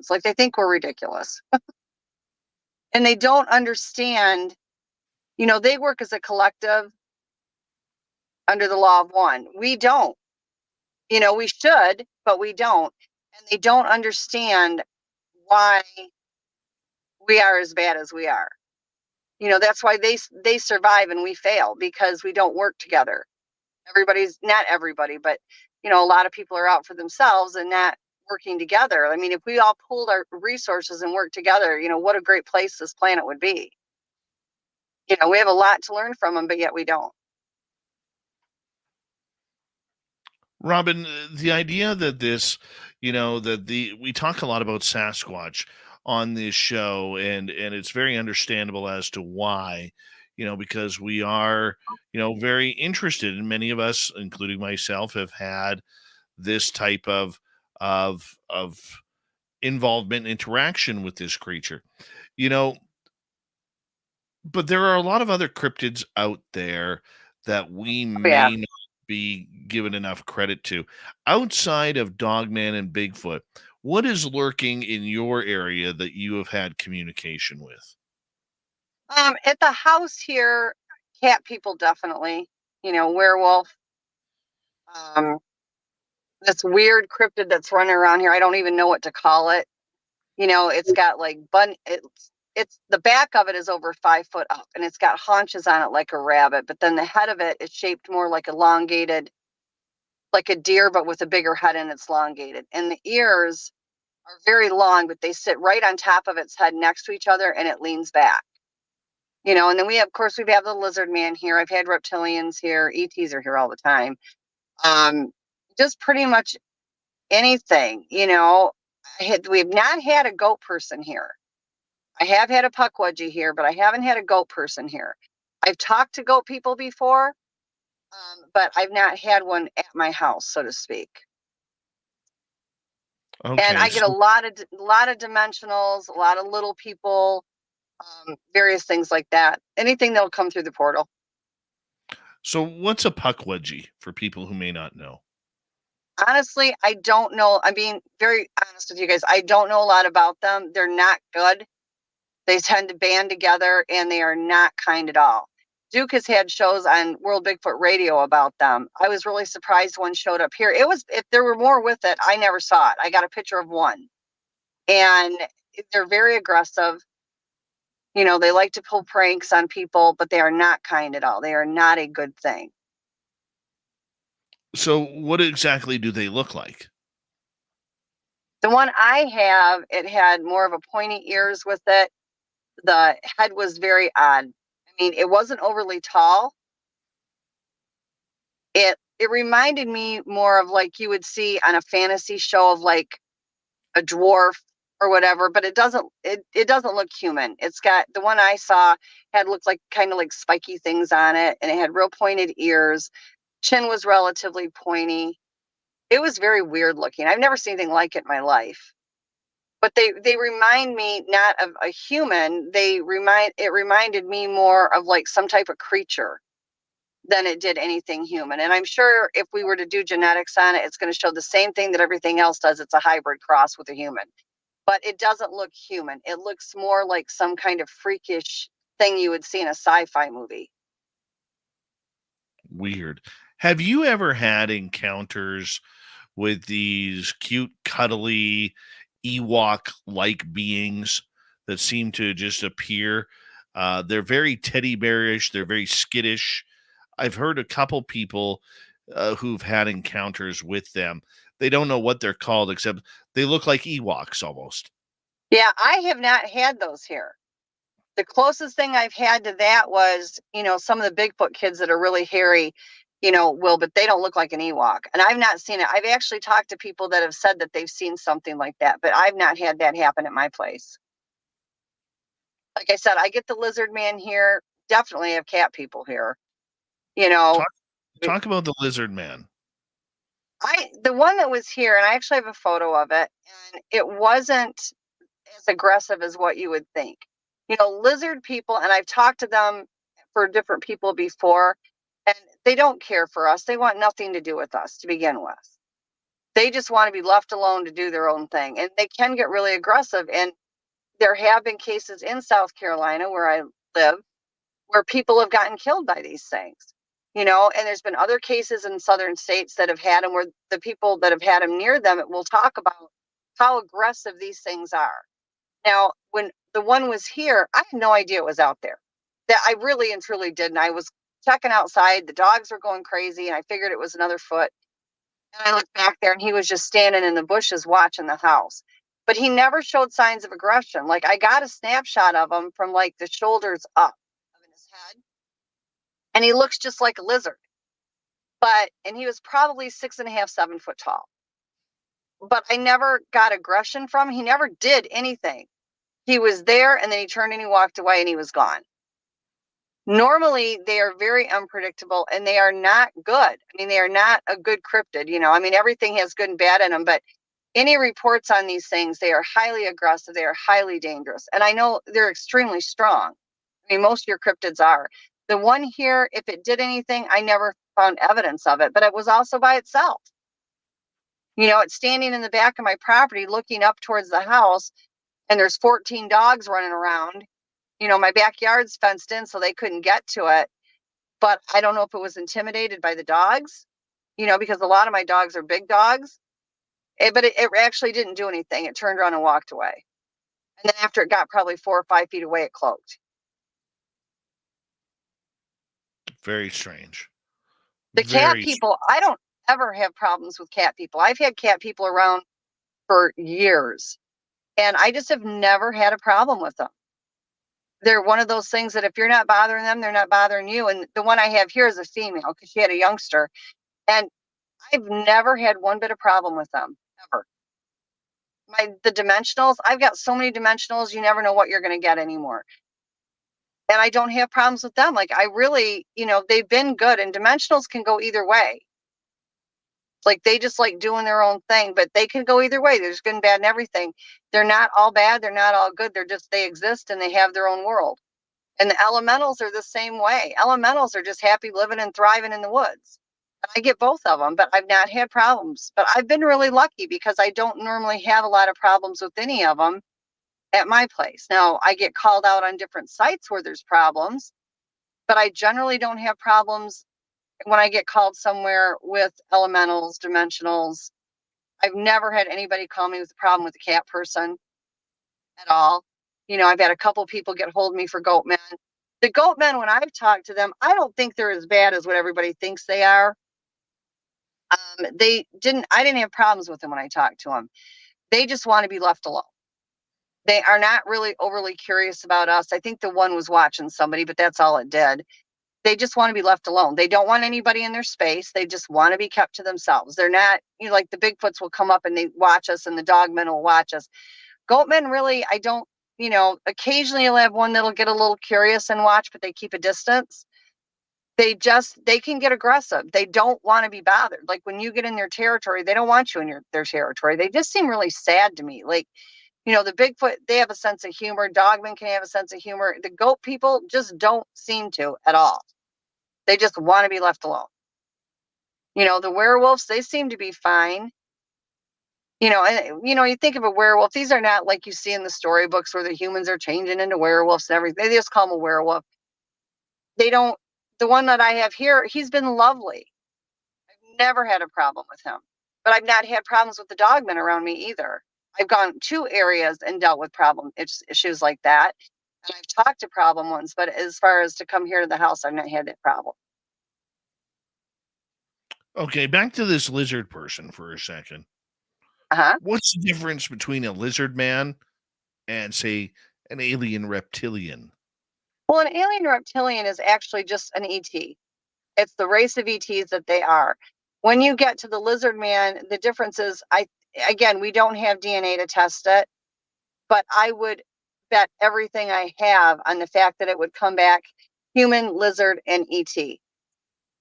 Like, they think we're ridiculous. And they don't understand, they work as a collective under the law of one. We don't. We should, but we don't. And they don't understand why we are as bad as we are. That's why they survive and we fail, because we don't work together. Not everybody, but a lot of people are out for themselves and not working together. I mean, if we all pooled our resources and worked together, what a great place this planet would be. We have a lot to learn from them, but yet we don't. Robin, the idea that this, we talk a lot about Sasquatch on this show, and it's very understandable as to why, because we are, very interested, and many of us, including myself, have had this type of involvement, interaction with this creature, you know. But there are a lot of other cryptids out there that we Oh, yeah. may not be given enough credit to. Outside of Dogman and Bigfoot, what is lurking in your area that you have had communication with? At the house here, cat people definitely. Werewolf. Um, this weird cryptid that's running around here. I don't even know what to call it. It's got like it's the back of it is over 5 foot up, and it's got haunches on it like a rabbit, but then the head of it is shaped more like elongated, like a deer, but with a bigger head, and it's elongated. And the ears are very long, but they sit right on top of its head next to each other, and it leans back. And then we have the lizard man here. I've had reptilians here. ETs are here all the time. Just pretty much anything. We've not had a goat person here. I have had a puckwudgie here, but I haven't had a goat person here. I've talked to goat people before, but I've not had one at my house, so to speak. Okay, And I get a lot of dimensionals, a lot of little people, various things like that. Anything that'll come through the portal. So what's a puckwudgie for people who may not know? Honestly, I don't know. I'm being very honest with you guys. I don't know a lot about them. They're not good. They tend to band together, and they are not kind at all. Duke has had shows on World Bigfoot Radio about them. I was really surprised one showed up here. If there were more with it, I never saw it. I got a picture of one. And they're very aggressive. They like to pull pranks on people, but they are not kind at all. They are not a good thing. So what exactly do they look like? The one I have, it had more of a pointy ears with it. The head was very odd. I mean, it wasn't overly tall. It reminded me more of like you would see on a fantasy show of like a dwarf or whatever, but it doesn't look human. It's got, the one I saw had looked like kind of like spiky things on it, and it had real pointed ears. Chin was relatively pointy. It was very weird looking. I've never seen anything like it in my life. But they remind me not of a human. It reminded me more of like some type of creature than it did anything human. And I'm sure if we were to do genetics on it, it's going to show the same thing that everything else does. It's a hybrid cross with a human. But it doesn't look human. It looks more like some kind of freakish thing you would see in a sci-fi movie. Weird. Have you ever had encounters with these cute, cuddly, Ewok-like beings that seem to just appear? They're very teddy bearish. They're very skittish. I've heard a couple people who've had encounters with them. They don't know what they're called, except they look like Ewoks almost. Yeah, I have not had those here. The closest thing I've had to that was, some of the Bigfoot kids that are really hairy, but they don't look like an Ewok. And I've not seen it. I've actually talked to people that have said that they've seen something like that, but I've not had that happen at my place. Like I said, I get the lizard man here. Definitely have cat people here. Talk about the lizard man. The one that was here, and I actually have a photo of it, and it wasn't as aggressive as what you would think. Lizard people, and I've talked to them for different people before, and they don't care for us. They want nothing to do with us to begin with. They just want to be left alone to do their own thing, and they can get really aggressive. And there have been cases in South Carolina where I live where people have gotten killed by these things. And there's been other cases in southern states that have had them where the people that have had them near them will talk about how aggressive these things are. Now, when the one was here, I had no idea it was out there. that I really and truly didn't. I was checking outside. The dogs were going crazy, and I figured it was another foot. And I looked back there, and he was just standing in the bushes watching the house. But he never showed signs of aggression. Like, I got a snapshot of him from like the shoulders up in his head, and he looks just like a lizard. And he was probably 6.5, 7 foot tall. But I never got aggression from him. He never did anything. He was there, and then he turned and he walked away, and he was gone. Normally, they are very unpredictable, and they are not good. I mean, they are not a good cryptid. I mean, everything has good and bad in them, but any reports on these things, they are highly aggressive. They are highly dangerous. And I know they're extremely strong. I mean, most of your cryptids are. The one here, if it did anything, I never found evidence of it, but it was also by itself. It's standing in the back of my property looking up towards the house, and there's 14 dogs running around. My backyard's fenced in, so they couldn't get to it. But I don't know if it was intimidated by the dogs, because a lot of my dogs are big dogs. But it actually didn't do anything. It turned around and walked away. And then after it got probably 4 or 5 feet away, it cloaked. Very strange. The cat people, I don't ever have problems with cat people. I've had cat people around for years, and I just have never had a problem with them. They're one of those things that if you're not bothering them, they're not bothering you. And the one I have here is a female because she had a youngster. And I've never had one bit of problem with them, ever. The dimensionals, I've got so many dimensionals, you never know what you're going to get anymore. And I don't have problems with them. Like, I really, they've been good. And dimensionals can go either way. Like, they just like doing their own thing, but they can go either way. There's good and bad and everything. They're not all bad. They're not all good. They exist and they have their own world. And the elementals are the same way. Elementals are just happy living and thriving in the woods. I get both of them, but I've not had problems. But I've been really lucky because I don't normally have a lot of problems with any of them at my place. Now, I get called out on different sites where there's problems, but I generally don't have problems when I get called somewhere with elementals, dimensionals. I've never had anybody call me with a problem with the cat person at all. I've had a couple people get hold of me for goat men. The goat men, when I've talked to them, I don't think they're as bad as what everybody thinks they are. I didn't have problems with them when I talked to them. They just want to be left alone. They are not really overly curious about us. I think the one was watching somebody, but that's all it did. They just want to be left alone. They don't want anybody in their space. They just want to be kept to themselves. They're not, like the Bigfoots will come up and they watch us, and the dogmen will watch us. Goatmen, really, I don't, occasionally you'll have one that'll get a little curious and watch, but they keep a distance. They can get aggressive. They don't want to be bothered. Like, when you get in their territory, they don't want you in their territory. They just seem really sad to me. Like, the Bigfoot, they have a sense of humor. Dogmen can have a sense of humor. The goat people just don't seem to at all. They just want to be left alone. The werewolves, they seem to be fine. And you think of a werewolf, these are not like you see in the storybooks where the humans are changing into werewolves and everything. They just call them a werewolf. The one that I have here, he's been lovely. I've never had a problem with him, but I've not had problems with the dogmen around me either. I've gone to areas and dealt with issues like that. And I've talked to problem ones, but as far as to come here to the house, I've not had that problem. Okay, back to this lizard person for a second. What's the difference between a lizard man and, say, an alien reptilian? Well, an alien reptilian is actually just an ET. It's the race of ETs that they are. When you get to the lizard man, the difference is, we don't have DNA to test it, but I would bet everything I have on the fact that it would come back human, lizard, and ET.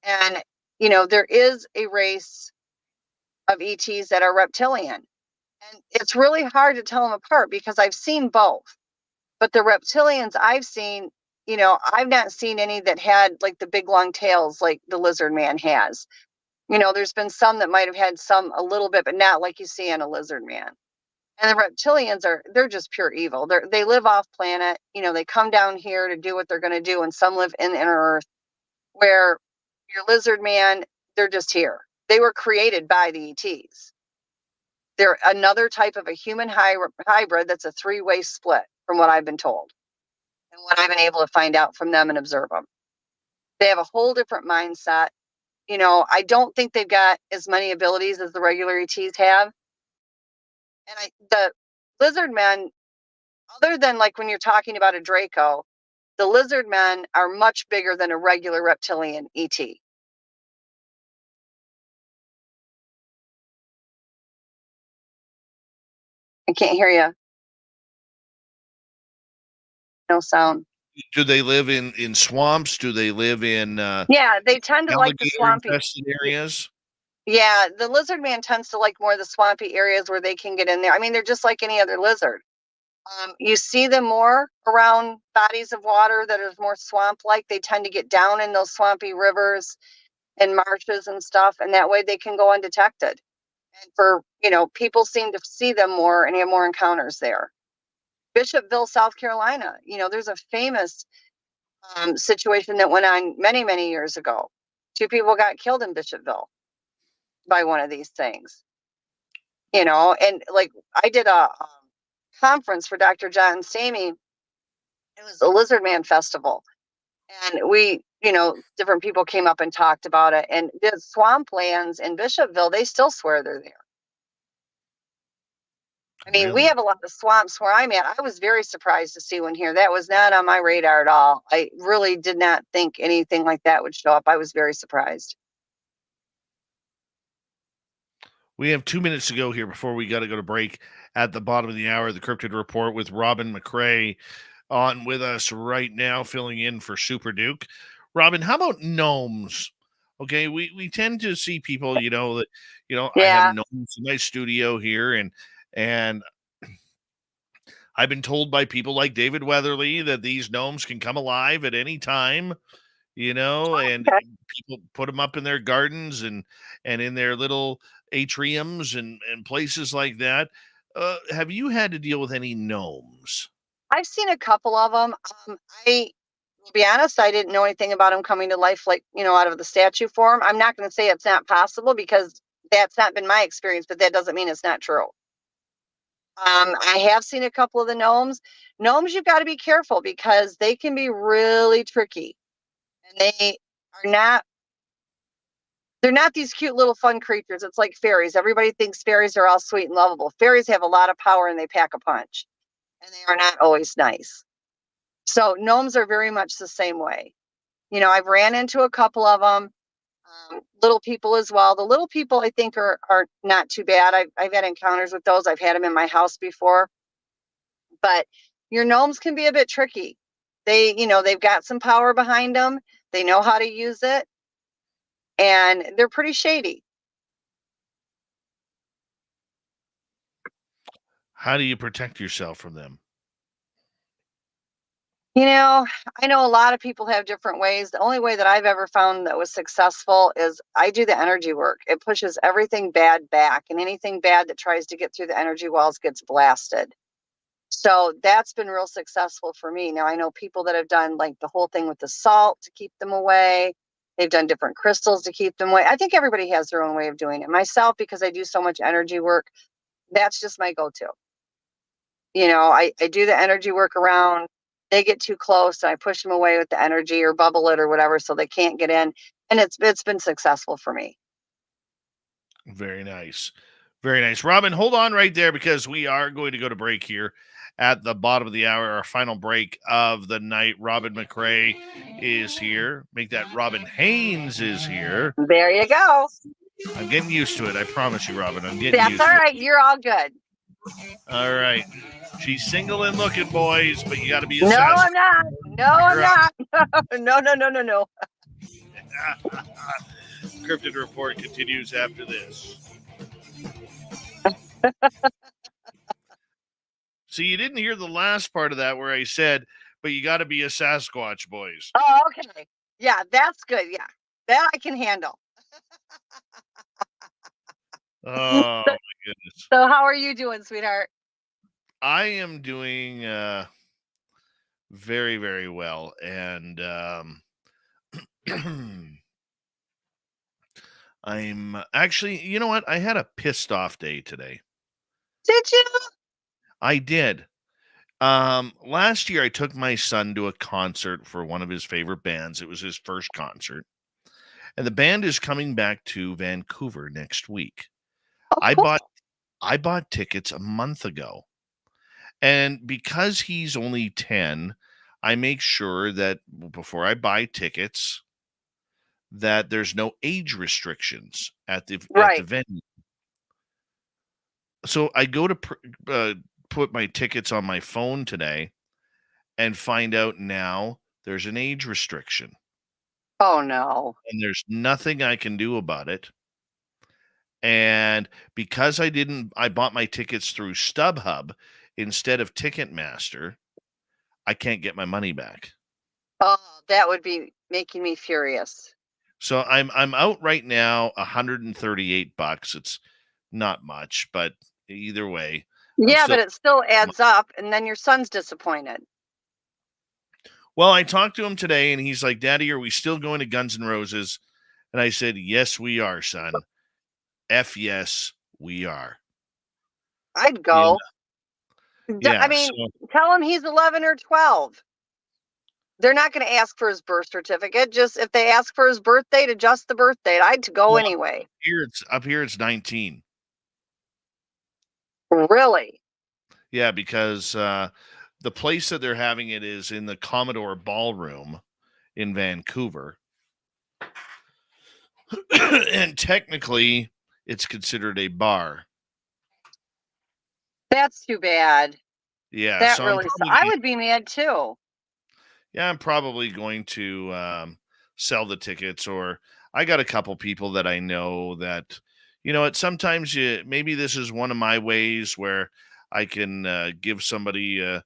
And, there is a race of ETs that are reptilian. And it's really hard to tell them apart because I've seen both. But the reptilians I've seen, I've not seen any that had like the big long tails like the lizard man has. There's been some that might have had some a little bit, but not like you see in a lizard man. And the reptilians they're just pure evil. They live off planet. They come down here to do what they're going to do. And some live in inner earth, where your lizard man, they're just here. They were created by the ETs. They're another type of a human hybrid that's a 3-way split, from what I've been told. and what I've been able to find out from them and observe them. They have a whole different mindset. I don't think they've got as many abilities as the regular ETs have. And the lizard men, other than like when you're talking about a Draco, the lizard men are much bigger than a regular reptilian ET. I can't hear you. No sound. Do they live in swamps? Do they live in Yeah, they tend to like the swampy infested areas? Yeah, the lizard man tends to like more of the swampy areas where they can get in there. I mean, they're just like any other lizard. You see them more around bodies of water that is more swamp-like. They tend to get down in those swampy rivers and marshes and stuff, and that way they can go undetected. And people seem to see them more and have more encounters there. Bishopville, South Carolina, there's a famous situation that went on many, many years ago. 2 people got killed in Bishopville by one of these things. And like I did a conference for Dr. John Samey. It was a Lizard Man Festival. And we, different people came up and talked about it. And the swamplands in Bishopville, they still swear they're there. I mean, we Really? have a lot of swamps where I'm at. I was very surprised to see one here. That was not on my radar at all. I really did not think anything like that would show up. I was very surprised. We have 2 minutes to go here before we got to go to break. At the bottom of the hour, the Cryptid Report with Robin McCrae on with us right now, filling in for Super Duke. Robin, how about gnomes? Okay, we tend to see people, that I have Yeah. gnomes in my studio here, and I've been told by people like David Weatherly that these gnomes can come alive at any time, and Okay. people put them up in their gardens and in their little atriums and places like that. Have you had to deal with any gnomes? I've seen a couple of them. I will be honest, I didn't know anything about them coming to life, like, out of the statue form. I'm not going to say it's not possible because that's not been my experience, but that doesn't mean it's not true. I have seen a couple of the gnomes. Gnomes, you've got to be careful because they can be really tricky. And are not, they're not these cute little fun creatures. It's like fairies. Everybody thinks fairies are all sweet and lovable. Fairies have a lot of power and they pack a punch. And they are not always nice. So gnomes are very much the same way. I've ran into a couple of them, little people as well. The little people I think are not too bad. I've had encounters with those. I've had them in my house before. But your gnomes can be a bit tricky. They've got some power behind them. They know how to use it. And they're pretty shady. How do you protect yourself from them? I know a lot of people have different ways. The only way that I've ever found that was successful is I do the energy work. It pushes everything bad back, and anything bad that tries to get through the energy walls gets blasted. So that's been real successful for me. Now, I know people that have done like the whole thing with the salt to keep them away. They've done different crystals to keep them away. I think everybody has their own way of doing it. Myself, because I do so much energy work, that's just my go-to. I do the energy work around. They get too close, and I push them away with the energy or bubble it or whatever so they can't get in. And it's been successful for me. Very nice. Very nice. Robin, hold on right there because we are going to go to break here at the bottom of the hour. Our final break of the night. Robin McCrae is here. Make that Robin Haynes is here. There you go. I'm getting used to it. I promise you, Robin. I'm getting That's used all to right. You're all good. it. All right. She's single and looking, boys, but you got to be a No, sass. I'm not. No, I'm not. No. Cryptid Report continues after this. So you didn't hear the last part of that where I said, but you got to be a Sasquatch, boys. Oh, okay. Yeah, that's good. Yeah, that I can handle. Oh, my goodness. So how are you doing, sweetheart? I am doing very, very well. And I'm actually, you know what? I had a pissed off day today. Did you? I did. Last year I took my son to a concert for one of his favorite bands. It was his first concert. And the band is coming back to Vancouver next week. Oh, I cool. bought tickets a month ago. And because he's only 10, I make sure that before I buy tickets that there's no age restrictions at the Right. venue. So I go to put my tickets on my phone today and find out now there's an age restriction. Oh no. And there's nothing I can do about it. And because I bought my tickets through StubHub instead of Ticketmaster, I can't get my money back. Oh, that would be making me furious. So I'm out right now $138. It's not much, but either way, Yeah, but it still adds up, and then your son's disappointed. Well, I talked to him today, and he's like, "Daddy, are we still going to Guns N' Roses?" And I said, "Yes, we are, son. F yes, we are." I'd go. Yeah. I mean, tell him he's 11 or 12. They're not going to ask for his birth certificate. Just if they ask for his birth date, adjust the birth date. I'd go anyway. Up here it's 19. Really? Yeah, because the place that they're having it is in the Commodore Ballroom in Vancouver. And technically, it's considered a bar. That's too bad. Yeah. That So really I would be mad too. Yeah, I'm probably going to sell the tickets, or I got a couple people that I know that, sometimes maybe this is one of my ways where I can give somebody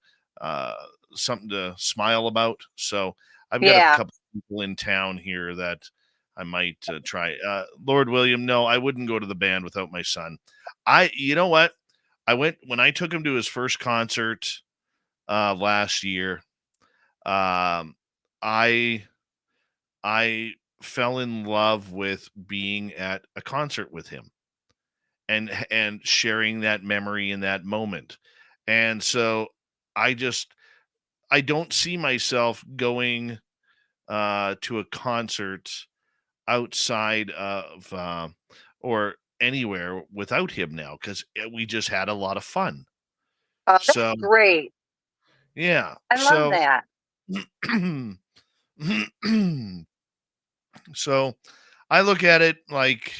something to smile about. So I've got a couple people in town here that I might try. Lord William, no, I wouldn't go to the band without my son. You know what? When I took him to his first concert last year. I fell in love with being at a concert with him and sharing that memory in that moment. And so I don't see myself going to a concert outside of or anywhere without him now, because we just had a lot of fun. That's So great. yeah. I love that. So I look at it like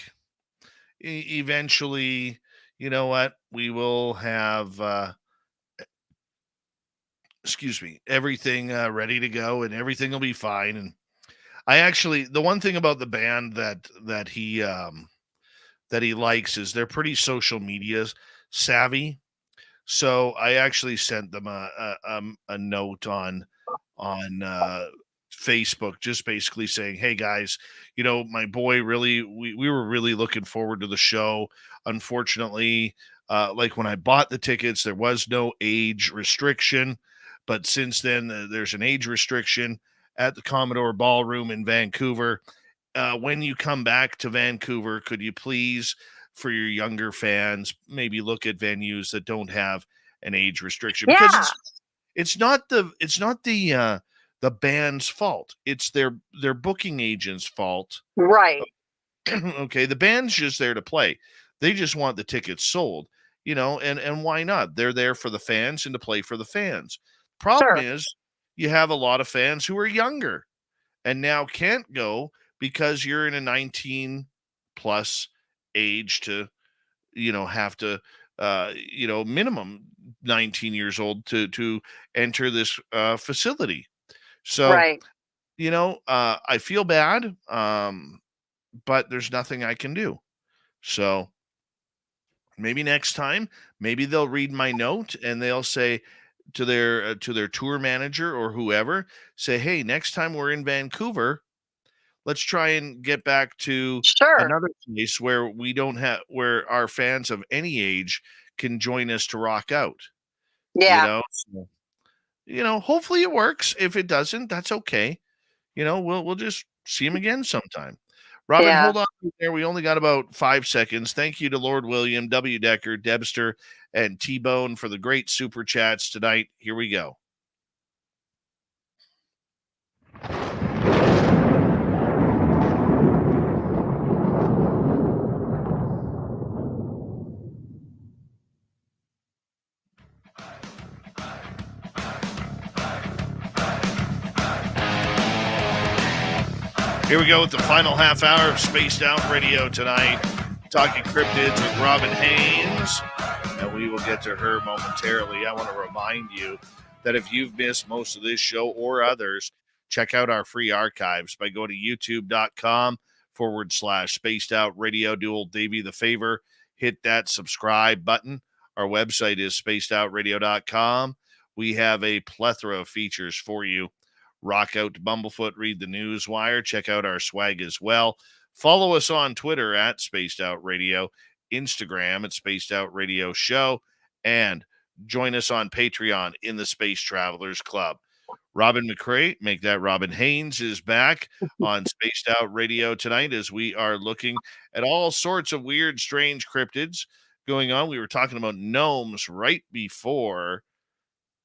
eventually, you know what, we will have excuse me, everything ready to go, and everything will be fine. And the one thing about the band that he likes is they're pretty social media savvy. So I actually sent them a note on Facebook, just basically saying, "Hey guys, my boy we were really looking forward to the show. Unfortunately, like when I bought the tickets, there was no age restriction, but since then there's an age restriction at the Commodore Ballroom in Vancouver. When you come back to Vancouver, could you please, for your younger fans, maybe look at venues that don't have an age restriction?" Because it's not the band's fault. It's their booking agent's fault. Right. Okay, the band's just there to play. They just want the tickets sold, and why not? They're there for the fans and to play for the fans. Problem is, you have a lot of fans who are younger and now can't go because you're in a 19 plus age to, have to, minimum 19 years old to enter this facility. So, I feel bad, but there's nothing I can do. So maybe next time, maybe they'll read my note and they'll say to their tour manager or whoever, say, "Hey, next time we're in Vancouver, let's try and get back to another place where where our fans of any age can join us to rock out." Yeah. So, hopefully it works. If it doesn't, that's okay. We'll just see him again sometime. Robin, Yeah. hold on there. We only got about 5 seconds. Thank you to Lord William, W. Decker, Debster, and T-Bone for the great super chats tonight. Here we go. Here we go with the final half hour of Spaced Out Radio tonight. Talking cryptids with Robin Haynes, and we will get to her momentarily. I want to remind you that if you've missed most of this show or others, check out our free archives by going to youtube.com/Spaced Out Radio. Do old Davey the favor, hit that subscribe button. Our website is spacedoutradio.com. We have a plethora of features for you. Rock out to Bumblefoot, read the news wire, check out our swag as well. Follow us on Twitter at Spaced Out Radio, Instagram at Spaced Out Radio Show, and join us on Patreon in the Space Travelers Club. Robin McCrae, make that Robin Haynes, is back on Spaced Out Radio tonight as we are looking at all sorts of weird, strange cryptids going on. We were talking about gnomes right before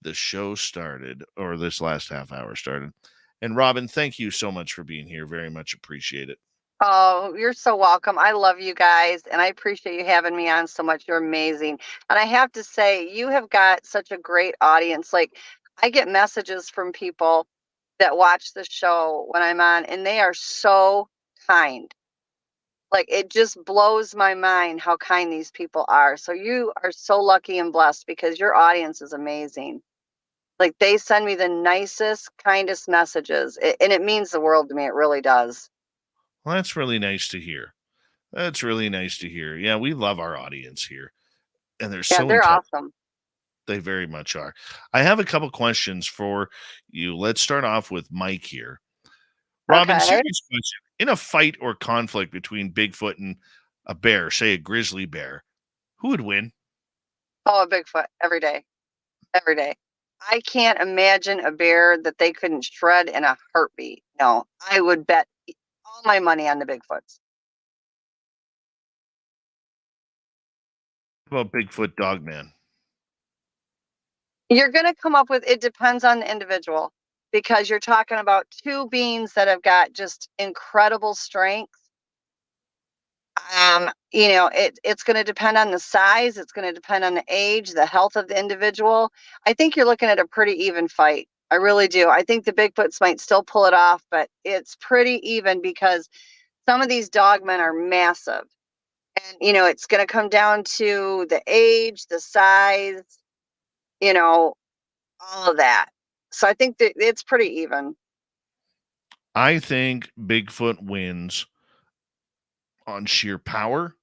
the show started, or this last half hour started. And Robin, thank you so much for being here. Very much appreciate it. Oh, you're so welcome. I love you guys, and I appreciate you having me on so much. You're amazing. And I have to say, you have got such a great audience. Like, I get messages from people that watch the show when I'm on, and they are so kind. Like, it just blows my mind how kind these people are. So you are so lucky and blessed because your audience is amazing. Like, they send me the nicest, kindest messages, and it means the world to me. It really does. Well, that's really nice to hear. That's really nice to hear. Yeah, we love our audience here, and they're Yeah, so they're intelligent. awesome. They very much are. I have a couple questions for you. Let's start off with Mike here. Robin, Okay. serious question. In a fight or conflict between Bigfoot and a bear, say a grizzly bear, who would win? Oh, a Bigfoot every day. Every day. I can't imagine a bear that they couldn't shred in a heartbeat. No, I would bet all my money on the Bigfoots. How about Bigfoot Dogman? You're going to come up with, it depends on the individual because you're talking about two beings that have got just incredible strength. It's going to depend on the size. It's going to depend on the age, the health of the individual. I think you're looking at a pretty even fight. I really do. I think the Bigfoots might still pull it off, but it's pretty even because some of these dogmen are massive. And, it's going to come down to the age, the size, all of that. So I think that it's pretty even. I think Bigfoot wins on sheer power.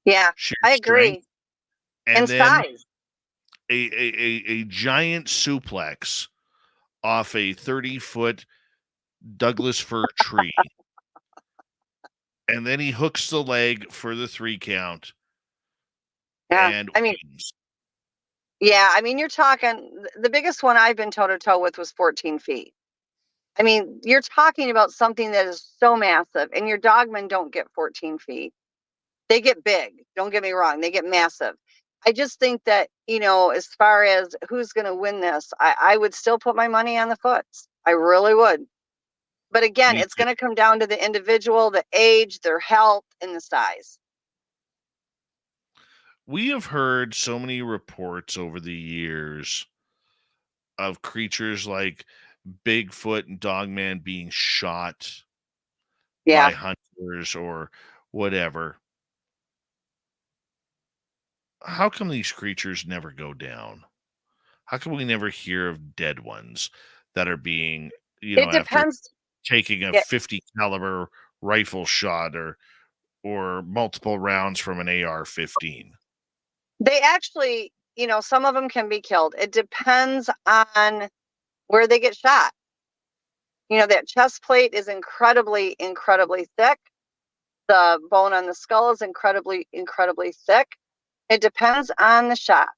Yeah, sheer I agree. And then size. A giant suplex off a 30-foot Douglas fir tree. And then he hooks the leg for the 3 count. Yeah, and wins. Yeah, you're talking, the biggest one I've been toe-to-toe with was 14 feet. You're talking about something that is so massive, and your dogmen don't get 14 feet. They get big. Don't get me wrong. They get massive. I just think that, as far as who's going to win this, I would still put my money on the Foots. I really would. But again, it's going to come down to the individual, the age, their health, and the size. We have heard so many reports over the years of creatures like Bigfoot and Dogman being shot by hunters or whatever. How come these creatures never go down? How come we never hear of dead ones that are being, it after depends. taking a 50 caliber rifle shot or multiple rounds from an AR-15? They actually, some of them can be killed. It depends on where they get shot. That chest plate is incredibly, incredibly thick. The bone on the skull is incredibly, incredibly thick. It depends on the shot.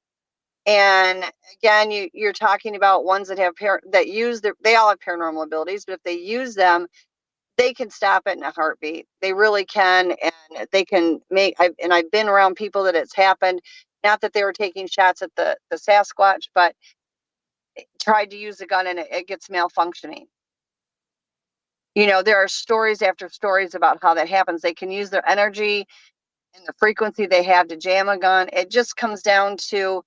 And again, you're talking about ones that have they all have paranormal abilities, but if they use them, they can stop it in a heartbeat. They really can, and they can make. I've been around people that it's happened. Not that they were taking shots at the Sasquatch, but tried to use a gun and it gets malfunctioning. There are stories after stories about how that happens. They can use their energy and the frequency they have to jam a gun. It just comes down to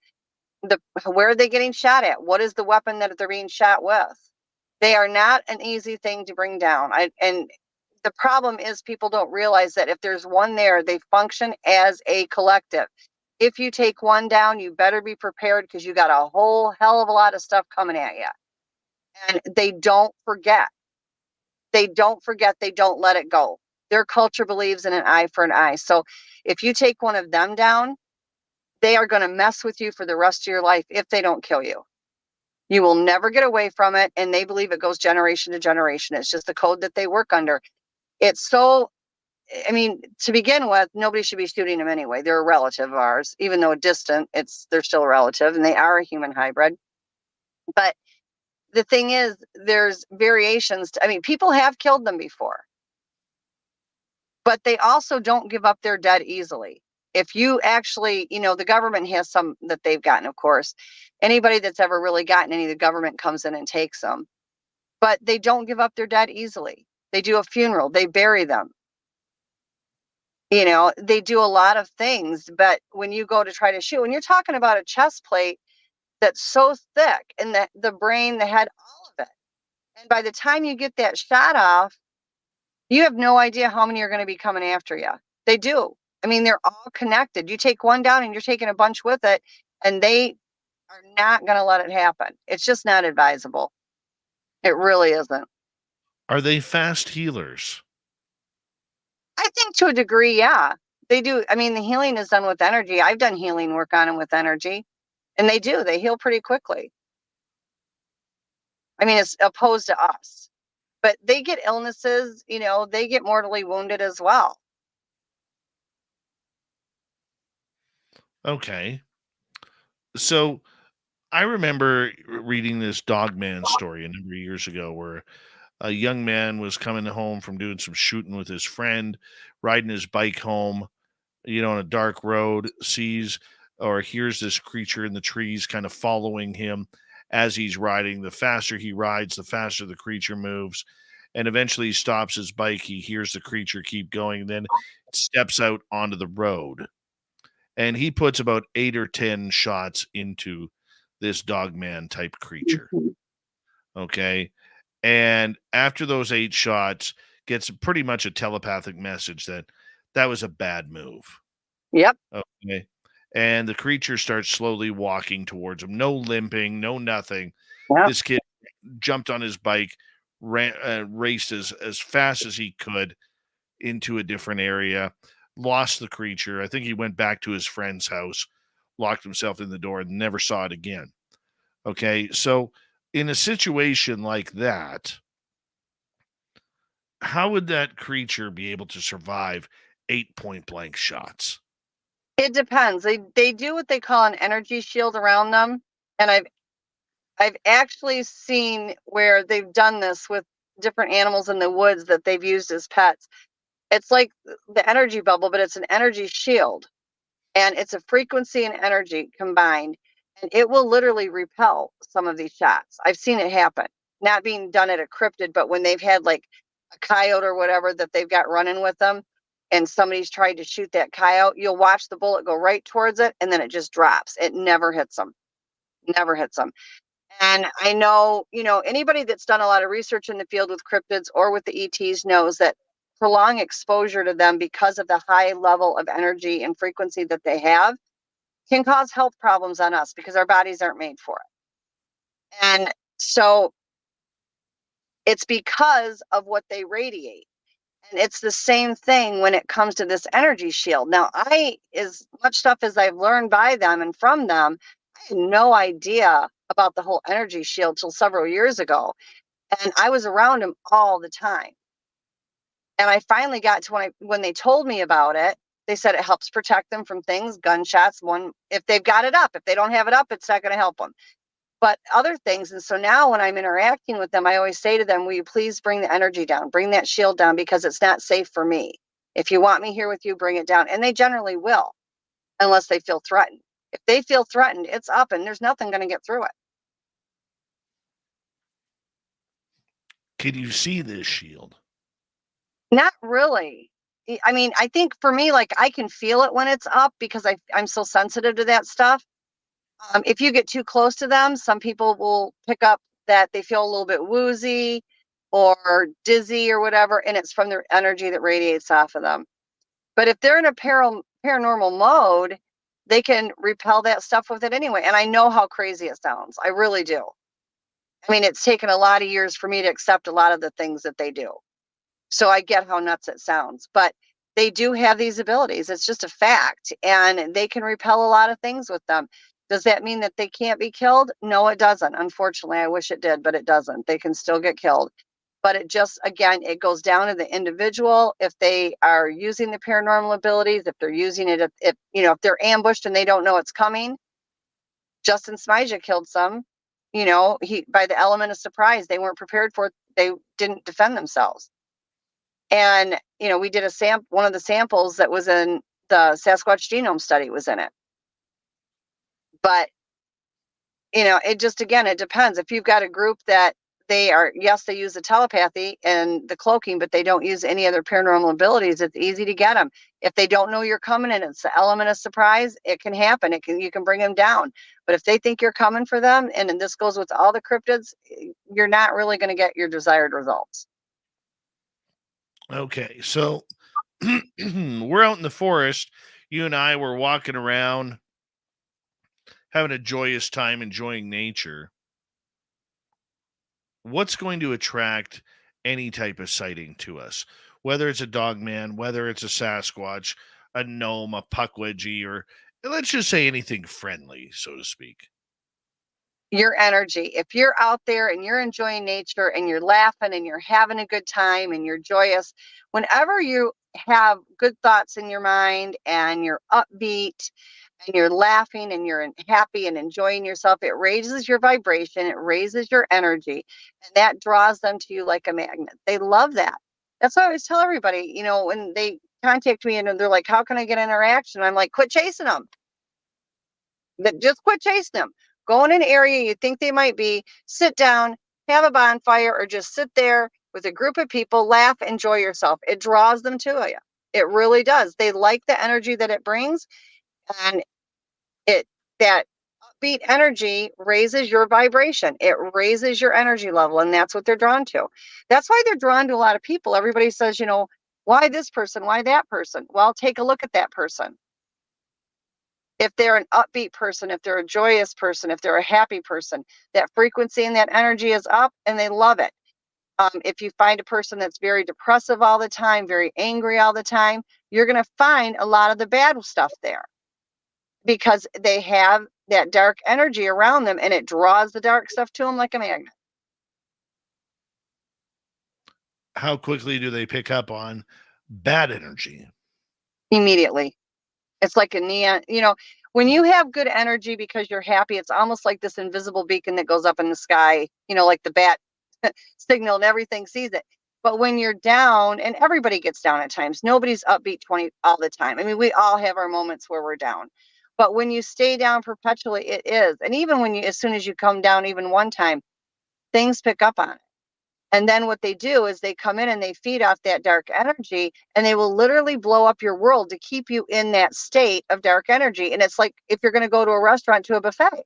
where are they getting shot at? What is the weapon that they're being shot with? They are not an easy thing to bring down. And the problem is people don't realize that if there's one there, they function as a collective. If you take one down, you better be prepared because you got a whole hell of a lot of stuff coming at you. And they don't forget. They don't forget. They don't let it go. Their culture believes in an eye for an eye. So if you take one of them down, they are going to mess with you for the rest of your life if they don't kill you. You will never get away from it. And they believe it goes generation to generation. It's just the code that they work under. It's so, to begin with, nobody should be shooting them anyway. They're a relative of ours, even though distant, they're still a relative and they are a human hybrid. But the thing is, there's variations. People have killed them before, but they also don't give up their dead easily. If you actually, the government has some that they've gotten, of course. Anybody that's ever really gotten any, the government comes in and takes them. But they don't give up their dead easily. They do a funeral. They bury them. They do a lot of things. But when you go to try to shoot, when you're talking about a chest plate that's so thick, and the brain, the head, all of it. And by the time you get that shot off, you have no idea how many are going to be coming after you. They do. They're all connected. You take one down and you're taking a bunch with it, and they are not going to let it happen. It's just not advisable. It really isn't. Are they fast healers? I think to a degree, yeah. They do. The healing is done with energy. I've done healing work on them with energy, and they do. They heal pretty quickly. It's opposed to us. But they get illnesses, they get mortally wounded as well. Okay. So I remember reading this Dogman story a number of years ago where a young man was coming home from doing some shooting with his friend, riding his bike home, on a dark road, sees or hears this creature in the trees kind of following him as he's riding. The faster he rides, the faster the creature moves. And eventually he stops his bike. He hears the creature keep going, and then it steps out onto the road. And he puts about 8 or 10 shots into this dogman type creature. Okay. And after those 8 shots, gets pretty much a telepathic message that was a bad move. Yep. Okay. And the creature starts slowly walking towards him. No limping, no nothing. Yep. This kid jumped on his bike, raced as fast as he could into a different area, lost the creature. I think he went back to his friend's house, locked himself in the door, and never saw it again. Okay. So in a situation like that, how would that creature be able to survive 8 point blank shots? It depends. They do what they call an energy shield around them. And I've actually seen where they've done this with different animals in the woods that they've used as pets. It's like the energy bubble, but it's an energy shield. And it's a frequency and energy combined. And it will literally repel some of these shots. I've seen it happen. Not being done at a cryptid, but when they've had like a coyote or whatever that they've got running with them, and somebody's tried to shoot that coyote, you'll watch the bullet go right towards it, and then it just drops. It never hits them. Never hits them. And I know, anybody that's done a lot of research in the field with cryptids or with the ETs knows that prolonged exposure to them because of the high level of energy and frequency that they have can cause health problems on us because our bodies aren't made for it. And so it's because of what they radiate. And it's the same thing when it comes to this energy shield. Now, as much stuff as I've learned by them and from them, I had no idea about the whole energy shield till several years ago. And I was around them all the time. And I finally got to when they told me about it, they said it helps protect them from things, gunshots. If they've got it up. If they don't have it up, it's not going to help them. but other things. And so now when I'm interacting with them, I always say to them, will you please bring the energy down, bring that shield down, because it's not safe for me. If you want me here with you, bring it down. And they generally will, unless they feel threatened. If they feel threatened, it's up and there's nothing going to get through it. Can you see this shield? Not really. I mean, I think for me, like, I can feel it when it's up because I'm so sensitive to that stuff. If you get too close to them, some people will pick up that they feel a little bit woozy or dizzy or whatever, and it's from the energy that radiates off of them. But if they're in a paranormal mode, they can repel that stuff with it anyway. And I know how crazy it sounds. I really do. I mean, it's taken a lot of years for me to accept a lot of the things that they do. So I get how nuts it sounds, but they do have these abilities. It's just a fact. And they can repel a lot of things with them. Does that mean that they can't be killed? No, it doesn't. Unfortunately, I wish it did, but it doesn't. They can still get killed. But it just, again, it goes down to the individual. If they are using the paranormal abilities, if they're using it, if they're ambushed and they don't know it's coming. Justin Smija killed some, by the element of surprise. They weren't prepared for it. They didn't defend themselves. And, we did one of the samples that was in the Sasquatch genome study was in it. But, it just, again, it depends. If you've got a group that they use the telepathy and the cloaking, but they don't use any other paranormal abilities, it's easy to get them. If they don't know you're coming and it's the element of surprise, it can happen. You can bring them down. But if they think you're coming for them, and this goes with all the cryptids, you're not really going to get your desired results. Okay, so we're out in the forest. You and I were walking around, having a joyous time, enjoying nature. What's going to attract any type of sighting to us? Whether it's a dogman, whether it's a Sasquatch, a gnome, a puckwudgie, or let's just say anything friendly, so to speak. Your energy. If you're out there and you're enjoying nature and you're laughing and you're having a good time and you're joyous, whenever you have good thoughts in your mind and you're upbeat and you're laughing and you're happy and enjoying yourself, it raises your vibration, it raises your energy, and that draws them to you like a magnet. They love that. That's what I always tell everybody, when they contact me and they're like, how can I get interaction? I'm like, quit chasing them. Just quit chasing them. Go in an area you think they might be, sit down, have a bonfire, or just sit there with a group of people, laugh, enjoy yourself. It draws them to you. It really does. They like the energy that it brings, and that upbeat energy raises your vibration. It raises your energy level, and that's what they're drawn to. That's why they're drawn to a lot of people. Everybody says, why this person? Why that person? Well, take a look at that person. If they're an upbeat person, if they're a joyous person, if they're a happy person, that frequency and that energy is up and they love it. If you find a person that's very depressive all the time, very angry all the time, you're going to find a lot of the bad stuff there because they have that dark energy around them and it draws the dark stuff to them like a magnet. How quickly do they pick up on bad energy? Immediately. It's like a neon, when you have good energy because you're happy, it's almost like this invisible beacon that goes up in the sky, like the bat signal and everything sees it. But when you're down, and everybody gets down at times, nobody's upbeat 20 all the time. I mean, we all have our moments where we're down. But when you stay down perpetually, it is. And even as soon as you come down even one time, things pick up on it. And then what they do is they come in and they feed off that dark energy, and they will literally blow up your world to keep you in that state of dark energy. And it's like if you're going to go to a restaurant, to a buffet.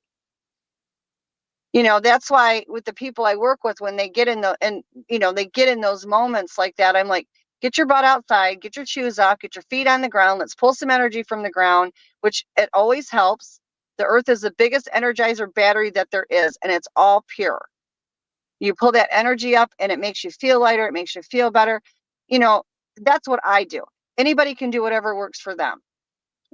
That's why with the people I work with, when they get in they get in those moments like that, I'm like, get your butt outside, get your shoes off, get your feet on the ground. Let's pull some energy from the ground, which it always helps. The earth is the biggest energizer battery that there is, and it's all pure. You pull that energy up and it makes you feel lighter. It makes you feel better. That's what I do. Anybody can do whatever works for them.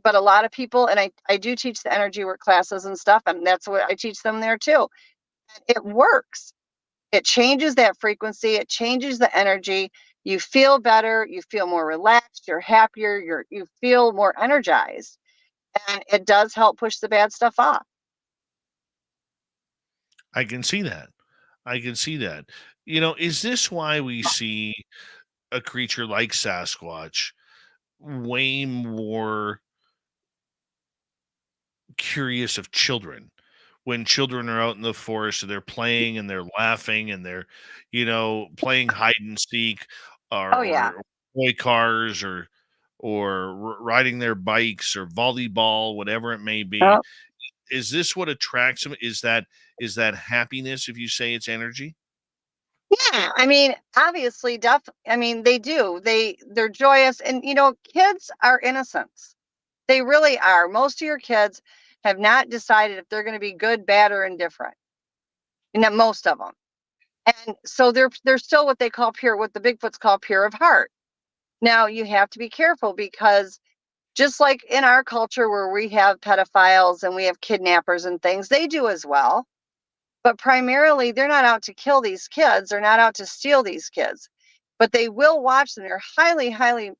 But a lot of people, and I do teach the energy work classes and stuff, and that's what I teach them there too. It works. It changes that frequency. It changes the energy. You feel better. You feel more relaxed. You're happier. You feel more energized. And it does help push the bad stuff off. I can see that. I can see that. Is this why we see a creature like Sasquatch way more curious of children? When children are out in the forest and they're playing and they're laughing and they're, playing hide and seek Oh yeah. or toy cars or riding their bikes or volleyball, whatever it may be. Oh, Is this what attracts them? Is that happiness, if you say it's energy? yeah. I mean, obviously, I mean, they do. They're joyous, and kids are innocents. They really are. Most of your kids have not decided if they're going to be good, bad, or indifferent. And most of them. And so they're still what they call pure, what the Bigfoots call pure of heart. Now you have to be careful because just like in our culture where we have pedophiles and we have kidnappers and things, they do as well. But primarily, they're not out to kill these kids. They're not out to steal these kids, but they will watch them. They're highly, highly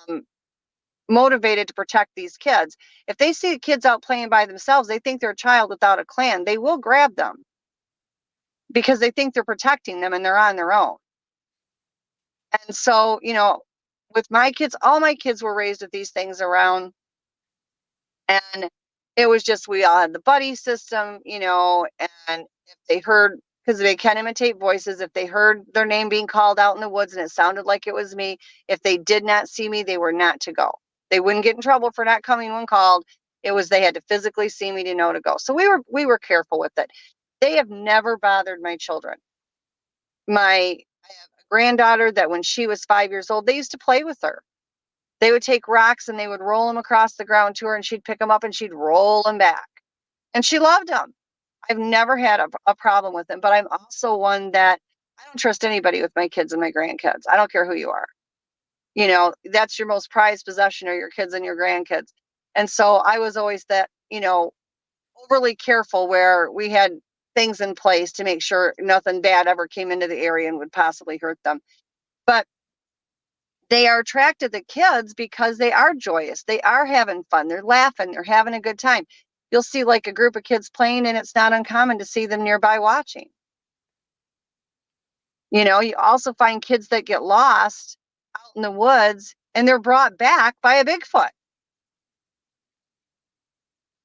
um, motivated to protect these kids. If they see kids out playing by themselves, they think they're a child without a clan. They will grab them because they think they're protecting them and they're on their own. And so, with my kids, all my kids were raised with these things around. And it was just, we all had the buddy system, and if they heard, because they can imitate voices, if they heard their name being called out in the woods and it sounded like it was me, if they did not see me, they were not to go. They wouldn't get in trouble for not coming when called. It was, they had to physically see me to know to go. So we were careful with it. They have never bothered my children. I have a granddaughter that when she was 5 years old, they used to play with her. They would take rocks and they would roll them across the ground to her, and she'd pick them up and she'd roll them back. And she loved them. I've never had a problem with them, but I'm also one that I don't trust anybody with my kids and my grandkids. I don't care who you are. That's your most prized possession, are your kids and your grandkids. And so I was always that, overly careful where we had things in place to make sure nothing bad ever came into the area and would possibly hurt them. But they are attracted to kids because they are joyous. They are having fun. They're laughing. They're having a good time. You'll see like a group of kids playing, and it's not uncommon to see them nearby watching. You also find kids that get lost out in the woods and they're brought back by a Bigfoot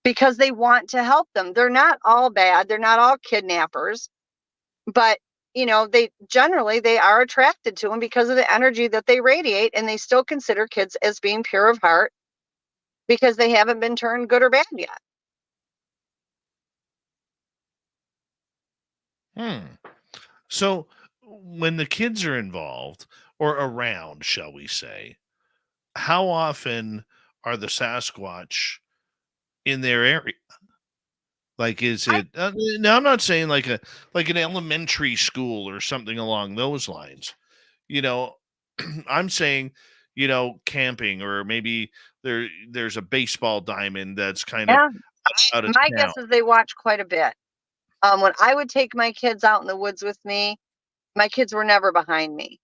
because they want to help them. They're not all bad. They're not all kidnappers, but they are attracted to them because of the energy that they radiate, and they still consider kids as being pure of heart because they haven't been turned good or bad yet. So when the kids are involved or around, shall we say, how often are the Sasquatch in their area? Like, is I, it now? I'm not saying like an elementary school or something along those lines. You know, I'm saying, camping, or maybe there's a baseball diamond that's kind of yeah, out of my town. guess is they watch quite a bit. When I would take my kids out in the woods with me, my kids were never behind me.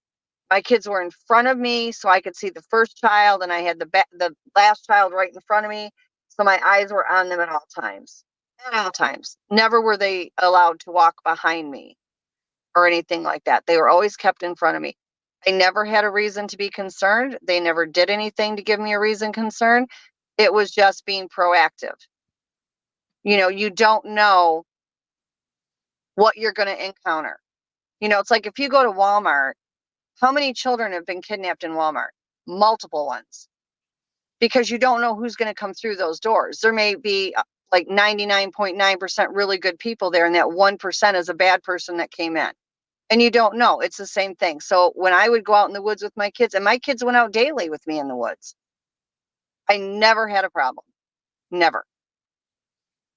My kids were in front of me, so I could see the first child, and I had the last child right in front of me, so my eyes were on them at all times. At all times. Never were they allowed to walk behind me or anything like that. They were always kept in front of me. I never had a reason to be concerned. They never did anything to give me a reason concern. It was just being proactive. You don't know what you're going to encounter. It's like if you go to Walmart, how many children have been kidnapped in Walmart? Multiple ones. Because you don't know who's going to come through those doors. There may be like 99.9% really good people there, and that 1% is a bad person that came in. And you don't know. It's the same thing. So when I would go out in the woods with my kids, and my kids went out daily with me in the woods, I never had a problem. Never.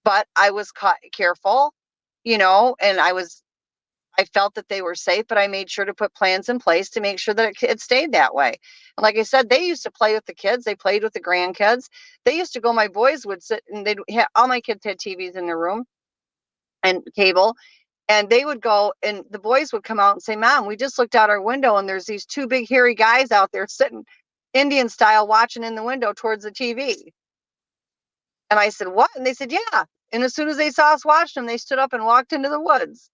But I was careful, and I felt that they were safe, but I made sure to put plans in place to make sure that it stayed that way. And like I said, they used to play with the kids. They played with the grandkids. They used to go, my boys would sit, and all my kids had TVs in their room and cable. And they would go, and the boys would come out and say, Mom, we just looked out our window and there's these two big hairy guys out there sitting Indian style watching in the window towards the TV. And I said, what? And they said, yeah. And as soon as they saw us watching them, they stood up and walked into the woods.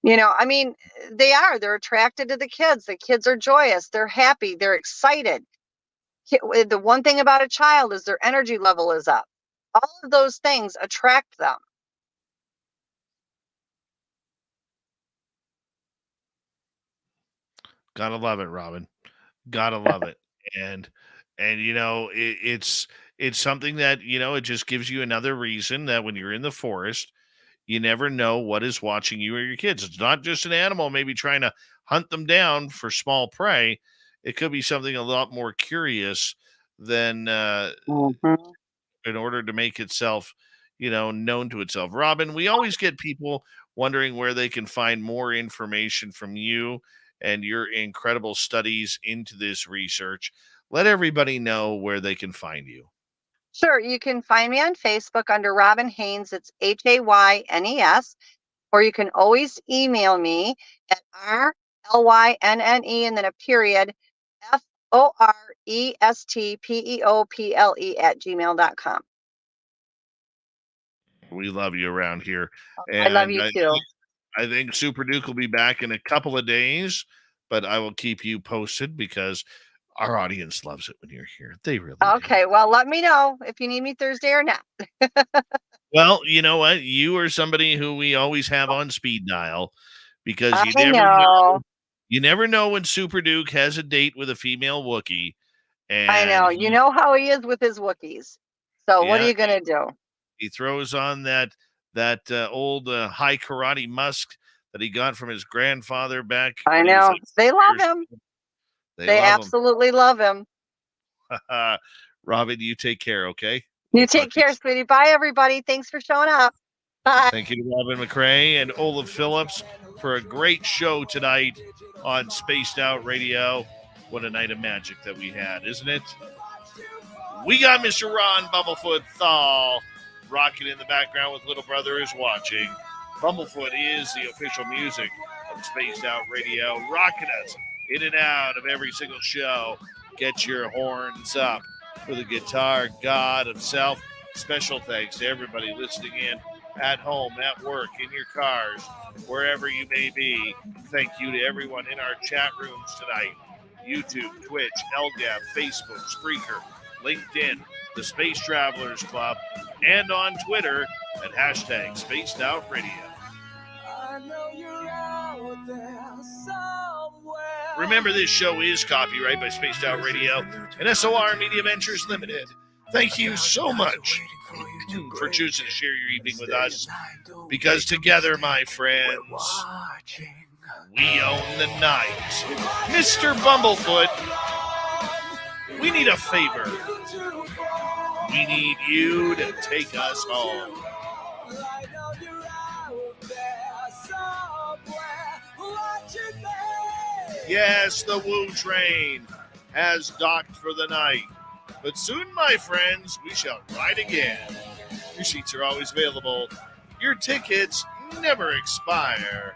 I mean, they're attracted to the kids. The kids are joyous. They're happy. They're excited. The one thing about a child is their energy level is up. All of those things attract them. Gotta love it, Robin. Gotta love it. And it's something that, it just gives you another reason that when you're in the forest, you never know what is watching you or your kids. It's not just an animal maybe trying to hunt them down for small prey. It could be something a lot more curious than Mhm. in order to make itself, known to itself. Robin, we always get people wondering where they can find more information from you and your incredible studies into this research. Let everybody know where they can find you. Sure, you can find me on Facebook under Robin Haynes. It's Haynes, or you can always email me at RLYNNE and then a period FORESTPEOPLE@gmail.com. We love you around here. I love And you too. I think Super Duke will be back in a couple of days, but I will keep you posted because our audience loves it when you're here. They really do. Okay, well, let me know if you need me Thursday or not. Well, you know what? You are somebody who we always have on speed dial because I know. you never know when Super Duke has a date with a female Wookiee. I And know. You know how he is with his Wookiees. So what are yeah, you going to do? he throws on that old high karate musk that he got from his grandfather back I when he was know. like They love years him. old. They They love him. absolutely love him. Robin, you take care, okay? You We'll take talk to you care, soon. sweetie. Bye, everybody. Thanks for showing up. Bye. Thank you to Robin McRae and Olav Phillips for a great show tonight on Spaced Out Radio. What a night of magic that we had, isn't it? We got Mr. Ron Bumblefoot Thal rocking in the background with Little Brother is Watching. Bumblefoot is the official music of Spaced Out Radio, rocking us in and out of every single show. Get your horns up for the guitar god himself. Special thanks to everybody listening in at home, at work, in your cars, wherever you may be. Thank you to everyone in our chat rooms tonight. YouTube, Twitch, LGAP, Facebook, Spreaker, LinkedIn, the Space Travelers Club, and on Twitter at hashtag Spaced Out Radio. Remember, this show is copyright by Spaced Out Radio and SOR Media Ventures Limited. Thank you so much for choosing to share your evening with us, because together, my friends, we own the night. Mr. Bumblefoot, we need a favor. We need you to take us home. Yes, the Woo Train has docked for the night. But soon, my friends, we shall ride again. Your seats are always available. Your tickets never expire.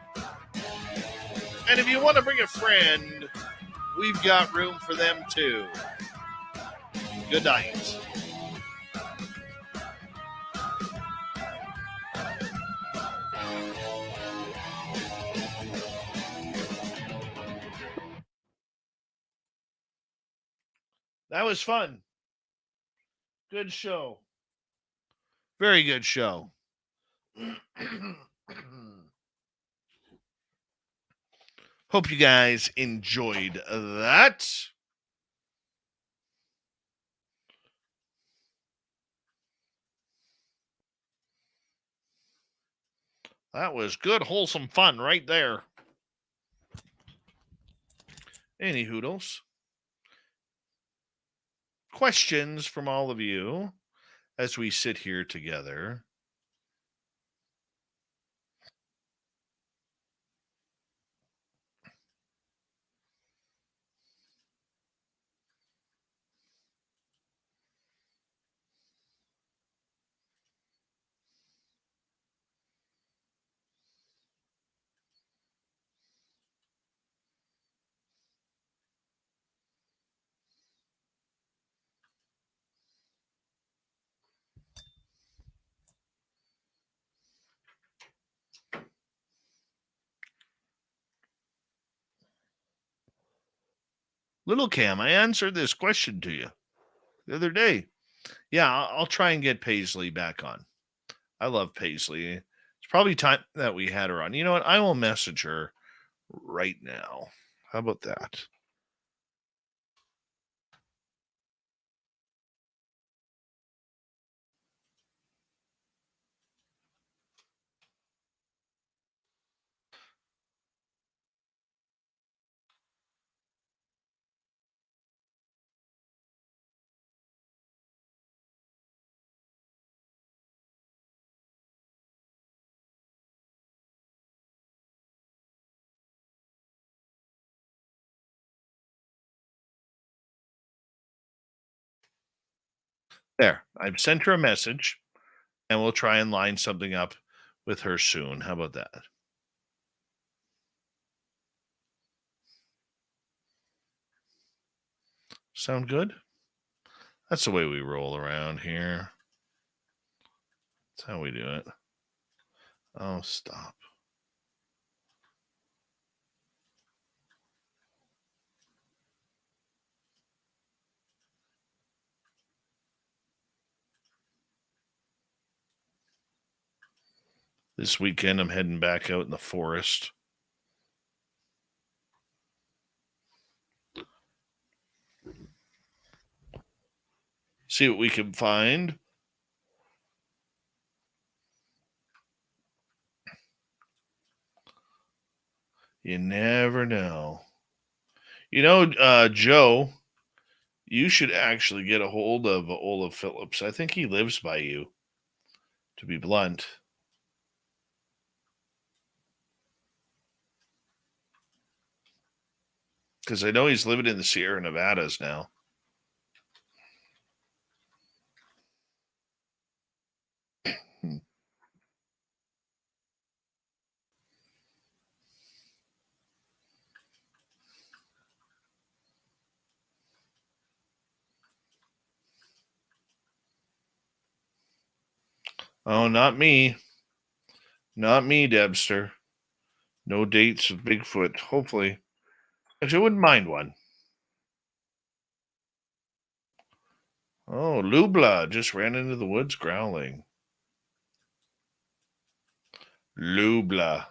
And if you want to bring a friend, we've got room for them too. Good night. That was fun. Good show. Very good show. Hope you guys enjoyed that. That was good, wholesome fun right there. Any hoodles? Questions from all of you as we sit here together. Little Cam, I answered this question to you the other day. Yeah, I'll try and get Paisley back on. I love Paisley. It's probably time that we had her on. You know what? I will message her right now. How about that? There. I've sent her a message, and we'll try and line something up with her soon. How about that? Sound good? That's the way we roll around here. That's how we do it. Oh, stop. This weekend, I'm heading back out in the forest. See what we can find. You never know. You know, Joe, you should actually get a hold of Olav Phillips. I think he lives by you, to be blunt. Because I know he's living in the Sierra Nevadas now. Oh, not me. Not me, Debster. No dates with Bigfoot. Hopefully. Actually, I wouldn't mind one. Oh, Lubla just ran into the woods growling. Lubla.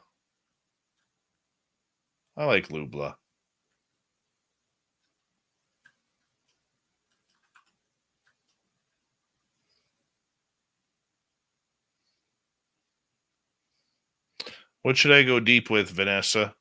I like Lubla. What should I go deep with, Vanessa?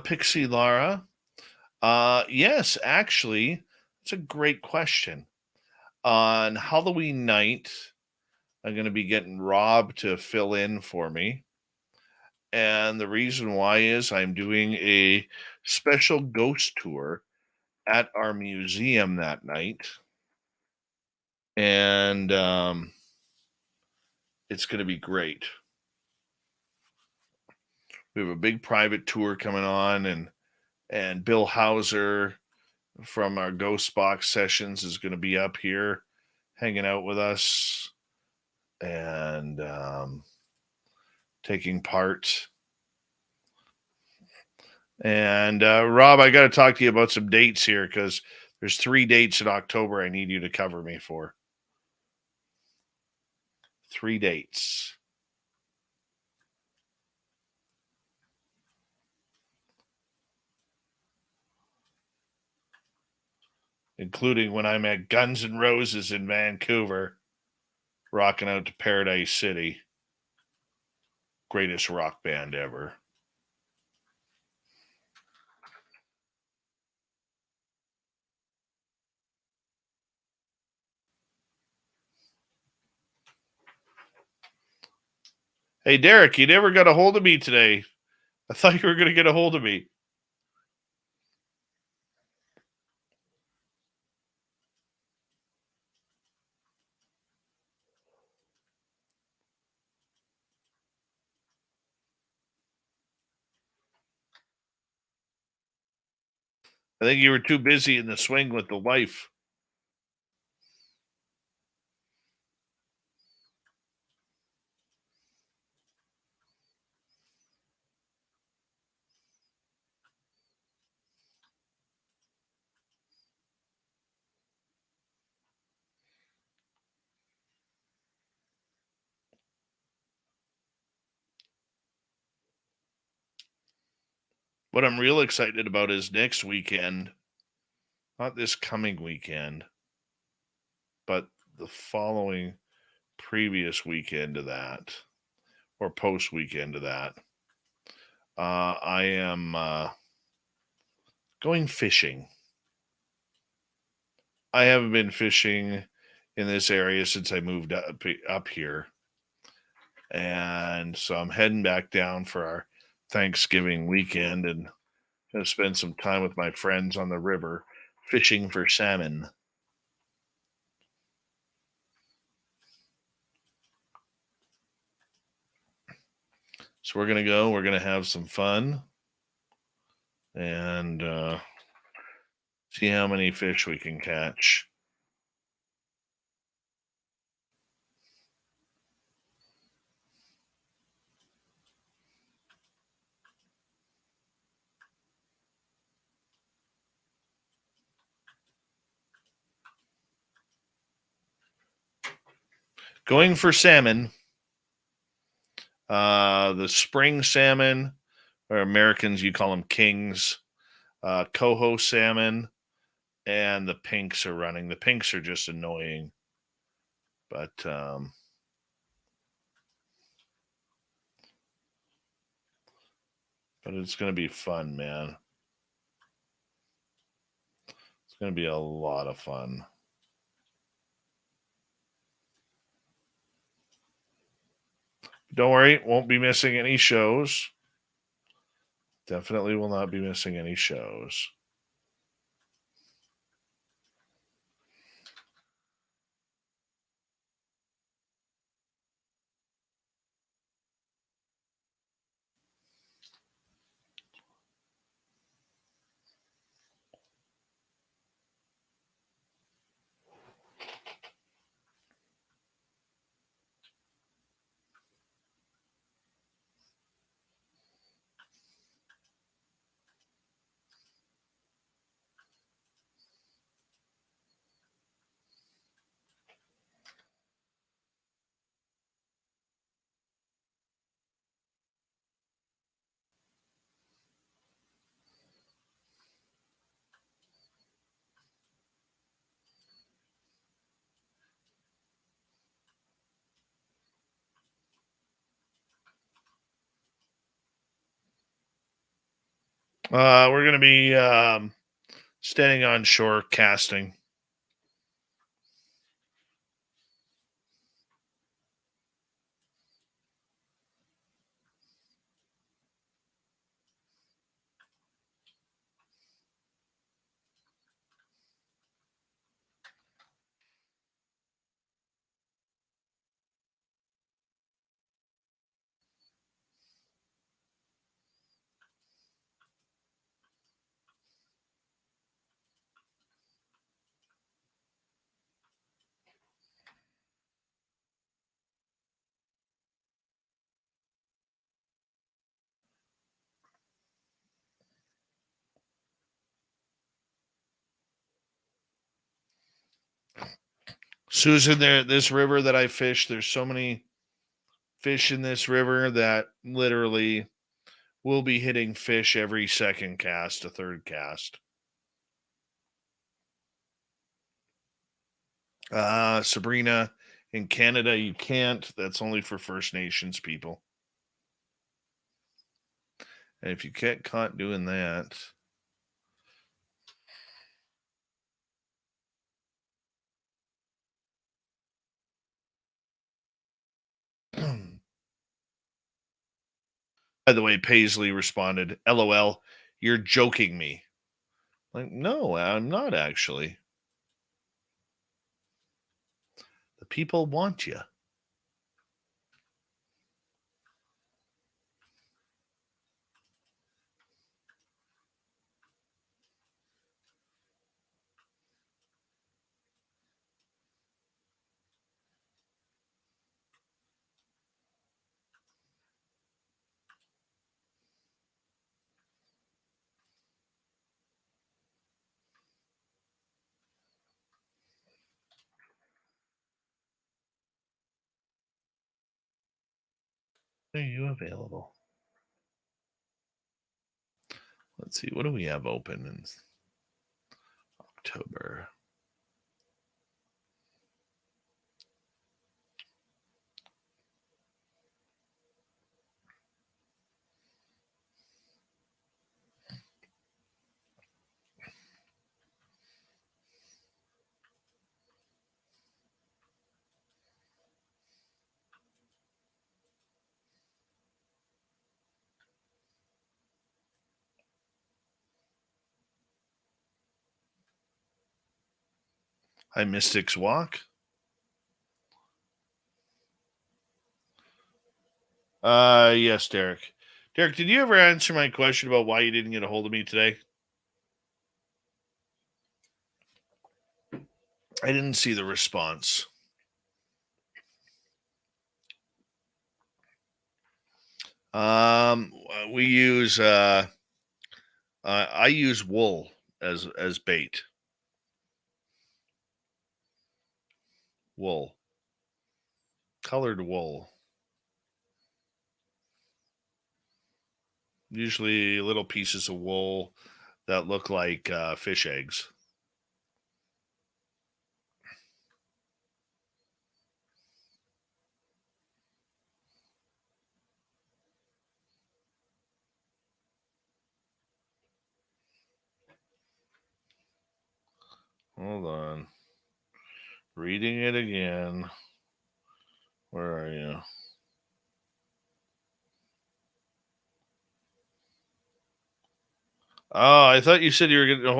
Pixie Lara. Yes, actually, it's a great question. On Halloween night, I'm going to be getting Rob to fill in for me. And the reason why is I'm doing a special ghost tour at our museum that night. And it's going to be great. We have a big private tour coming on, and Bill Hauser from our Ghost Box sessions is going to be up here hanging out with us and taking part. And Rob, I got to talk to you about some dates here because there's 3 dates in October I need you to cover me for. 3 dates. Including when I'm at Guns N' Roses in Vancouver, rocking out to Paradise City. Greatest rock band ever. Hey, Derek, you never got a hold of me today. I thought you were going to get a hold of me. I think you were too busy in the swing with the wife. What I'm real excited about is next weekend, not this coming weekend, but the following previous weekend to that, or post weekend to that. I am going fishing. I haven't been fishing in this area since I moved up here. And so I'm heading back down for our Thanksgiving weekend and going to spend some time with my friends on the river fishing for salmon. So we're going to go, we're going to have some fun and see how many fish we can catch. Going for salmon. The spring salmon, or Americans, you call them kings, coho salmon, and the pinks are running. The pinks are just annoying, but it's going to be fun, man. It's going to be a lot of fun. Don't worry, won't be missing any shows. Definitely will not be missing any shows. We're going to be standing on shore casting. Susan, this river that I fish, there's so many fish in this river that literally will be hitting fish every second cast, a third cast. Sabrina, in Canada, you can't. That's only for First Nations people. And if you get caught doing that, By the way, Paisley responded, LOL, you're joking me. Like, no, I'm not actually. The people want you. Are you available? Let's see. What do we have open in October? Hi, Mystics Walk. Yes, Derek. Derek, did you ever answer my question about why you didn't get a hold of me today? I didn't see the response. We use I use wool as bait. Wool, colored wool. Usually little pieces of wool that look like fish eggs. Hold on. Reading it again. Where are you? Oh, I thought you said you were going to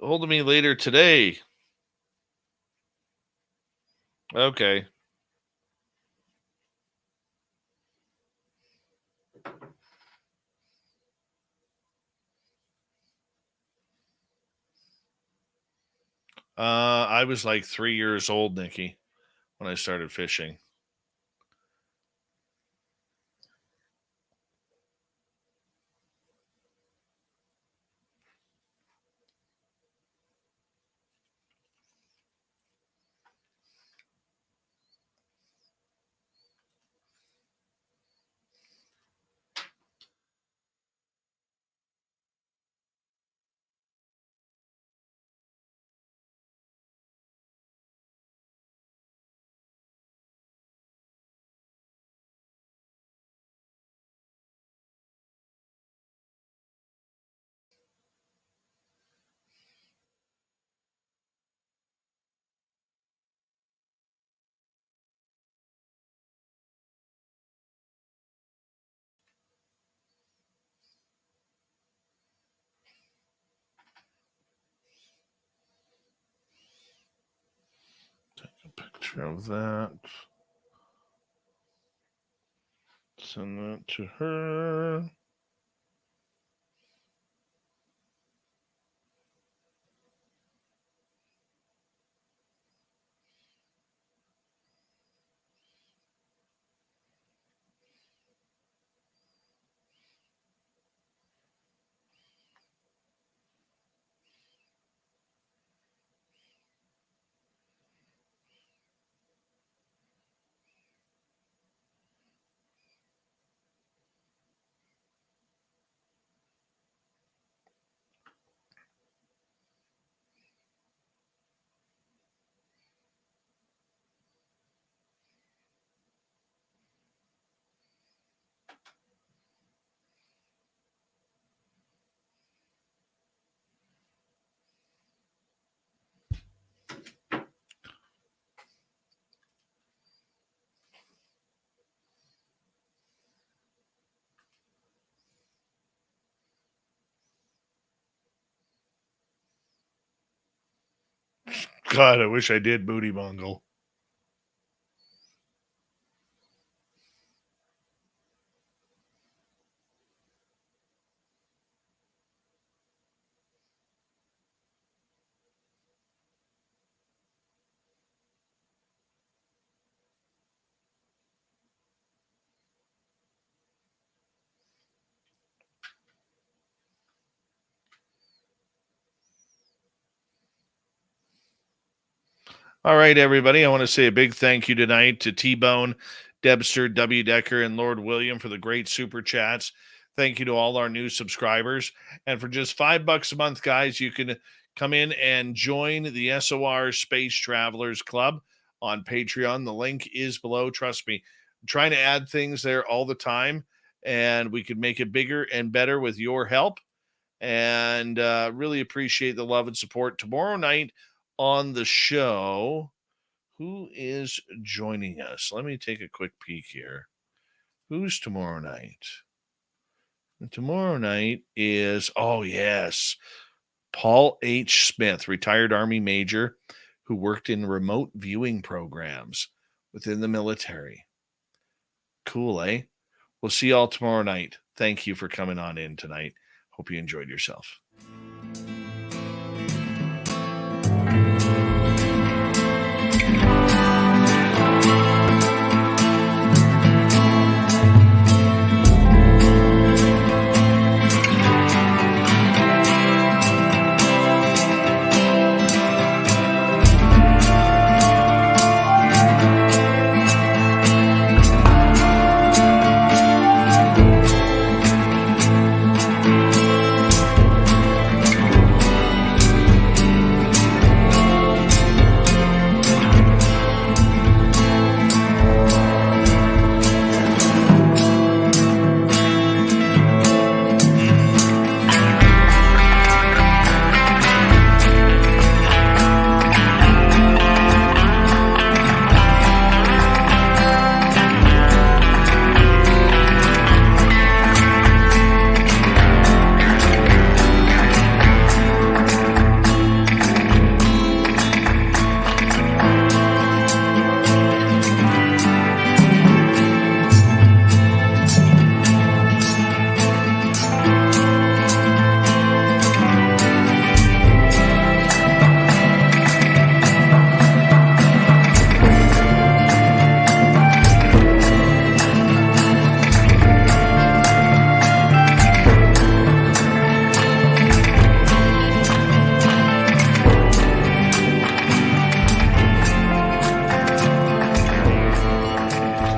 hold of me later today. Okay. I was like 3 years old, Nikki, when I started fishing. Take a picture of that. Send that to her. God, I wish I did, Booty Bungle. All right, everybody. I want to say a big thank you tonight to T-Bone, Debster, W. Decker, and Lord William for the great super chats. Thank you to all our new subscribers. And for just $5 a month, guys, you can come in and join the SOR Space Travelers Club on Patreon. The link is below. Trust me, I'm trying to add things there all the time, and we could make it bigger and better with your help. And really appreciate the love and support. Tomorrow night on the show, who is joining us? Let me take a quick peek here. Who's tomorrow night? And tomorrow night is, oh yes, Paul H. Smith, retired Army major who worked in remote viewing programs within the military. Cool, eh? We'll see y'all tomorrow night. Thank you for coming on in tonight. Hope you enjoyed yourself.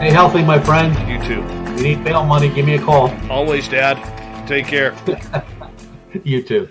Stay healthy, my friend. You too. If you need bail money, give me a call. Always, Dad. Take care. You too.